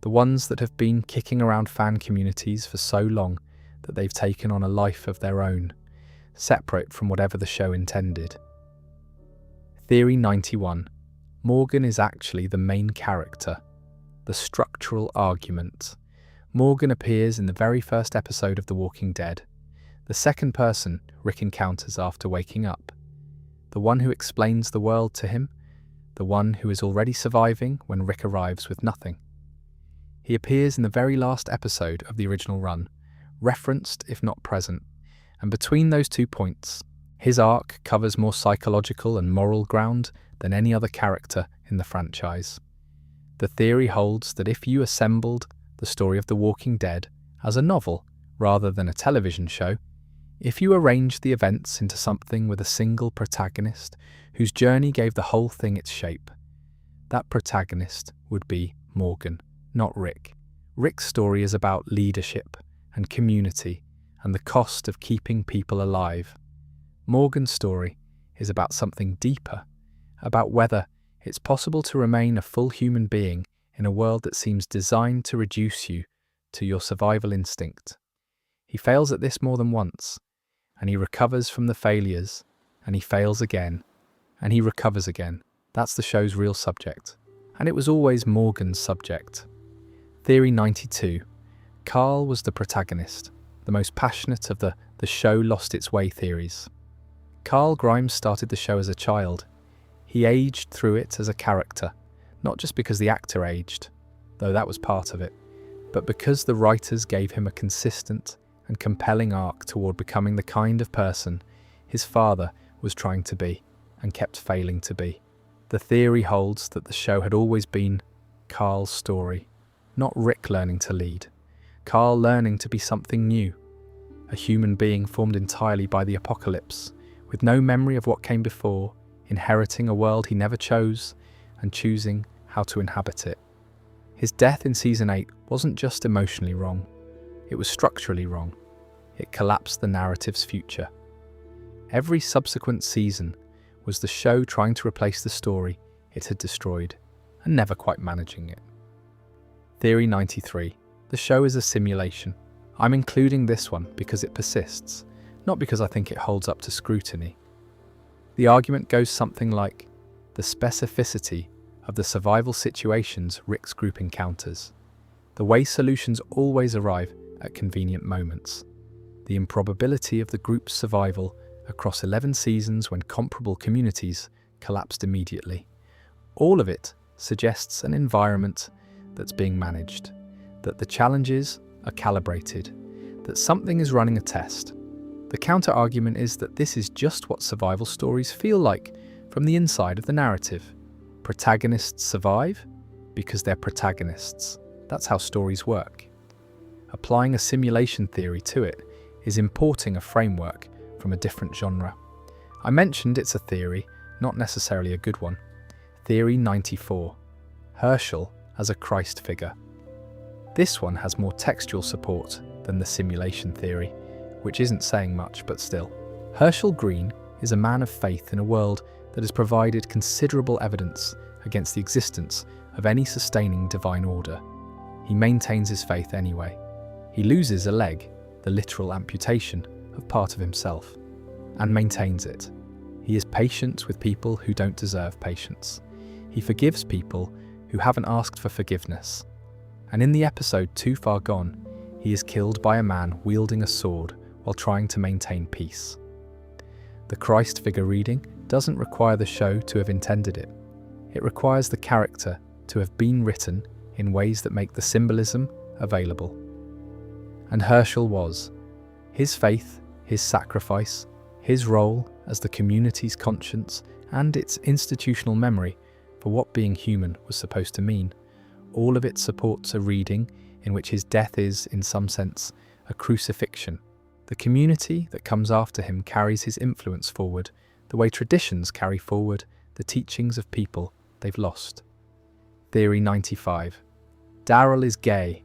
A: the ones that have been kicking around fan communities for so long that they've taken on a life of their own, separate from whatever the show intended. Theory 91. Morgan is actually the main character, the structural argument. Morgan appears in the very first episode of The Walking Dead. The second person Rick encounters after waking up. The one who explains the world to him. The one who is already surviving when Rick arrives with nothing. He appears in the very last episode of the original run, referenced if not present, and between those 2 points, his arc covers more psychological and moral ground than any other character in the franchise. The theory holds that if you assembled the story of The Walking Dead as a novel rather than a television show, if you arranged the events into something with a single protagonist whose journey gave the whole thing its shape, that protagonist would be Morgan, not Rick. Rick's story is about leadership and community and the cost of keeping people alive. Morgan's story is about something deeper, about whether it's possible to remain a full human being in a world that seems designed to reduce you to your survival instinct. He fails at this more than once, and he recovers from the failures, and he fails again, and he recovers again. That's the show's real subject. And it was always Morgan's subject. Theory 92. Carl was the protagonist, the most passionate of the show lost its way theories. Carl Grimes started the show as a child. He aged through it as a character, not just because the actor aged, though that was part of it, but because the writers gave him a consistent and compelling arc toward becoming the kind of person his father was trying to be and kept failing to be. The theory holds that the show had always been Carl's story, not Rick learning to lead, Carl learning to be something new, a human being formed entirely by the apocalypse, with no memory of what came before, inheriting a world he never chose and choosing how to inhabit it. His death in Season 8 wasn't just emotionally wrong, it was structurally wrong. It collapsed the narrative's future. Every subsequent season was the show trying to replace the story it had destroyed, and never quite managing it. Theory 93. The show is a simulation. I'm including this one because it persists, not because I think it holds up to scrutiny. The argument goes something like, the specificity of the survival situations Rick's group encounters, the way solutions always arrive at convenient moments, the improbability of the group's survival across 11 seasons when comparable communities collapsed immediately. All of it suggests an environment that's being managed, that the challenges are calibrated, that something is running a test. The counter-argument is that this is just what survival stories feel like from the inside of the narrative. Protagonists survive because they're protagonists. That's how stories work. Applying a simulation theory to it is importing a framework from a different genre. I mentioned it's a theory, not necessarily a good one. Theory 94. Herschel as a Christ figure. This one has more textual support than the simulation theory, which isn't saying much, but still. Herschel Green is a man of faith in a world that has provided considerable evidence against the existence of any sustaining divine order. He maintains his faith anyway. He loses a leg, the literal amputation of part of himself, and maintains it. He is patient with people who don't deserve patience. He forgives people who haven't asked for forgiveness. And in the episode Too Far Gone, he is killed by a man wielding a sword while trying to maintain peace. The Christ figure reading doesn't require the show to have intended it. It requires the character to have been written in ways that make the symbolism available. And Herschel was. His faith, his sacrifice, his role as the community's conscience and its institutional memory for what being human was supposed to mean, all of it supports a reading in which his death is, in some sense, a crucifixion. The community that comes after him carries his influence forward, the way traditions carry forward the teachings of people they've lost. Theory 95. Daryl is gay,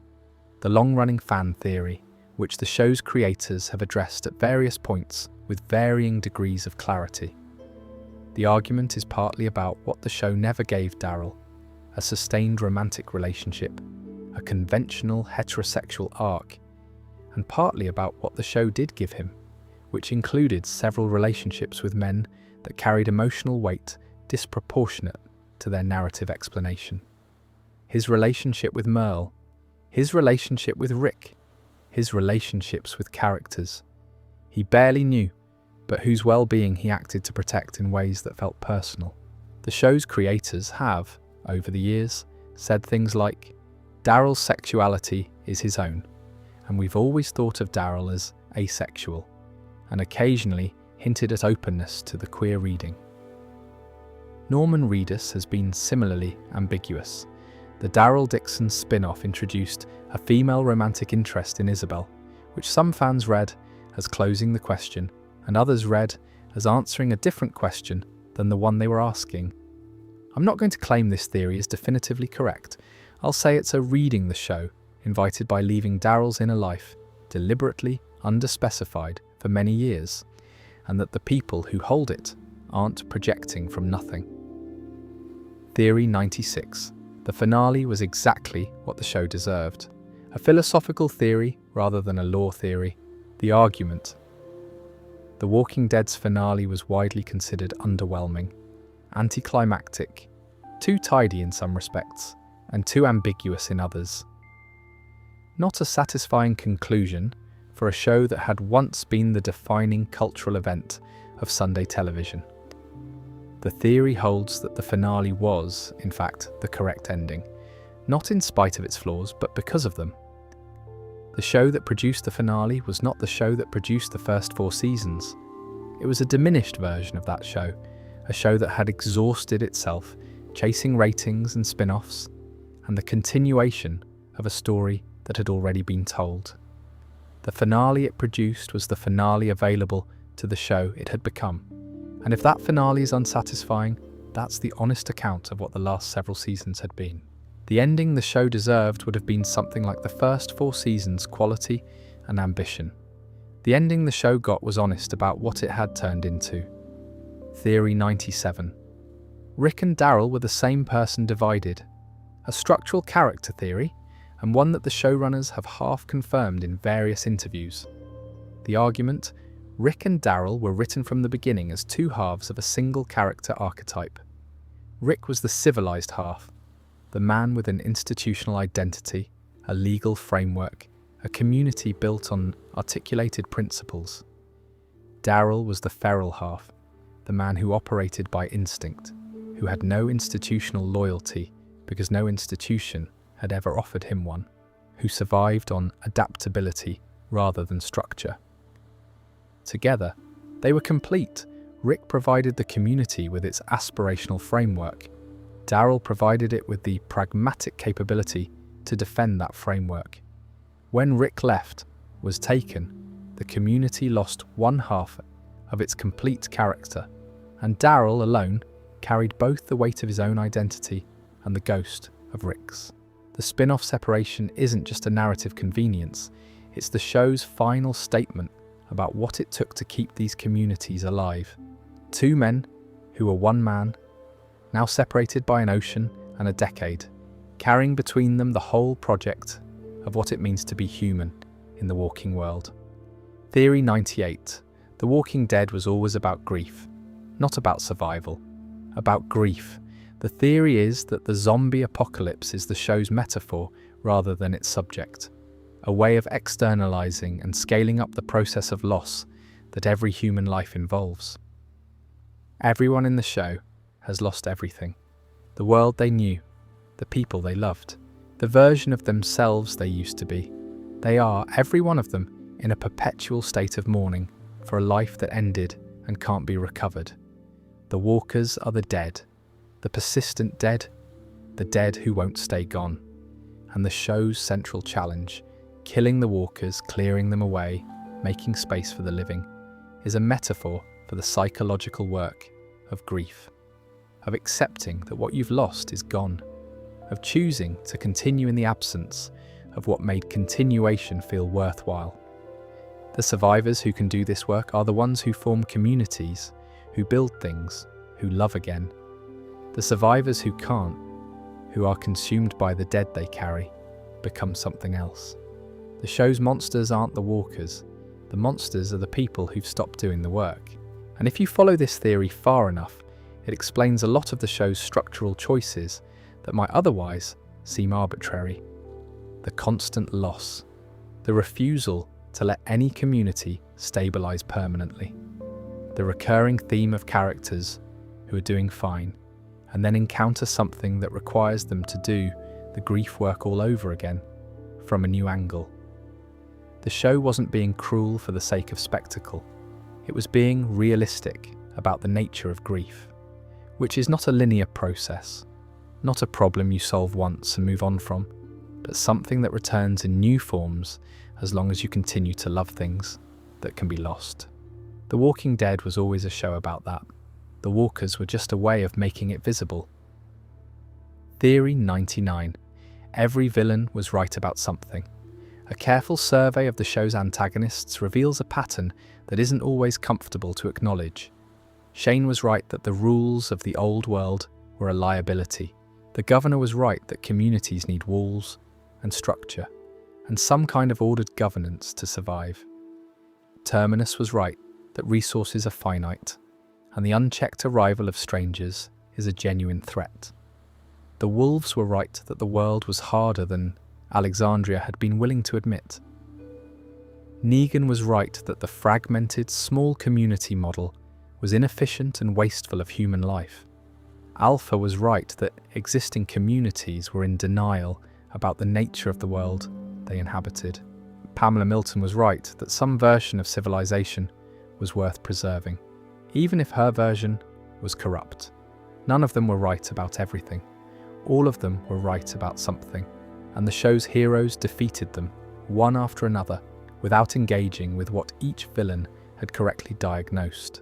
A: the long-running fan theory, which the show's creators have addressed at various points with varying degrees of clarity. The argument is partly about what the show never gave Daryl, a sustained romantic relationship, a conventional heterosexual arc, and partly about what the show did give him, which included several relationships with men that carried emotional weight disproportionate to their narrative explanation. His relationship with Merle, his relationship with Rick, his relationships with characters. he barely knew, but whose well-being he acted to protect in ways that felt personal. The show's creators have, over the years, said things like, "Daryl's sexuality is his own, and we've always thought of Daryl as asexual," and occasionally hinted at openness to the queer reading. Norman Reedus has been similarly ambiguous. The Daryl Dixon spin-off introduced a female romantic interest in Isabel, which some fans read as closing the question, and others read as answering a different question than the one they were asking. I'm not going to claim this theory is definitively correct. I'll say it's a reading the show, invited by leaving Daryl's inner life deliberately underspecified for many years, and that the people who hold it aren't projecting from nothing. Theory 96. The finale was exactly what the show deserved. A philosophical theory rather than a lore theory. The argument. The Walking Dead's finale was widely considered underwhelming, anticlimactic, too tidy in some respects, and too ambiguous in others. Not a satisfying conclusion for a show that had once been the defining cultural event of Sunday television. The theory holds that the finale was, in fact, the correct ending, not in spite of its flaws, but because of them. The show that produced the finale was not the show that produced the first 4 seasons. It was a diminished version of that show, a show that had exhausted itself, chasing ratings and spin-offs, and the continuation of a story that had already been told. The finale it produced was the finale available to the show it had become. And if that finale is unsatisfying, that's the honest account of what the last several seasons had been. The ending the show deserved would have been something like the first 4 seasons' quality and ambition. The ending the show got was honest about what it had turned into. Theory 97. Rick and Daryl were the same person divided. A structural character theory, and one that the showrunners have half confirmed in various interviews. The argument: Rick and Daryl were written from the beginning as 2 halves of a single character archetype. Rick was the civilized half, the man with an institutional identity, a legal framework, a community built on articulated principles. Daryl was the feral half, the man who operated by instinct, who had no institutional loyalty because no institution had ever offered him one, who survived on adaptability rather than structure. Together, they were complete. Rick provided the community with its aspirational framework. Daryl provided it with the pragmatic capability to defend that framework. When Rick was taken, the community lost 1/2 of its complete character, and Daryl alone carried both the weight of his own identity and the ghost of Rick's. The spin-off separation isn't just a narrative convenience, it's the show's final statement about what it took to keep these communities alive. 2 men who were 1 man, now separated by an ocean and a decade, carrying between them the whole project of what it means to be human in the walking world. Theory 98. The Walking Dead was always about grief, not about survival, about grief. The theory is that the zombie apocalypse is the show's metaphor rather than its subject, a way of externalizing and scaling up the process of loss that every human life involves. Everyone in the show has lost everything: the world they knew, the people they loved, the version of themselves they used to be. They are, every one of them, in a perpetual state of mourning for a life that ended and can't be recovered. The walkers are the dead, the persistent dead, the dead who won't stay gone. And the show's central challenge, killing the walkers, clearing them away, making space for the living, is a metaphor for the psychological work of grief, of accepting that what you've lost is gone, of choosing to continue in the absence of what made continuation feel worthwhile. The survivors who can do this work are the ones who form communities, who build things, who love again. The survivors who can't, who are consumed by the dead they carry, become something else. The show's monsters aren't the walkers. The monsters are the people who've stopped doing the work. And if you follow this theory far enough, it explains a lot of the show's structural choices that might otherwise seem arbitrary. The constant loss, the refusal to let any community stabilize permanently. The recurring theme of characters who are doing fine and then encounter something that requires them to do the grief work all over again from a new angle. The show wasn't being cruel for the sake of spectacle. It was being realistic about the nature of grief, which is not a linear process, not a problem you solve once and move on from, but something that returns in new forms as long as you continue to love things that can be lost. The Walking Dead was always a show about that. The walkers were just a way of making it visible. Theory 99. Every villain was right about something. A careful survey of the show's antagonists reveals a pattern that isn't always comfortable to acknowledge. Shane was right that the rules of the old world were a liability. The governor was right that communities need walls and structure, and some kind of ordered governance to survive. Terminus was right that resources are finite, and the unchecked arrival of strangers is a genuine threat. The wolves were right that the world was harder than Alexandria had been willing to admit. Negan was right that the fragmented, small community model was inefficient and wasteful of human life. Alpha was right that existing communities were in denial about the nature of the world they inhabited. Pamela Milton was right that some version of civilization was worth preserving, even if her version was corrupt. None of them were right about everything. All of them were right about something, and the show's heroes defeated them, one after another, without engaging with what each villain had correctly diagnosed.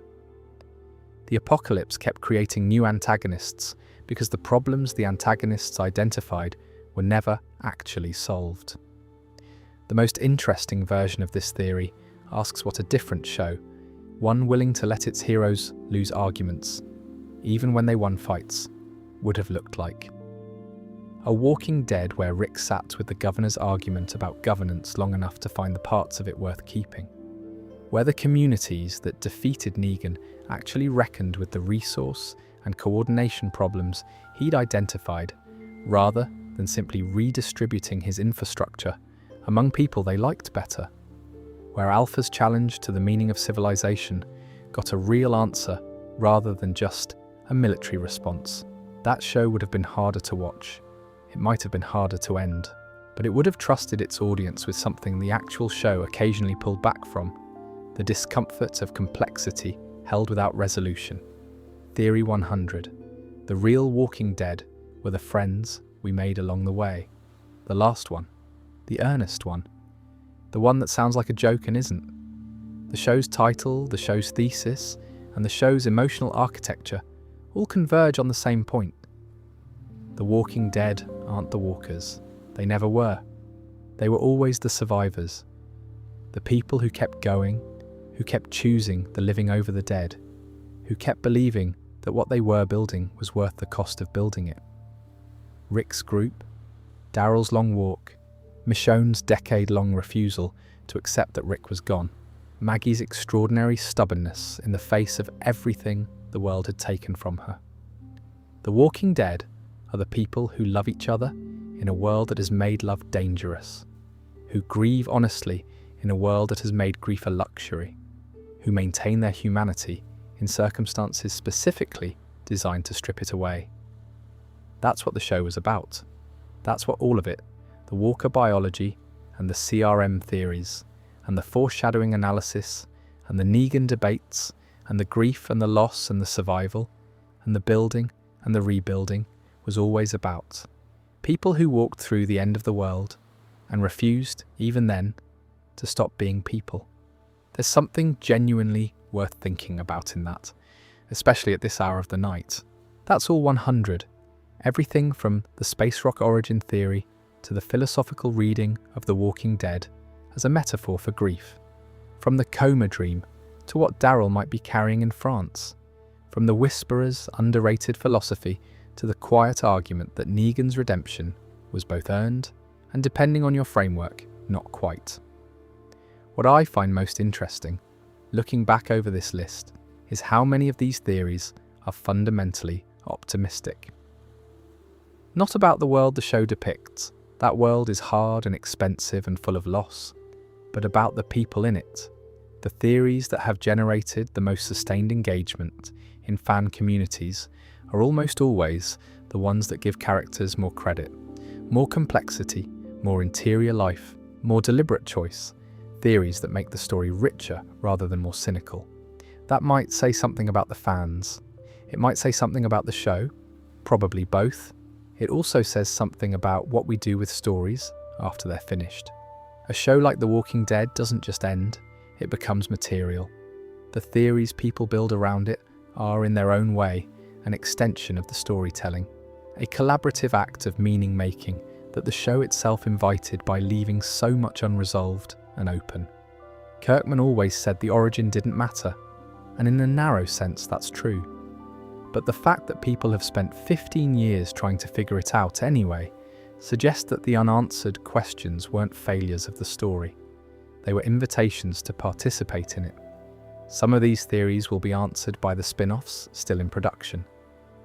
A: The apocalypse kept creating new antagonists because the problems the antagonists identified were never actually solved. The most interesting version of this theory asks what a different show, one willing to let its heroes lose arguments, even when they won fights, would have looked like. A Walking Dead where Rick sat with the governor's argument about governance long enough to find the parts of it worth keeping. Where the communities that defeated Negan actually reckoned with the resource and coordination problems he'd identified, rather than simply redistributing his infrastructure among people they liked better. Where Alpha's challenge to the meaning of civilization got a real answer rather than just a military response. That show would have been harder to watch. It might have been harder to end, but it would have trusted its audience with something the actual show occasionally pulled back from: the discomfort of complexity held without resolution. Theory 100. The real Walking Dead were the friends we made along the way. The last one. The earnest one. The one that sounds like a joke and isn't. The show's title, the show's thesis, and the show's emotional architecture all converge on the same point. The Walking Dead aren't the walkers. They never were. They were always the survivors. The people who kept going, who kept choosing the living over the dead, who kept believing that what they were building was worth the cost of building it. Rick's group, Daryl's long walk, Michonne's decade-long refusal to accept that Rick was gone, Maggie's extraordinary stubbornness in the face of everything the world had taken from her. The Walking Dead are the people who love each other in a world that has made love dangerous, who grieve honestly in a world that has made grief a luxury, who maintain their humanity in circumstances specifically designed to strip it away. That's what the show was about. That's what all of it, the Walker biology and the CRM theories and the foreshadowing analysis and the Negan debates and the grief and the loss and the survival and the building and the rebuilding was always about. People who walked through the end of the world and refused, even then, to stop being people. There's something genuinely worth thinking about in that, especially at this hour of the night. That's all 100. Everything from the space rock origin theory to the philosophical reading of The Walking Dead as a metaphor for grief. From the coma dream to what Daryl might be carrying in France. From the whisperer's underrated philosophy to the quiet argument that Negan's redemption was both earned and, depending on your framework, not quite. What I find most interesting, looking back over this list, is how many of these theories are fundamentally optimistic. Not about the world the show depicts. That world is hard and expensive and full of loss. but about the people in it. The theories that have generated the most sustained engagement in fan communities are almost always the ones that give characters more credit, more complexity, more interior life, more deliberate choice, theories that make the story richer rather than more cynical. That might say something about the fans. It might say something about the show, probably both. It also says something about what we do with stories after they're finished. A show like The Walking Dead doesn't just end, it becomes material. The theories people build around it are, in their own way, an extension of the storytelling, a collaborative act of meaning-making that the show itself invited by leaving so much unresolved and open. Kirkman always said the origin didn't matter, and in a narrow sense that's true. But the fact that people have spent 15 years trying to figure it out anyway suggests that the unanswered questions weren't failures of the story. They were invitations to participate in it. Some of these theories will be answered by the spin-offs still in production.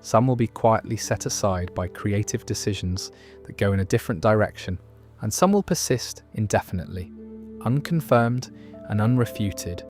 A: Some will be quietly set aside by creative decisions that go in a different direction, and some will persist indefinitely, unconfirmed and unrefuted,